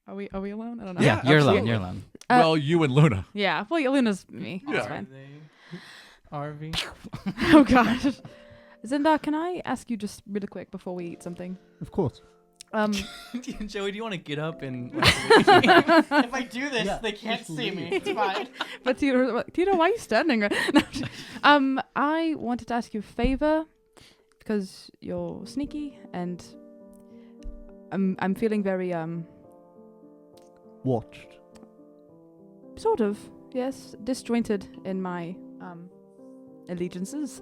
Are we alone? I don't know. Yeah, You're alone. absolutely. You're alone. Well, you and Luna. Yeah. Well, Luna's me. Yeah. That's fine. RV. Oh gosh. Zindar, can I ask you just really quick before we eat something? Of course. Joey, do you want to get up and? If I do this, they can't see me. It's fine. But Tito, why are you standing? No. I wanted to ask you a favor because you're sneaky and I'm feeling very Watched. sort of, yes, disjointed in my allegiances.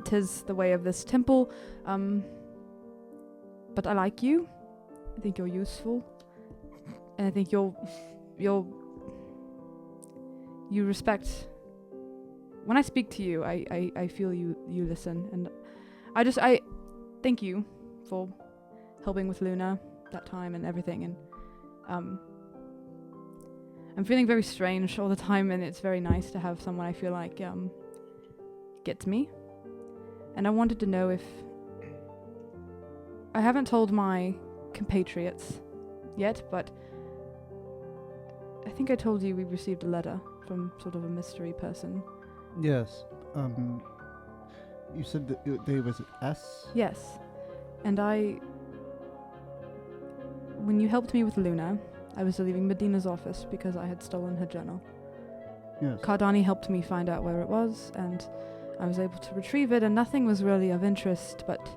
Tis the way of this temple. But I like you. I think you're useful. And I think you respect. When I speak to you, I feel you listen. And I thank you for helping with Luna that time and everything. And I'm feeling very strange all the time, and it's very nice to have someone I feel like gets me. And I wanted to know if I haven't told my compatriots yet, but I think I told you we received a letter from sort of a mystery person. Yes. You said that there was an S? Yes. And when you helped me with Luna, I was leaving Medina's office because I had stolen her journal. Yes. Cardani helped me find out where it was, and I was able to retrieve it, and nothing was really of interest, but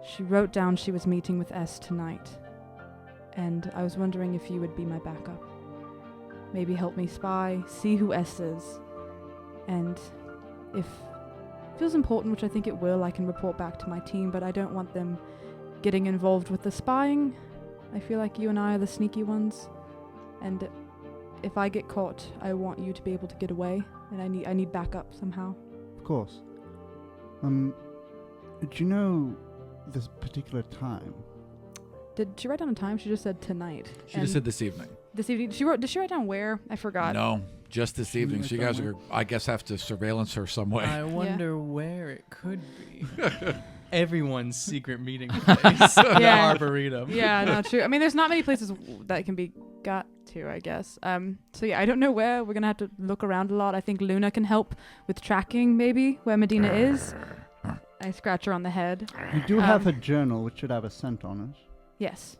she wrote down she was meeting with S tonight. And I was wondering if you would be my backup. Maybe help me spy, see who S is, and if it feels important, which I think it will, I can report back to my team, but I don't want them getting involved with the spying. I feel like you and I are the sneaky ones. And if I get caught, I want you to be able to get away. And I need backup somehow. Of course. Do you know this particular time? Did she write down a time? She just said tonight. She just said this evening. This evening. Did she write down where? I forgot. No, just this evening. So you guys are, I guess, have to surveillance her some way. I wonder where it could be. Everyone's secret meeting place. The Arboretum. Yeah, not true. I mean, there's not many places that can be got to, I guess. So yeah, I don't know where. We're gonna have to look around a lot. I think Luna can help with tracking, maybe where Medina is. I scratch her on the head. You do have a journal which should have a scent on it. Yes,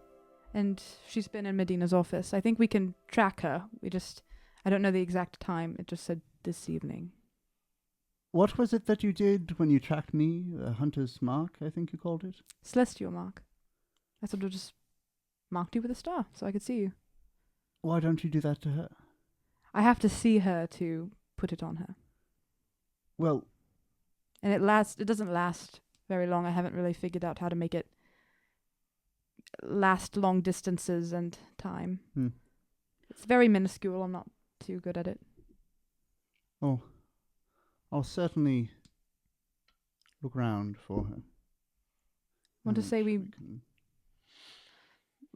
and she's been in Medina's office. I think we can track her. I don't know the exact time. It just said this evening. What was it that you did when you tracked me? Hunter's Mark, I think you called it? Celestial mark. I sort of just marked you with a star so I could see you. Why don't you do that to her? I have to see her to put it on her. Well... And it doesn't last very long. I haven't really figured out how to make it last long distances and time. It's very minuscule. I'm not too good at it. Oh, I'll certainly look round for her. Want to say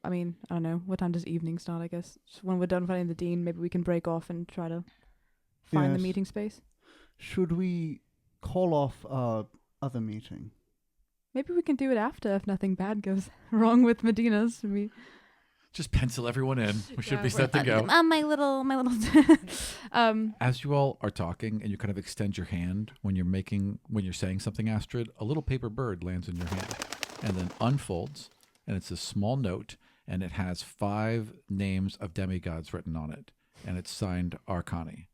I mean, I don't know. What time does evening start, I guess? So when we're done finding the dean, maybe we can break off and try to find the meeting space. Should we call off our other meeting? Maybe we can do it after if nothing bad goes wrong with Medina's. Just pencil everyone in. We should be set to go. My little. As you all are talking and you kind of extend your hand when you're saying something, Astrid, a little paper bird lands in your hand and then unfolds, and it's a small note, and it has 5 names of demigods written on it, and it's signed Archani.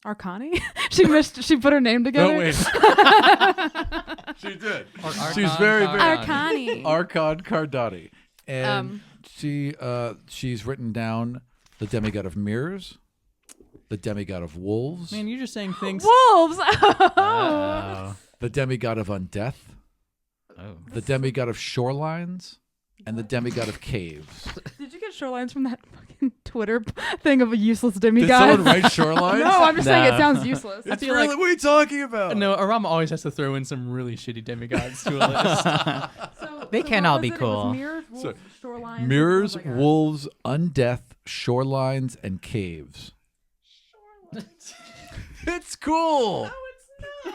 Arcani? She put her name together? No, wait. She did. She's very Arcani. Archon Cardani. And she's written down the demigod of mirrors, the demigod of wolves. Man, you're just saying things. Wolves! The demigod of undeath. The demigod of shorelines. And the demigod of caves. Did you get shorelines from that fucking Twitter thing of a useless demigod? Did someone write shorelines? No, I'm just saying it sounds useless. It's really, what are you talking about? No, Arama always has to throw in some really shitty demigods to a list. They can all be cool. Mirrors, wolves, shorelines. Mirrors, wolves, undeath, shorelines, and caves. Shorelines. It's cool. No, it's not.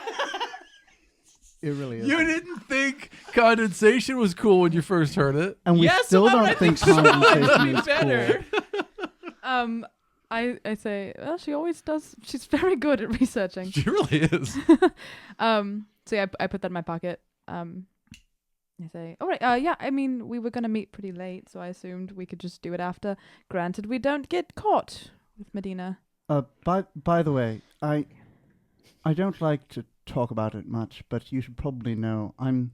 It really is. You didn't think condensation was cool when you first heard it. And we still don't think condensation is better. cool. I say, well, she always does. She's very good at researching. She really is. So yeah, I put that in my pocket. I say, all right, yeah, I mean, we were going to meet pretty late, so I assumed we could just do it after. Granted, we don't get caught with Medina. By the way, I don't like to talk about it much, but you should probably know I'm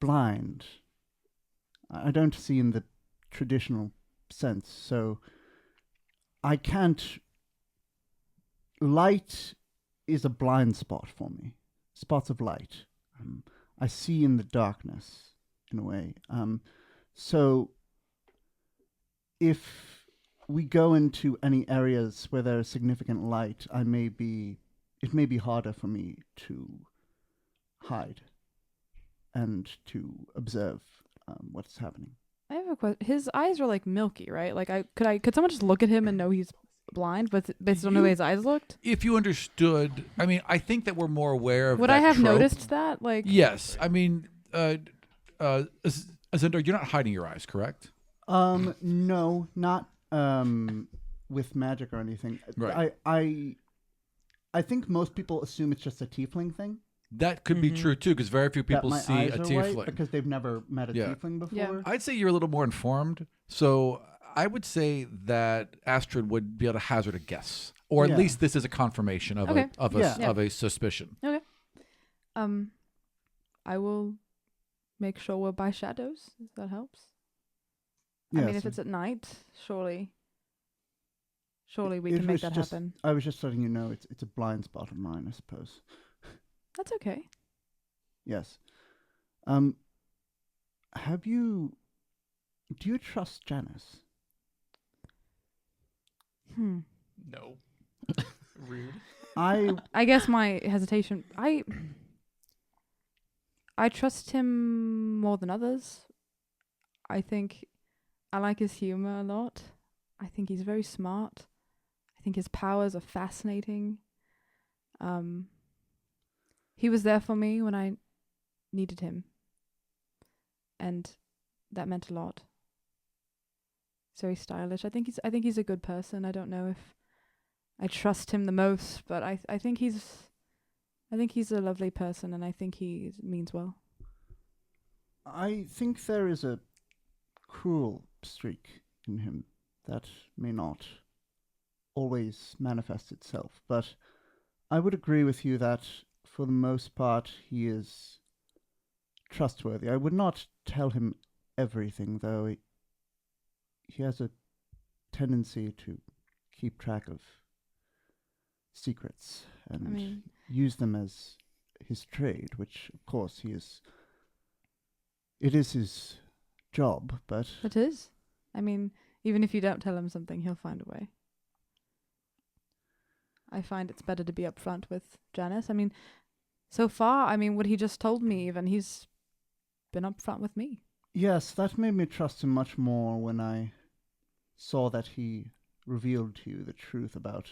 blind. I don't see in the traditional sense, so I can't... Light is a blind spot for me. Spots of light. I see in the darkness, in a way. So if we go into any areas where there is significant light, it may be harder for me to hide and to observe what's happening. I have a question. His eyes are like milky, right? Like, could someone just look at him and know he's blind, but based on the way his eyes looked? If you understood, I mean, I think that we're more aware of. Would that I have trope. noticed that? Like, yes. I mean, Azindar, you're not hiding your eyes, correct? No, not with magic or anything. Right. I think most people assume it's just a tiefling thing. That could be true too, because very few people that my see eyes a are tiefling white because they've never met a tiefling before. Yeah. I'd say you're a little more informed, so I would say that Astrid would be able to hazard a guess, or at least this is a confirmation of a suspicion. Okay. I will make sure we're by shadows, if that helps. Yes. I mean, if it's at night, surely we can make that happen. I was just letting you know it's a blind spot of mine, I suppose. That's okay. Yes. Do you trust Janice? No. Rude. I guess my hesitation. I trust him more than others. I think I like his humor a lot. I think he's very smart. I think his powers are fascinating. He was there for me when I needed him. And that meant a lot. He's very stylish. I think he's a good person. I don't know if I trust him the most, but I think he's a lovely person, and I think he means well. I think there is a cruel streak in him that may not always manifest itself, but I would agree with you that for the most part he is trustworthy. I would not tell him everything, though. He has a tendency to keep track of secrets and use them as his trade, which of course it is his job, but... It is. Even if you don't tell him something, he'll find a way. I find it's better to be upfront with Janice. So far, what he just told me, even, he's been upfront with me. Yes, that made me trust him much more when I saw that he revealed to you the truth about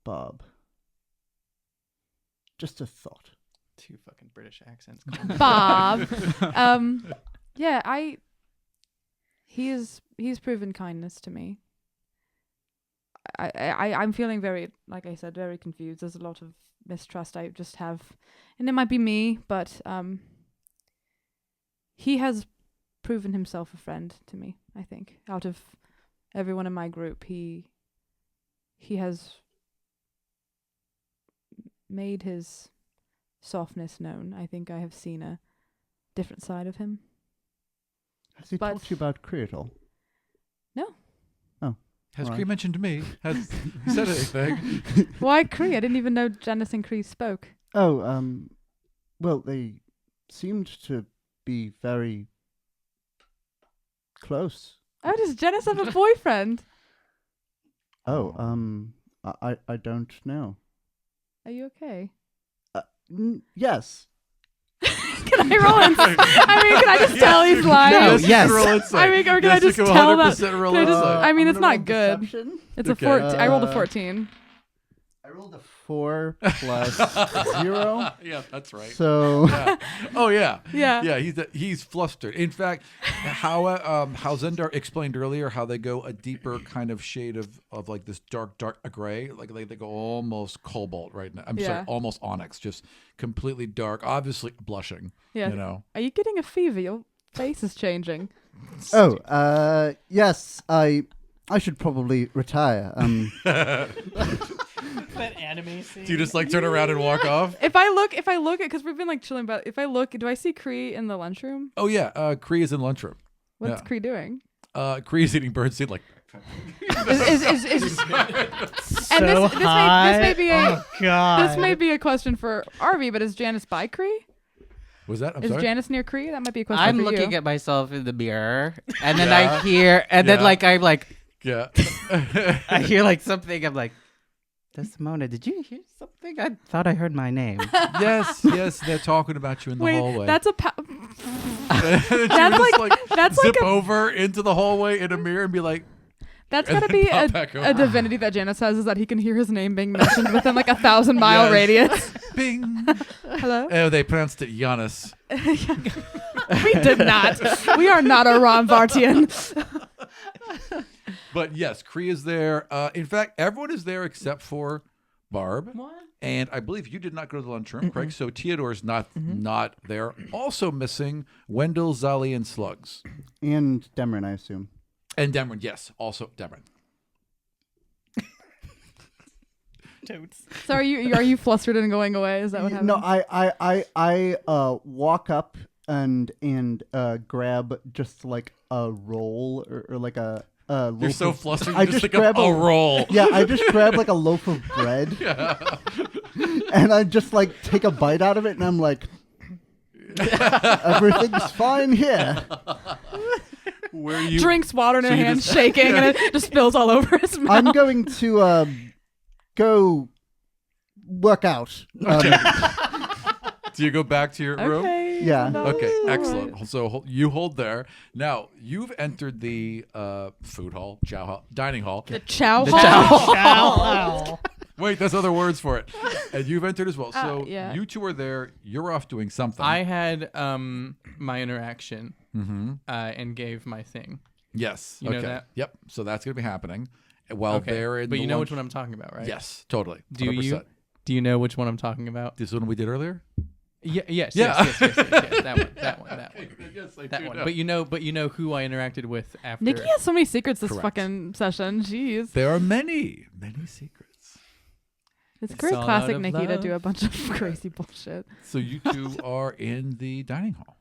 Bob. Just a thought. 2 fucking British accents. Bob. He's proven kindness to me. I'm feeling very, like I said, very confused. There's a lot of mistrust I just have, and it might be me, but he has proven himself a friend to me. I think out of everyone in my group, he has made his softness known. I think I have seen a different side of him. Has he talked to you about Kree at all? No. Oh. Has Kree mentioned to me? Has he said anything? Why Kree? I didn't even know Janice and Kree spoke. Oh, well, they seemed to be very close. Oh, does Janice have a boyfriend? Oh, I don't know. Are you okay? Yes. Can I roll insight? Can I just tell he's lying? No, yes. yes. Roll insight. Or can I just tell that? Roll Can I just, insight. it's not good. Deception? It's Okay. a 14. I rolled a 14. I rolled a 4 plus 0. Yeah, that's right. So Yeah. Oh yeah. Yeah. Yeah, he's flustered. In fact, how Zendar explained earlier how they go a deeper kind of shade of like this dark gray, like they go almost cobalt right now. I'm sorry, almost onyx, just completely dark, obviously blushing. Yeah. You know. Are you getting a fever? Your face is changing. Yes, I should probably retire. That anime scene. Do you just like turn around and walk off? If I look at, because we've been like chilling, but if I look, do I see Kree in the lunchroom? Oh yeah, Kree is in lunchroom. What's Kree doing? Kree is eating birdseed like. Is and So this may be a God. this may be a question for Arby, but is Janice by Kree? Was that? I'm Is sorry. Janice near Kree? That might be a question I'm for looking you. at myself in the mirror, and then I hear, and then like I'm like, Yeah. I hear like something. I'm like, Desdemona, did you hear something? I thought I heard my name. yes, they're talking about you in the Wait, hallway. that's a that's zip over into the hallway in a mirror and be like, that's and gotta then be pop back a over. divinity that Janice has, is that he can hear his name being mentioned within like 1,000-mile Yes. radius. Bing. Hello? Oh, they pronounced it Giannis. We did not. We are not a Ron Vartian. But yes, Kree is there. In fact, everyone is there except for Barb. What? And I believe you did not go to the lunchroom, correct? So Theodore's not there. Also missing Wendell, Zali, and Slugs. and Demrin, I assume. And Demrin, yes. Also Demrin. Totes. So are you flustered and going away? Is that what happened? No, I walk up and grab just like a roll or like a loaf. You're so of, flustered, I you just just think of grab a roll. Yeah, I just grab like a loaf of bread, and I just like take a bite out of it, and I'm like, Everything's fine here. Where you Drinks water in So her you hand, just- shaking, and it just spills all over his mouth. I'm going to go work out. Do you go back to your room? Okay. Yeah. no, Okay, all excellent. right. So you hold there. Now you've entered the food hall, dining hall. The chow The hall. Ow. Wait, there's other words for it. And you've entered as well. So yeah. you two are there. You're off doing something. I had my interaction Mm-hmm. and gave my thing. Yes. You okay. know that? Yep. So that's going to be happening. While Okay, they're in but the you know lunch- which one I'm talking about, right? Yes, totally. Do you? 100%. Do you know which one I'm talking about? This one we did earlier? Yeah. Yes. Yeah. Yes. That one. That one. Yes, I That do one. know. But you know who I interacted with after. Nikki has so many secrets this Correct. fucking session. Jeez. There are many secrets. It's It's very all classic out of Nikki to do a love. bunch of crazy bullshit. So you two are in the dining hall.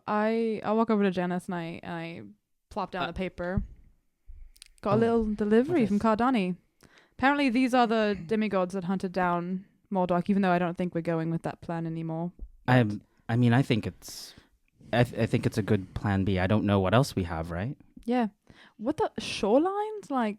I walk over to Janice and I plop down the paper. Got a Oh, little delivery what from is- Cardani. Apparently these are the demigods that hunted down Mordock, even though I don't think we're going with that plan anymore. I mean, I think it's I think it's a good plan B. I don't know what else we have, right? Yeah. What the shorelines? Like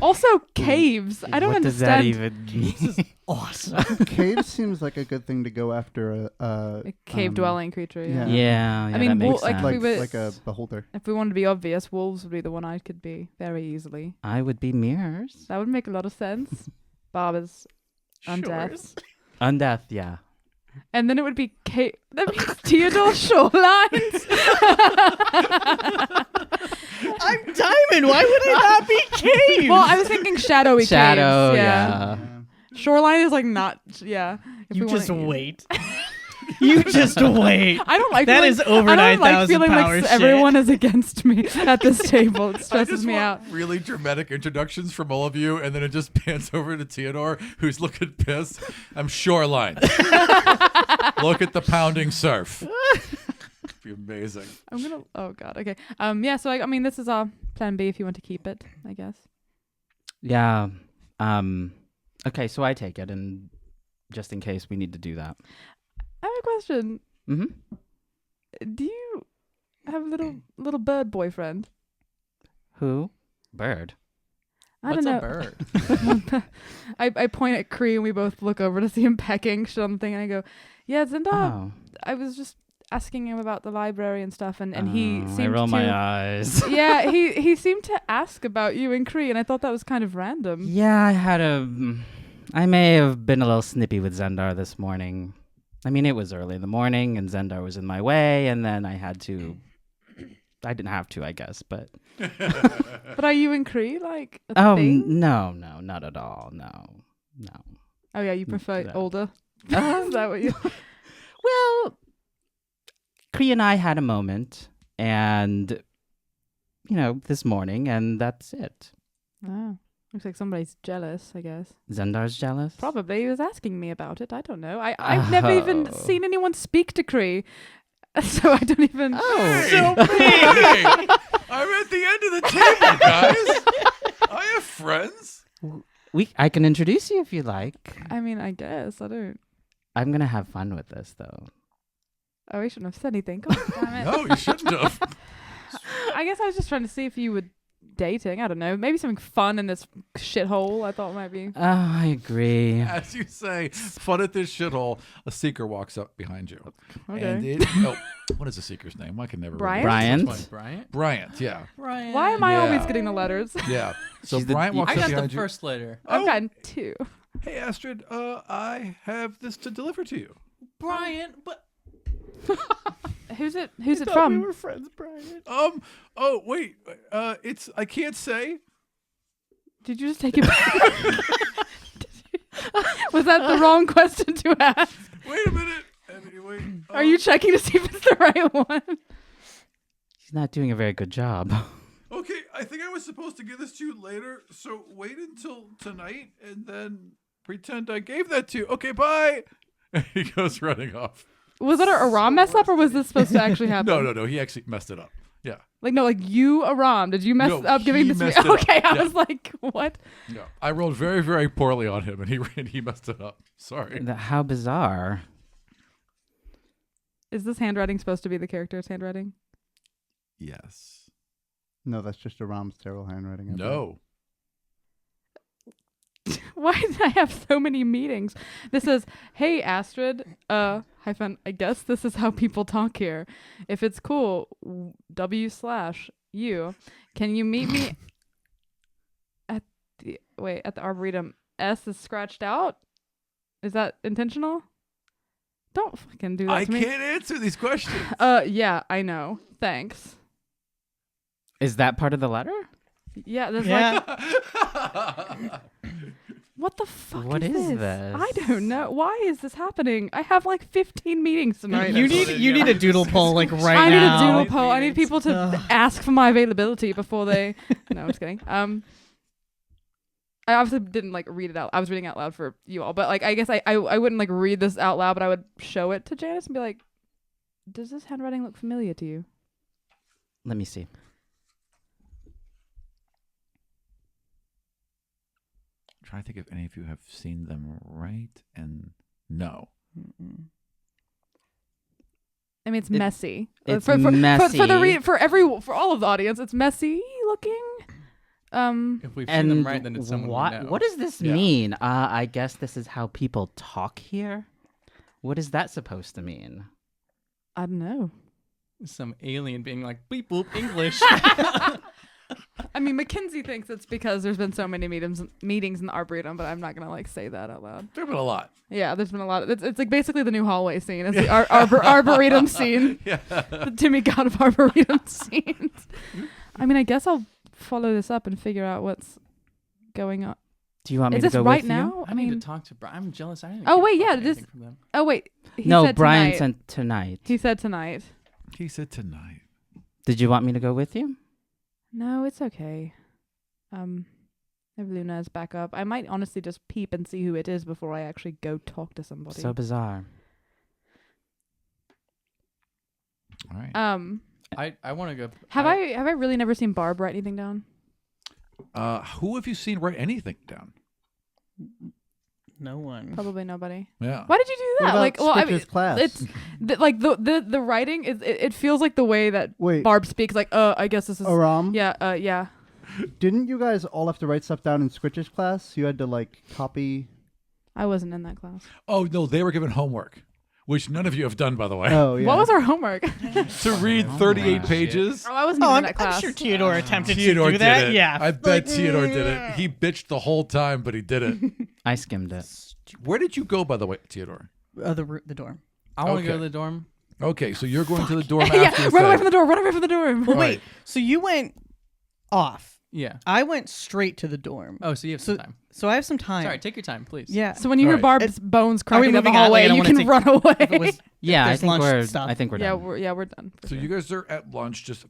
also caves. I don't what does understand. that even mean? Awesome. Cave seems like a good thing to go after. A cave dwelling creature, yeah. yeah. Yeah, I that mean, makes like, sense. we were- like a beholder. If we wanted to be obvious, wolves would be the one I could be very easily. I would be mirrors. That would make a lot of sense. Barbers, undeath. Undeath, yeah. And then it would be that means Theodore Shorelines. I'm Diamond. Why would I not be Cave? Well, I was thinking shadowy Shadow, caves. yeah. Shoreline is like not, yeah. If You we just wanna- wait. You just wait. I don't like That feeling, is over I don't like 9,000 feeling power like shit. everyone is against me at this table. It I stresses just me want out. really dramatic introductions from all of you, and then it just pans over to Theodore, who's looking pissed. I'm shoreline. Look at the pounding surf. Be amazing. I'm gonna. Oh God. Okay. Yeah. So I mean, this is our plan B if you want to keep it. I guess. Yeah. Okay, so I take it, and just in case we need to do that. I have a question. Mm-hmm. Do you have a little bird boyfriend? Who? Bird. I What's don't a know. bird? I point at Kree and we both look over to see him pecking something and I go, yeah, Zendar. Oh. I was just asking him about the library and stuff and he Oh, seemed I roll to my eyes. yeah, he seemed to ask about you and Kree and I thought that was kind of random. Yeah, I may have been a little snippy with Zendar this morning. I mean, it was early in the morning, and Zendar was in my way, and then I didn't have to, I guess, but... But are you and Kree like a Oh, thing? no, not at all, no. Oh yeah, you prefer no. older. Is that what you... Well, Kree and I had a moment, and, this morning, and that's it. Oh, looks like somebody's jealous, I guess. Zendar's jealous? Probably. He was asking me about it. I don't know. I've never even seen anyone speak to Kree. So I don't even... Oh. So big. I'm at the end of the table, guys. I have friends. I can introduce you if you like. I mean, I guess. I don't... I'm going to have fun with this, though. Oh, we shouldn't have said anything. God damn it. No, you shouldn't have. I guess I was just trying to see if you were dating. I don't know. Maybe something fun in this shithole I thought might be. Oh, I agree. As you say, fun at this shithole, a seeker walks up behind you. Okay. And what is the seeker's name? I can never Bryant? remember. Bryant? Which one? Bryant? Bryant, yeah. Bryant. Why am I Yeah. always getting the letters? Yeah. So She's the- Bryant walks I up got behind the you. first letter. I've Oh. gotten 2. Hey, Astrid, I have this to deliver to you. Bryant, but Who's it from? We were friends, Brian. Oh, wait. I can't say. Did you just take it back? Was that the wrong question to ask? Wait a minute. Anyway, Are you checking to see if it's the right one? She's not doing a very good job. Okay, I think I was supposed to give this to you later, so wait until tonight and then pretend I gave that to you. Okay, bye. And he goes running off. Was that a Aram mess up or was this supposed to actually happen? No. He actually messed it up. Yeah. Like you, Aram. Did you mess No, up giving he this to me? messed it up. Okay, I Yeah. was like, what? No. I rolled very, very poorly on him, and he messed it up. Sorry. How bizarre. Is this handwriting supposed to be the character's handwriting? Yes. No, that's just Aram's sterile handwriting. No. Why did I have so many meetings? This says, hey, Astrid, hyphen, I guess this is how people talk here. If it's cool, W/U, can you meet me at the Arboretum? S is scratched out? Is that intentional? Don't fucking do that to me. I can't answer these questions. Yeah, I know. Thanks. Is that part of the letter? Yeah, there's Yeah. what the fuck What is is this? this? I don't know. Why is this happening? I have like 15 meetings tonight. You need a doodle poll like right I need now. a doodle poll. I need people to ask for my availability before they. No, I'm just kidding. I obviously didn't like read it out. I was reading out loud for you all, but like I guess I wouldn't like read this out loud, but I would show it to Janice and be like, "Does this handwriting look familiar to you?" Let me see. I'm trying to think if any of you have seen them right, and no. I mean, it's messy. It's for messy. For all of the audience, it's messy looking. If we've seen them right, then it's someone we know. What does this mean? I guess this is how people talk here. What is that supposed to mean? I don't know. Some alien being like, beep boop, English. I mean, Mackenzie thinks it's because there's been so many meetings in the Arboretum, but I'm not gonna like say that out loud. There've been a lot. Yeah, there's been a lot. It's like basically the new hallway scene. It's the Arboretum scene. Yeah. The demigod of Arboretum scenes. I mean, I guess I'll follow this up and figure out what's going on. Do you want me Is to this go right with now? I need to talk to Brian. I'm jealous. I didn't Oh, get wait, yeah, fucking this- anything from them. Oh wait, No, said Brian tonight. said tonight. He said tonight. He said tonight. Did you want me to go with you? No, it's okay. If Luna is back up, I might honestly just peep and see who it is before I actually go talk to somebody. So bizarre. All right. I want to go. Have I really never seen Barb write anything down? Who have you seen write anything down? No one. Probably nobody. Yeah. Why did you do that? What about I mean, Switch's class? it's like the writing is. It feels like the way that Wait. Barb speaks. Like, I guess this is. Aram, Yeah. didn't you guys all have to write stuff down in Switch's class? You had to like copy. I wasn't in that class. Oh no, they were given homework, which none of you have done, by the way. Oh yeah. What was our homework? To read 38 pages. Oh, I wasn't even in I'm that class. sure Theodore attempted Theodore to do that. did it. Yeah. I bet Theodore did it. He bitched the whole time, but he did it. I skimmed it. Where did you go, by the way, Theodore? The dorm. I want to Okay. go to the dorm. Okay, so you're going to the dorm Yeah, after you run away said- from the door. Run away from the door. Well, Right. wait. So you went off. Yeah. I went straight to the dorm. Oh, so you have some time. So I have some time. Sorry, take your time, please. Yeah. So when you hear Right. Barb's bones Are we cracking up the moving on? hallway, Like, I you don't can wanna run away. If it was, Yeah, I there's think lunch we're. stuff. I think we're Yeah, done. we're done. for So sure. you guys are at lunch, just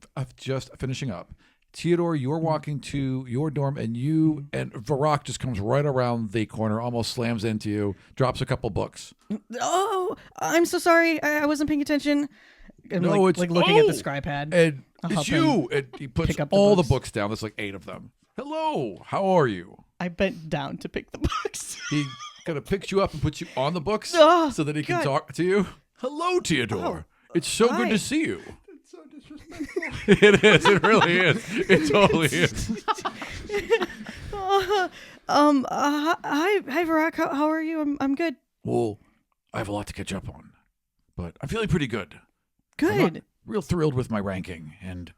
finishing up. Theodore, you're walking to your dorm, and Varrock just comes right around the corner, almost slams into you, drops a couple books. Oh, I'm so sorry. I wasn't paying attention. And No, like, it's like looking at oh! the sky pad. And I'll it's help him you. And he puts pick up the all the books. books down. There's like 8 of them. Hello, how are you? I bent down to pick the books. He kind of picks you up and puts you on the books Oh, so that he can God. talk to you. Hello, Theodore. It's so good hi. to see you. It's so disrespectful. It is. It really is. It totally is. Hi, Varrock. How are you? I'm good. Well, I have a lot to catch up on, but I'm feeling pretty good. I'm not Good. real thrilled with my ranking, and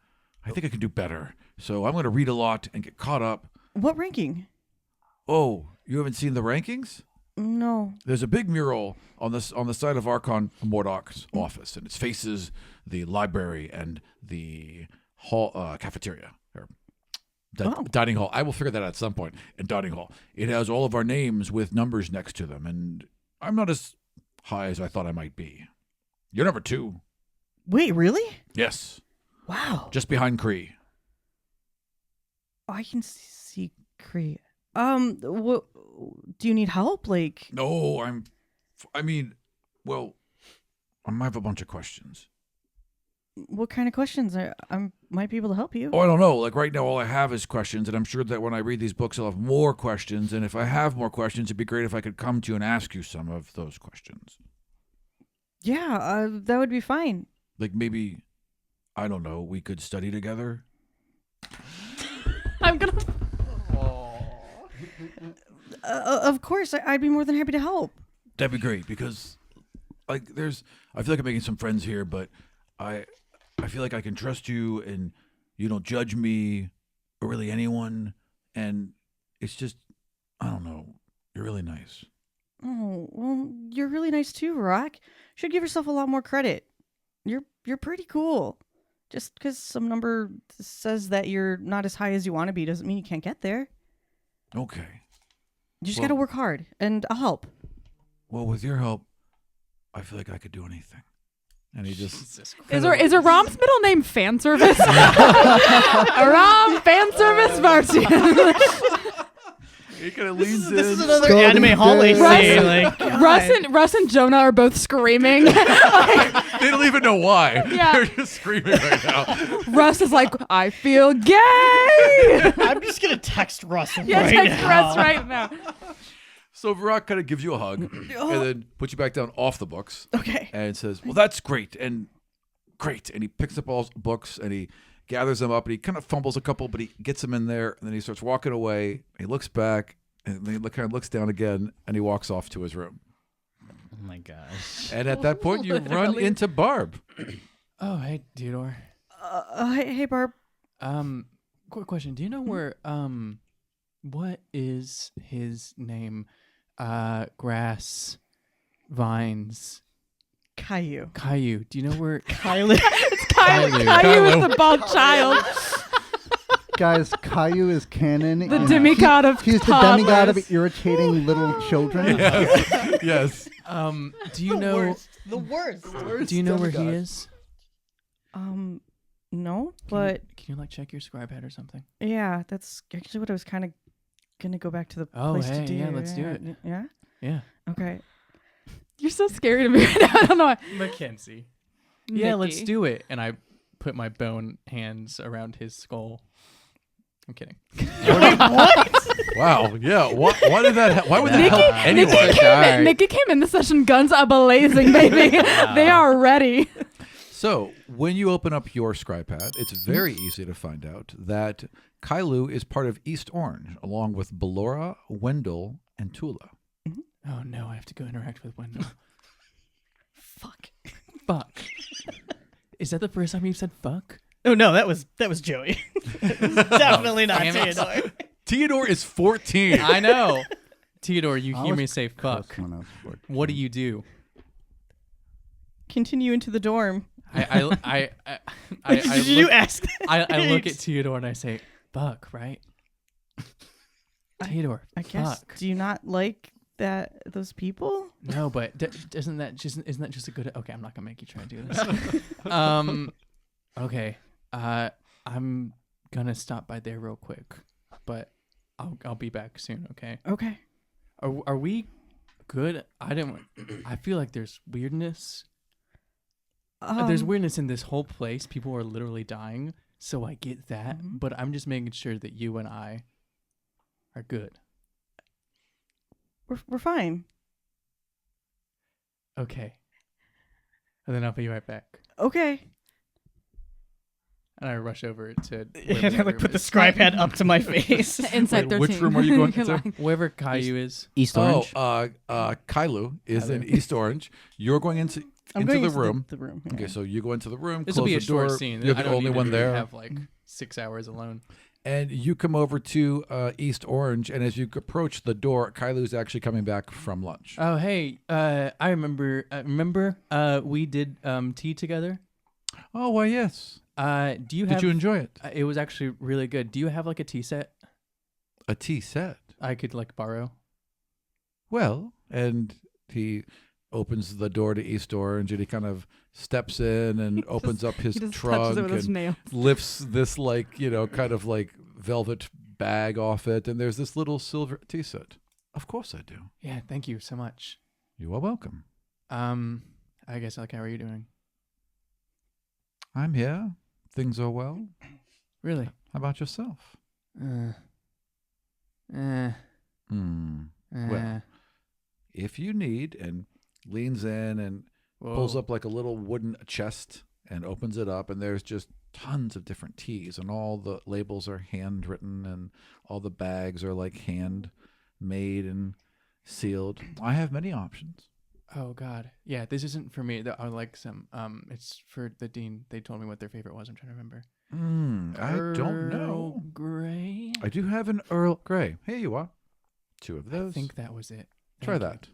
I think I can do better. So I'm going to read a lot and get caught up. What ranking? Oh, you haven't seen the rankings? No. There's a big mural on the side of Archon Mordock's office, and it faces the library and the hall cafeteria or dining hall. I will figure that out at some point. And dining hall, it has all of our names with numbers next to them, and I'm not as high as I thought I might be. You're number 2. Wait, really? Yes, Wow. just behind Cree. I can see Cree. Do you need help? Like, No, I have a bunch of questions. what kind of questions? I might be able to help you. Oh, I don't know. Like right now, all I have is questions, and I'm sure that when I read these books, I'll have more questions. And if I have more questions, it'd be great if I could come to you and ask you some of those questions. Yeah, that would be fine. Like maybe, I don't know, we could study together? I'm gonna. Of course, I'd be more than happy to help. That'd be great because, like, I feel like I'm making some friends here, but I feel like I can trust you and you don't judge me or really anyone. And it's just, I don't know, you're really nice. Oh, well, you're really nice too, Rock. Should give yourself a lot more credit. You're pretty cool. Just because some number says that you're not as high as you want to be doesn't mean you can't get there. Okay. You just gotta work hard, and I'll help. Well, with your help, I feel like I could do anything. And he just Is her Rom's middle name Fan Service? Rom Fan Service Martin. he kind of leans in. This is another anime hallway scene. Like, Russ and Jonah are both screaming. They don't even know why. Yeah. They're just screaming right now. Russ is like, I feel gay. I'm just gonna text Russ Text now. Russ right now. So Varrock kind of gives you a hug and then puts you back down off the books. Okay. And says, well, that's great. And great. And he picks up all his books and he gathers them up and he kind of fumbles a couple, but he gets them in there. And then he starts walking away. He looks back and then he kind of looks down again and he walks off to his room. Oh my gosh. And at that point, you run into Barb. Oh, hey, Theodore. Hey, Barb. Quick question. Do you know where, what is his name? Grass, vines. Caillou. Caillou. Do you know where? Kylie. Caillou is the bald child. Guys, Caillou is canon. The demigod of He's the toddlers. demigod of irritating little children. Yes. Do you know? The worst. Do you know where he is? No, but Can you like check your scribe head or something? yeah, that's actually what I was kind of gonna go back to the Oh, place hey, to do. yeah, let's do it. Yeah. Yeah. Okay. You're so scary to me right now. I don't know why. Mackenzie. Yeah, let's Nikki. do it. And I put my bone hands around his skull. I'm kidding. Wow. Yeah. Why did that? Why would that help anyone? Nikki came in the session guns a-blazing, baby. They are ready. So when you open up your scribe pad, it's very easy to find out that Caillou is part of East Orange, along with Ballora, Wendell, and Tula. Oh no, I have to go interact with Wendell. Fuck. Fuck. Is that the first time you've said fuck? Oh no, that was Joey. Definitely not Damn it. Theodore. Theodore is 14. I know. Theodore, you I hear was me say fuck. Close when I was 14. What do you do? Continue into the dorm. I Did you look, ask? I look at Theodore and I say, fuck, right? Theodore, I guess. fuck. Do you not like those people? No, but isn't that just a good? Okay, I'm not gonna make you try to do this. Okay. I'm gonna stop by there real quick, but I'll be back soon. Okay. Okay. Are we good? I feel like there's weirdness. There's weirdness in this whole place. People are literally dying, so I get that. But I'm just making sure that you and I are good. We're fine. Okay. And then I'll be right back. Okay. And I rush over to And I like put the scribe head up to my face. Inside Wait, 13. which room are you going You're to? lying. wherever Caillou is. East Orange. Caillou is in East Orange. You're going into I'm going the into room. The room. Okay, so you go into the room. This will close be a the door. short scene. You're I the don't only need one to there. Have like 6 hours alone. And you come over to East Orange, and as you approach the door, Kailou's actually coming back from lunch. Oh hey, I remember. We did tea together. Oh, why, yes. Do you Did you enjoy it? It was actually really good. Do you have like a tea set A tea set. I could like borrow? Well, and he opens the door to East Orange, and he kind of steps in and opens up his He just trunk touches it with his and nail. lifts this kind of like velvet bag off it, and there's this little silver tea set. Of course I do. Yeah, thank you so much. You are welcome. I guess like how are you doing? I'm here. Things are well. Really? How about yourself? Well, if you need, and leans in and pulls up like a little wooden chest and opens it up, and there's just tons of different teas, and all the labels are handwritten, and all the bags are like hand made and sealed. I have many options. Oh God, yeah. This isn't for me. I would like some. It's for the dean. They told me what their favorite was. I'm trying to remember. I don't know. Earl Grey. I do have an Earl Grey. Here you are. 2 of those. I think that was it. Try Thank that.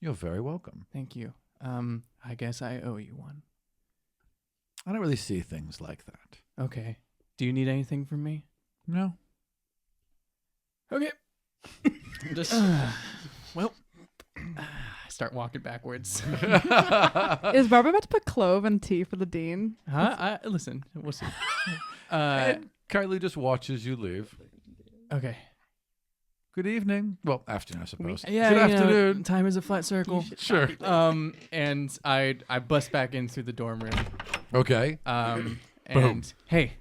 You're very welcome. Thank you. I guess I owe you one. I don't really see things like that. Okay. Do you need anything from me? No. Okay. Just well, start walking backwards. Is Barbara about to put clove and tea for the dean? Listen, we'll see. And Kylie just watches you leave. Okay. Good evening. Well, afternoon, I suppose. Yeah. Good you know, afternoon. time is a flat circle. Sure. And I bust back in through the dorm room. Okay. And hey,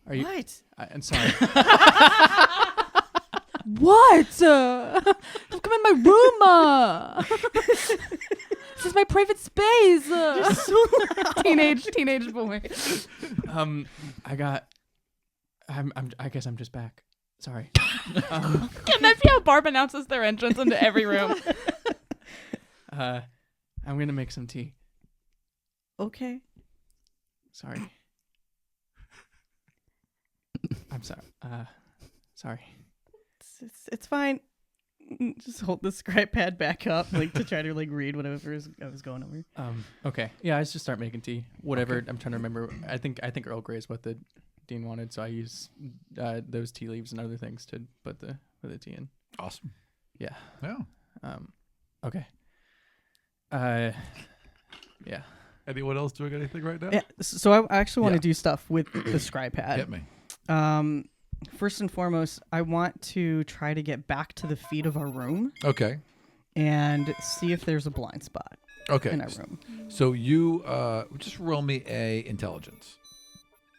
are you? What? I'm sorry. What? Don't come in my room. This is my private space. Teenage boy. I guess I'm just back. Sorry. Can that be how Barb announces their entrance into every room? I'm gonna make some tea. Okay. Sorry. I'm sorry. Sorry. It's fine. Just hold the scribe pad back up, like to try to like read whatever I was going over. Okay. Yeah, I just start making tea. Whatever. Okay. I'm trying to remember. I think Earl Grey is what the dean wanted, so I use those tea leaves and other things to put the tea in. Awesome. Yeah. Yeah. Okay. Yeah. Anyone else doing anything right now? Yeah. So I actually want to do stuff with the scribe pad. Hit me. First and foremost, I want to try to get back to the feet of our room. Okay. And see if there's a blind spot. Okay. In our room. So you just roll me a intelligence.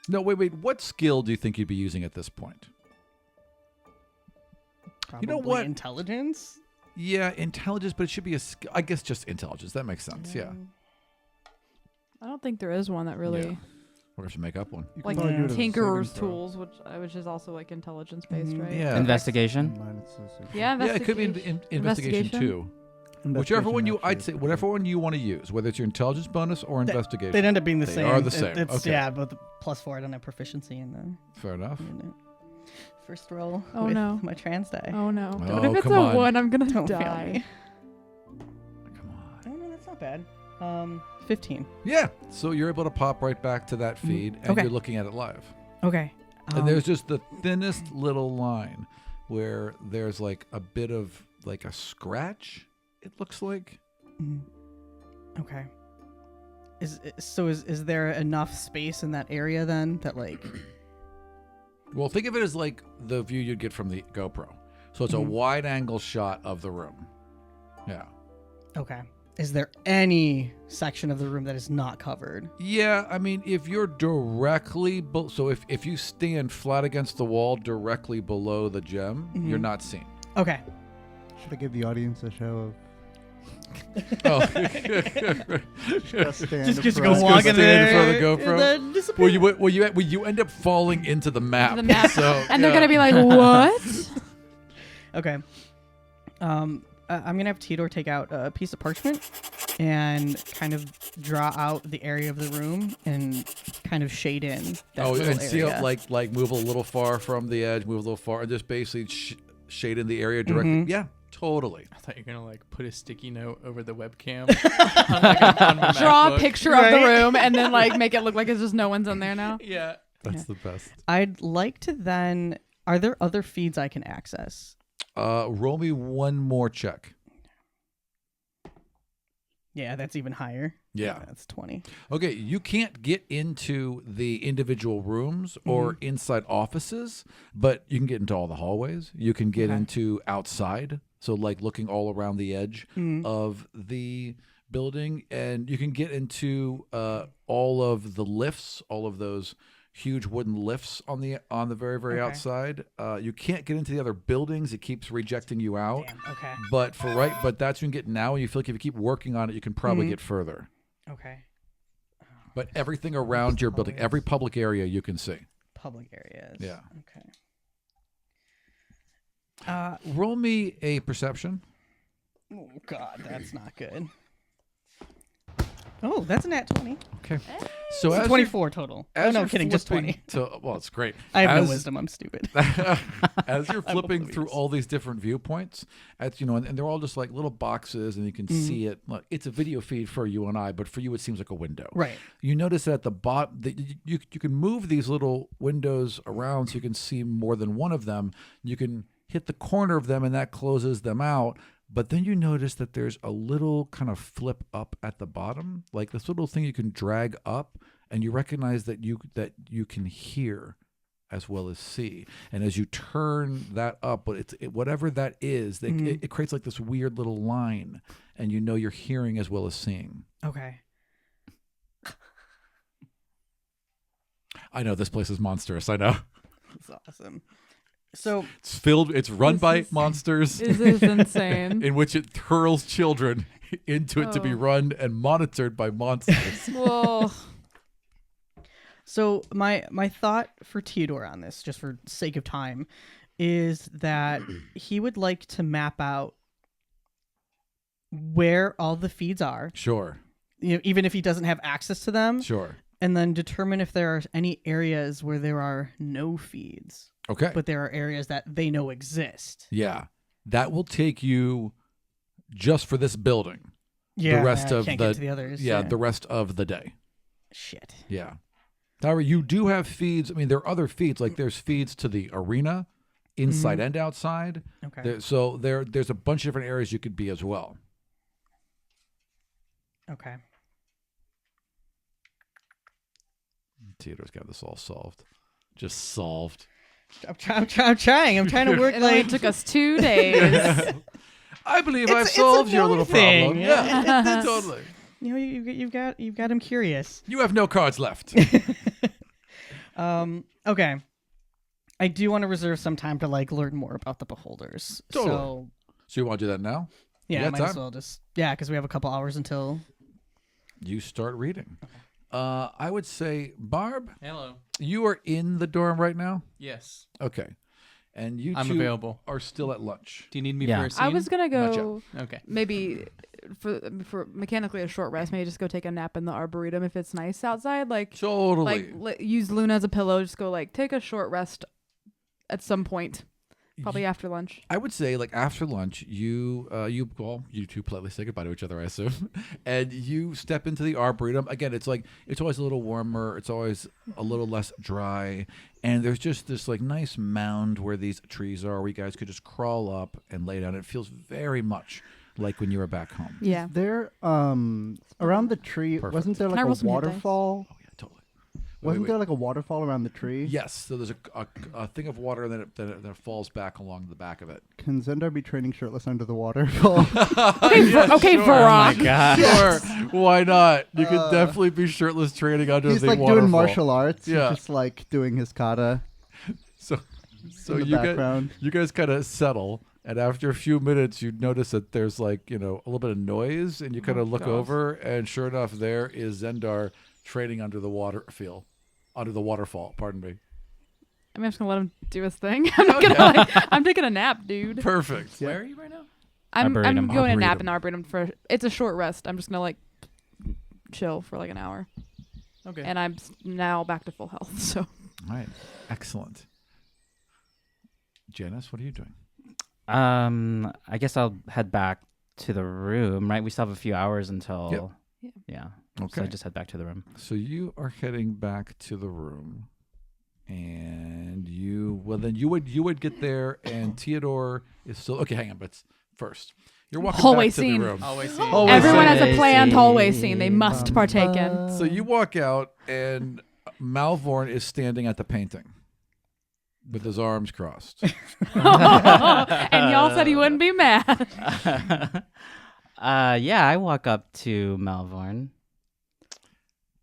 No, wait. What skill do you think you'd be using at this point? Probably you know what? Intelligence? Yeah, intelligence, but it should be I guess just intelligence. That makes sense. Yeah. I don't think there is one that really. Yeah. We're going to make up one. Like Tinkerer's tools, which is also like intelligence based, right? Yeah. Investigation. Yeah, it could be investigation too. Whichever one I'd say, whatever one you want to use, whether it's your intelligence bonus or investigation. They'd end up being the same. They are the same. It's, okay. Yeah, but the +4, I don't have proficiency in them. Fair enough. First roll. Oh with no. My trans die. Oh no. Oh, what if it's come a on. 1? I'm gonna Don't fail die. me. Come on. Oh no, that's not bad. 15. Yeah. So you're able to pop right back to that feed, and Okay. you're looking at it live. Okay. And there's just the thinnest little line where there's like a bit of like a scratch, it looks like. Okay. Is there enough space in that area then that like? Well, think of it as like the view you'd get from the GoPro. So it's a wide angle shot of the room. Yeah. Okay. Is there any section of the room that is not covered? Yeah, I mean, if you're directly, so if you stand flat against the wall directly below the gem, you're not seen. Okay. Should I give the audience a show of? Oh, Just Just go walk in stand there in front of the GoPro. and then disappear. Well, you end up falling into the map. So, And they're gonna be like, "What?" Okay. I'm gonna have Tidor take out a piece of parchment and kind of draw out the area of the room and kind of shade in that little and see area. how, like move a little far from the edge, move a little far, and just basically shade in the area directly. Yeah, totally. I thought you were gonna like put a sticky note over the webcam. Draw a picture of the room and then like make it look like it's just no one's in there now. Yeah. That's the best. I'd like to then. Are there other feeds I can access? Roll me one more check. Yeah, that's even higher. Yeah. That's 20. Okay, you can't get into the individual rooms or inside offices, but you can get into all the hallways. You can get into outside, so like looking all around the edge of the building, and you can get into all of the lifts, all of those huge wooden lifts on the very outside. You can't get into the other buildings. It keeps rejecting you out. Damn. Okay. But that's when you get now, and you feel like if you keep working on it, you can probably get further. Okay. But everything around your building, every public area you can see. Public areas. Yeah. Okay. Roll me a perception. Oh God, that's not good. Oh, that's a nat 20. Okay. So It's as 24 total. Oh, no, you're I'm kidding, just 20. well, it's great. I have no As- wisdom. I'm stupid. As you're flipping through oblivious. all these different viewpoints, and they're all just like little boxes, and you can see it. Like, it's a video feed for you and I, but for you, it seems like a window. Right. You notice that at the bottom, you can move these little windows around so you can see more than one of them. You can hit the corner of them, and that closes them out. But then you notice that there's a little kind of flip up at the bottom, like this little thing you can drag up, and you recognize that you can hear as well as see. And as you turn that up, but whatever that is, it creates like this weird little line, and you know you're hearing as well as seeing. Okay. I know this place is monstrous. I know. That's awesome. So It's run by monsters. This is insane. In which it hurls children into it to be run and monitored by monsters. Whoa. So my thought for Theodore on this, just for sake of time, is that he would like to map out where all the feeds are, Sure. even if he doesn't have access to them, Sure. and then determine if there are any areas where there are no feeds, Okay. but there are areas that they know exist. Yeah. That will take you just for this building. Yeah, The rest I of can't the get to the others. Yeah, the rest of the day. Shit. Yeah. However, you do have feeds. I mean, there are other feeds. Like there's feeds to the arena, inside and outside. Okay. There's a bunch of different areas you could be as well. Okay. Theodore's got this all solved. Just solved. I'm trying. I'm trying to work It only like. took us 2 days. I believe It's- I've it's a solved your known little thing. problem. Yeah. Totally. You've got him curious. You have no cards left. Okay. I do want to reserve some time to learn more about the beholders. Totally. So you want to do that now? Yeah, You got might time? as well just because we have a couple hours until. You start reading. I would say, Barb, Hello. you are in the dorm right now? Yes. Okay. And you I'm two available. are still at lunch. Do you need me Yeah. for a scene? I was gonna Not go Okay. maybe for mechanically a short rest, maybe just go take a nap in the arboretum if it's nice outside. Totally. Use Luna as a pillow. Just go take a short rest at some point, probably after lunch. I would say, after lunch, you two politely say goodbye to each other, I assume, and you step into the arboretum. Again, it's always a little warmer. It's always a little less dry, and there's just this nice mound where these trees are, where you guys could just crawl up and lay down. It feels very much like when you were back home. Yeah. There, around the tree, Perfect. wasn't there Can I roll a some hit dice? waterfall? Oh yeah, totally. Wasn't Wait. there a waterfall around the tree? Yes. So there's a thing of water, and then it falls back along the back of it. Can Zendar be training shirtless under the waterfall? Okay, Varrock. God. Sure. Why not? You could definitely be shirtless training under He's the doing waterfall. martial arts. Yeah. He's just doing his kata So in the you background. you guys kind of settle, and after a few minutes, you notice that there's a little bit of noise, and you kind of look God. over, and sure enough, there is Zendar training under the waterfall. Pardon me. I'm just gonna let him do his thing. I'm not gonna I'm taking a nap, dude. Perfect. Where are you right now? I'm Arboretum. going to nap Arboretum. in the arboretum it's a short rest. I'm just gonna chill for an hour, Okay. and I'm now back to full health. So All right. Excellent. Janice, what are you doing? I guess I'll head back to the room, right? We still have a few hours until. Yep. Yeah. Okay. So I just head back to the room. So you are heading back to the room, and you would get there, and Theodore is still okay. Hang on, but first you're walking Hallway back to scene. the room. Always see. Hallway everyone scene. has a planned hallway scene they must partake in. So you walk out, and Malvorn is standing at the painting with his arms crossed. And y'all said he wouldn't be mad. Yeah, I walk up to Malvorn.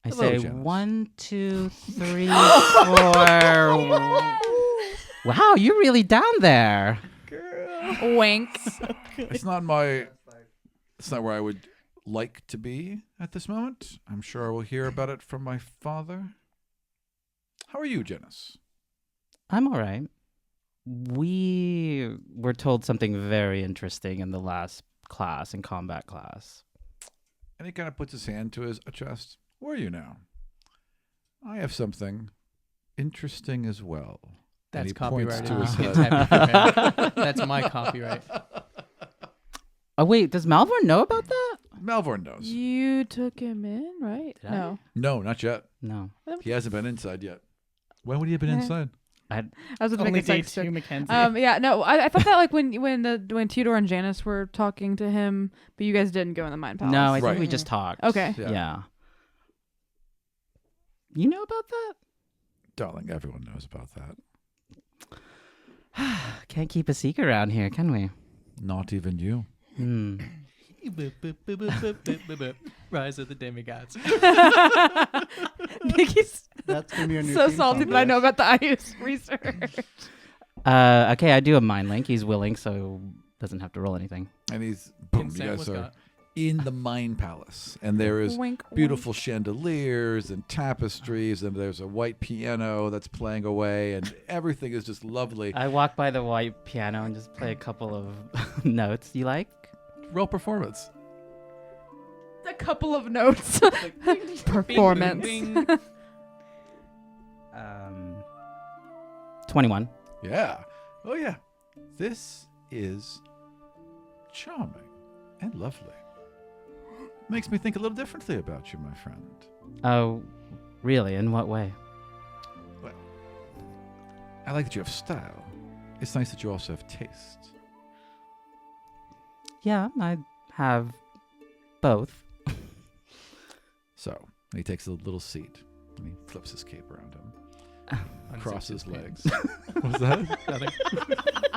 I Hello, say Janice. 1, 2, 3, 4. Wow, you're really down there. Wink. It's not where I would like to be at this moment. I'm sure I will hear about it from my father. How are you, Janice? I'm all right. We were told something very interesting in the last class, in combat class. And he kind of puts his hand to his chest. Where are you now? I have something interesting as well. And That's he points copyrighted. to his It's head. happy for him. That's my copyright. Oh, wait, does Malvorn know about that? Malvorn knows. You took him in, right? Did I? No. No, not yet. No. He hasn't been inside yet. When would he have been inside? I was with Only make a day sex two, joke. Mackenzie. Yeah, no, I thought that like when Theodore and Janice were talking to him, but you guys didn't go in the Mind Palace. No, I think Right. we just talked. Okay. Yeah. You know about that? Darling, everyone knows about that. Can't keep a secret around here, can we? Not even you. Rise of the Demigods. Nikki's That's gonna be a new so theme salty song, that I know yes. about the IU's research. Okay, I do a mind link. He's willing, so doesn't have to roll anything. And he's, boom, you Consent guys was are got. in the Mind Palace. And there is Wink, beautiful chandeliers and tapestries, and there's a white piano that's playing away, and everything is just lovely. I walk by the white piano and just play a couple of notes. You like? Roll performance. A couple of notes. Performance. Bing, bing, bing. 21. Yeah. Oh, yeah. This is charming and lovely. Makes me think a little differently about you, my friend. Oh, really? In what way? Well, I like that you have style. It's nice that you also have taste. Yeah, I have both. So, he takes a little seat, and he flips his cape around him. Unzips Crosses his legs. pants. What's that? Nothing.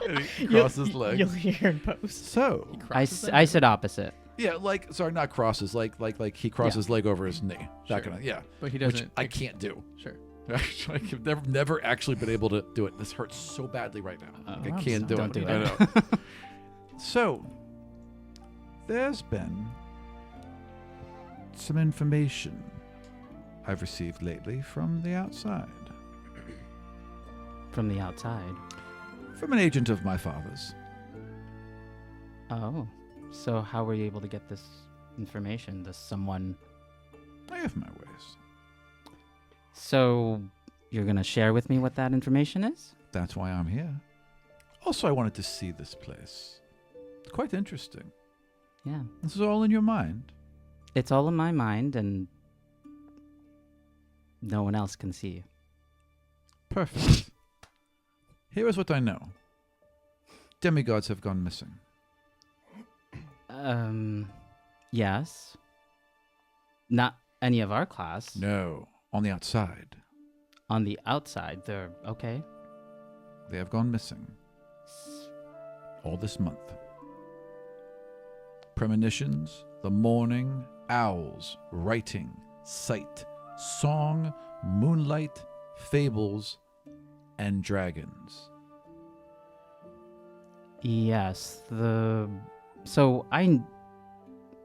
And he crosses legs. You'll hear in post. So, I said opposite. yeah, like, sorry, not crosses, like he crosses his leg over his knee. That Sure. kind of, yeah. But he Which doesn't. I can't do. Sure. I've never actually been able to do it. This hurts so badly right now. Like, I I'm can't do sorry. it. Don't do I it. know. So, there's been some information I've received lately from the outside. From the outside. From an agent of my father's. Oh. So how were you able to get this information? Does someone... I have my ways. So you're going to share with me what that information is? That's why I'm here. Also, I wanted to see this place. It's quite interesting. Yeah. This is all in your mind. It's all in my mind and no one else can see. Perfect. Here is what I know. Demigods have gone missing. Yes. Not any of our class. No, on the outside. On the outside, they're okay. They have gone missing. All this month. Premonitions, the morning, owls, writing, sight, song, moonlight, fables, and dragons. Yes,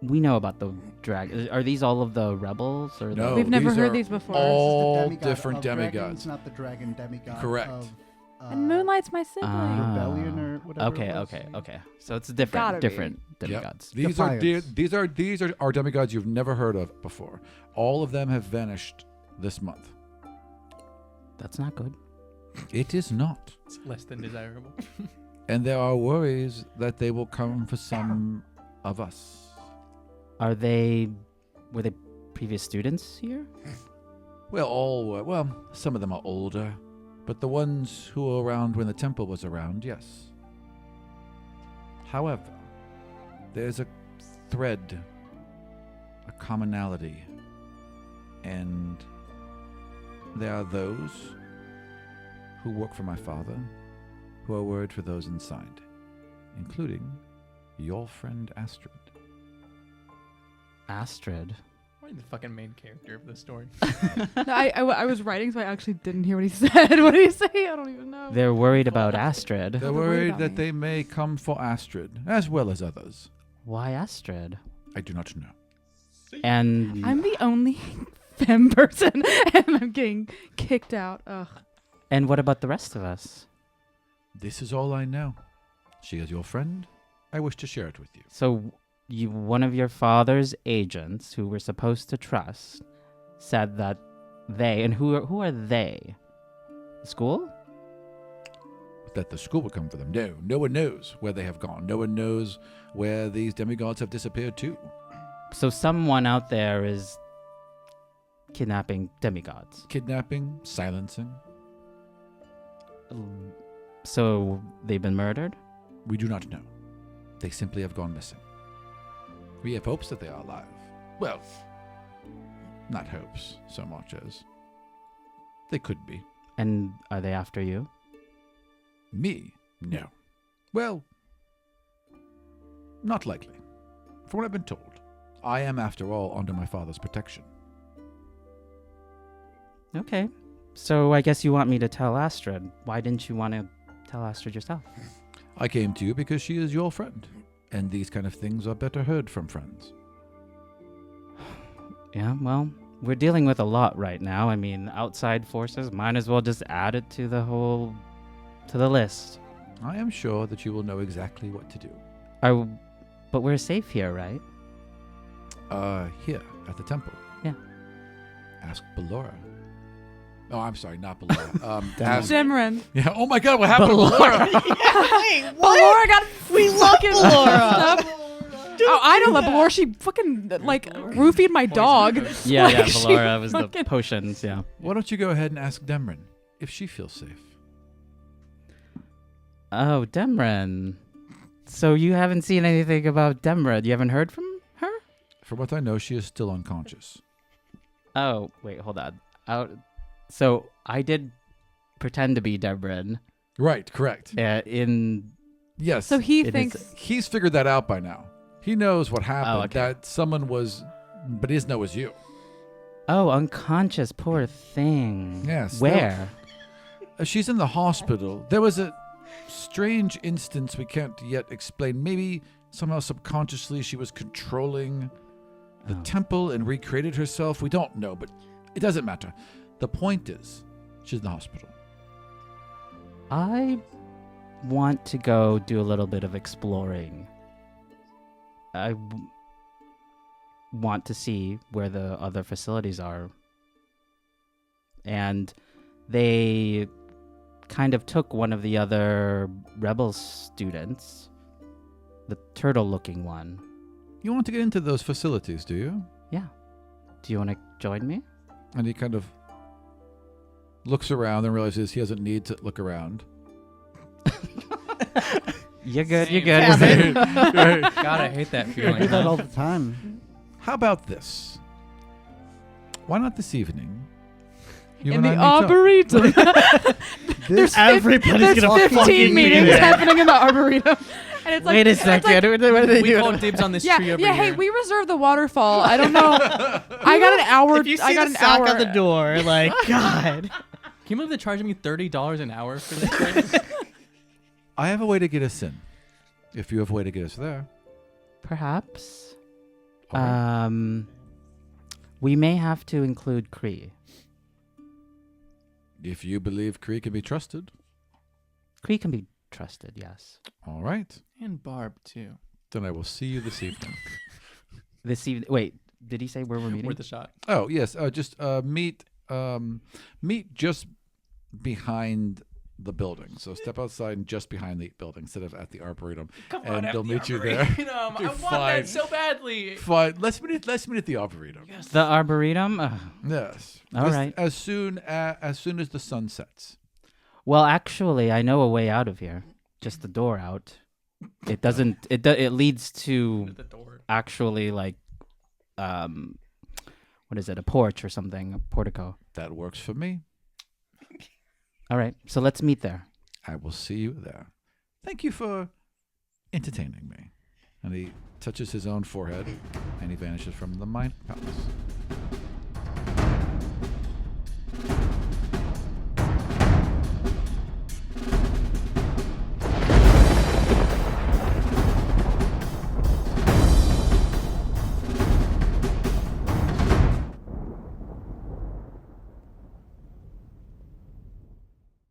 we know about the drag. Are these all of the rebels or No, We've never these heard are these before. all This is the demigod different of dragons, demigods. not the dragon demigod. Correct. Of, And Moonlight's my sibling. Rebellion or whatever. Okay, it was. okay. So it's Gotta different be. demigods. These are Defiance. these are our demigods you've never heard of before. All of them have vanished this month. That's not good. It is not. It's less than desirable. And there are worries that they will come for some of us. Were they previous students here? Well, some of them are older, but the ones who were around when the temple was around, yes. However, there's a thread, a commonality, and there are those who work for my father who are worried for those inside, including your friend Astrid. Astrid. Why the fucking main character of the story? No, I was writing, so I actually didn't hear what he said. What did he say? I don't even know. They're worried about Astrid. They're They're worried worried about that me. they may come for Astrid, as well as others. Why Astrid? I do not know. And I'm the only femme person, and I'm getting kicked out. Ugh. And what about the rest of us? This is all I know. She is your friend. I wish to share it with you. So one of your father's agents, who we're supposed to trust, said that who are they? The school? That the school would come for them. No, no one knows where they have gone. No one knows where these demigods have disappeared to. So someone out there is kidnapping demigods. Kidnapping, silencing. So they've been murdered? We do not know. They simply have gone missing. We have hopes that they are alive. Well, not hopes so much as they could be. And are they after you? Me? No. Well, not likely. From what I've been told, I am, after all, under my father's protection. Okay. So I guess you want me to tell Astrid. Why didn't you want to tell Astrid yourself? I came to you because she is your friend, and these kind of things are better heard from friends. Yeah, well, we're dealing with a lot right now. I mean, outside forces, might as well just add it to the list. I am sure that you will know exactly what to do. But we're safe here, right? Here, at the temple. Yeah. Ask Ballora. Oh, I'm sorry, not Ballora. Ask... Demrin. Yeah, oh my god, what happened to Ballora? Wait, what? Ballora got We love Ballora. Oh, I don't love Ballora. She fucking, roofied my dog. Yeah, Like, Ballora was the fucking- potions, yeah. Why don't you go ahead and ask Demrin if she feels safe? Oh, Demrin. So you haven't seen anything about Demrin? You haven't heard from her? From what I know, she is still unconscious. Oh, wait, hold on. So I did pretend to be Demrin. Right, correct. Yes. So he it thinks... is- He's figured that out by now. He knows what happened, okay. that someone was, but he doesn't know it was you. Oh, unconscious, poor thing. Yes. Where? She's in the hospital. There was a strange instance we can't yet explain. Maybe somehow subconsciously she was controlling the temple and recreated herself. We don't know, but it doesn't matter. The point is, she's in the hospital. I want to go do a little bit of exploring. I want to see where the other facilities are. And they kind of took one of the other rebel students, the turtle-looking one. You want to get into those facilities, do you? Yeah. Do you want to join me? And he kind of looks around and realizes he doesn't need to look around. You're good, you're Same. good. God, I hate that I feeling. do that huh? all the time. How about this? Why not this evening? You In and the I meet up. Arboretum. This Everybody's There's gonna 15 fucking meetings meet. happening in the Arboretum. And it's like, Wait a it's like, second. What are they We doing? call dibs on this yeah, tree over yeah. here. Hey, we reserved the waterfall. I don't know. I got an hour. If you see I got the an sock hour on the door, like, God. Can you believe they're charging me $30 an hour for this place? I have a way to get us in. If you have a way to get us there. Perhaps. All right. We may have to include Kree. If you believe Kree can be trusted. Kree can be trusted, yes. All right. And Barb, too. Then I will see you this evening. This evening. Wait, did he say where we're meeting? Worth a shot. Oh, yes. Just meet just behind the building. So step outside and just behind the building instead of at the Arboretum. Come And at they'll the meet you there. Arboretum. I You're want fine. that so badly. Fine. Let's meet at the Arboretum. The Arboretum? Yes. All right. As soon as the sun sets. Well, actually, I know a way out of here. Just the door out. It doesn't. It leads to The door. actually like, what is it? A porch or something? A portico. That works for me. All right. So let's meet there. I will see you there. Thank you for entertaining me. And he touches his own forehead and he vanishes from the mind palace.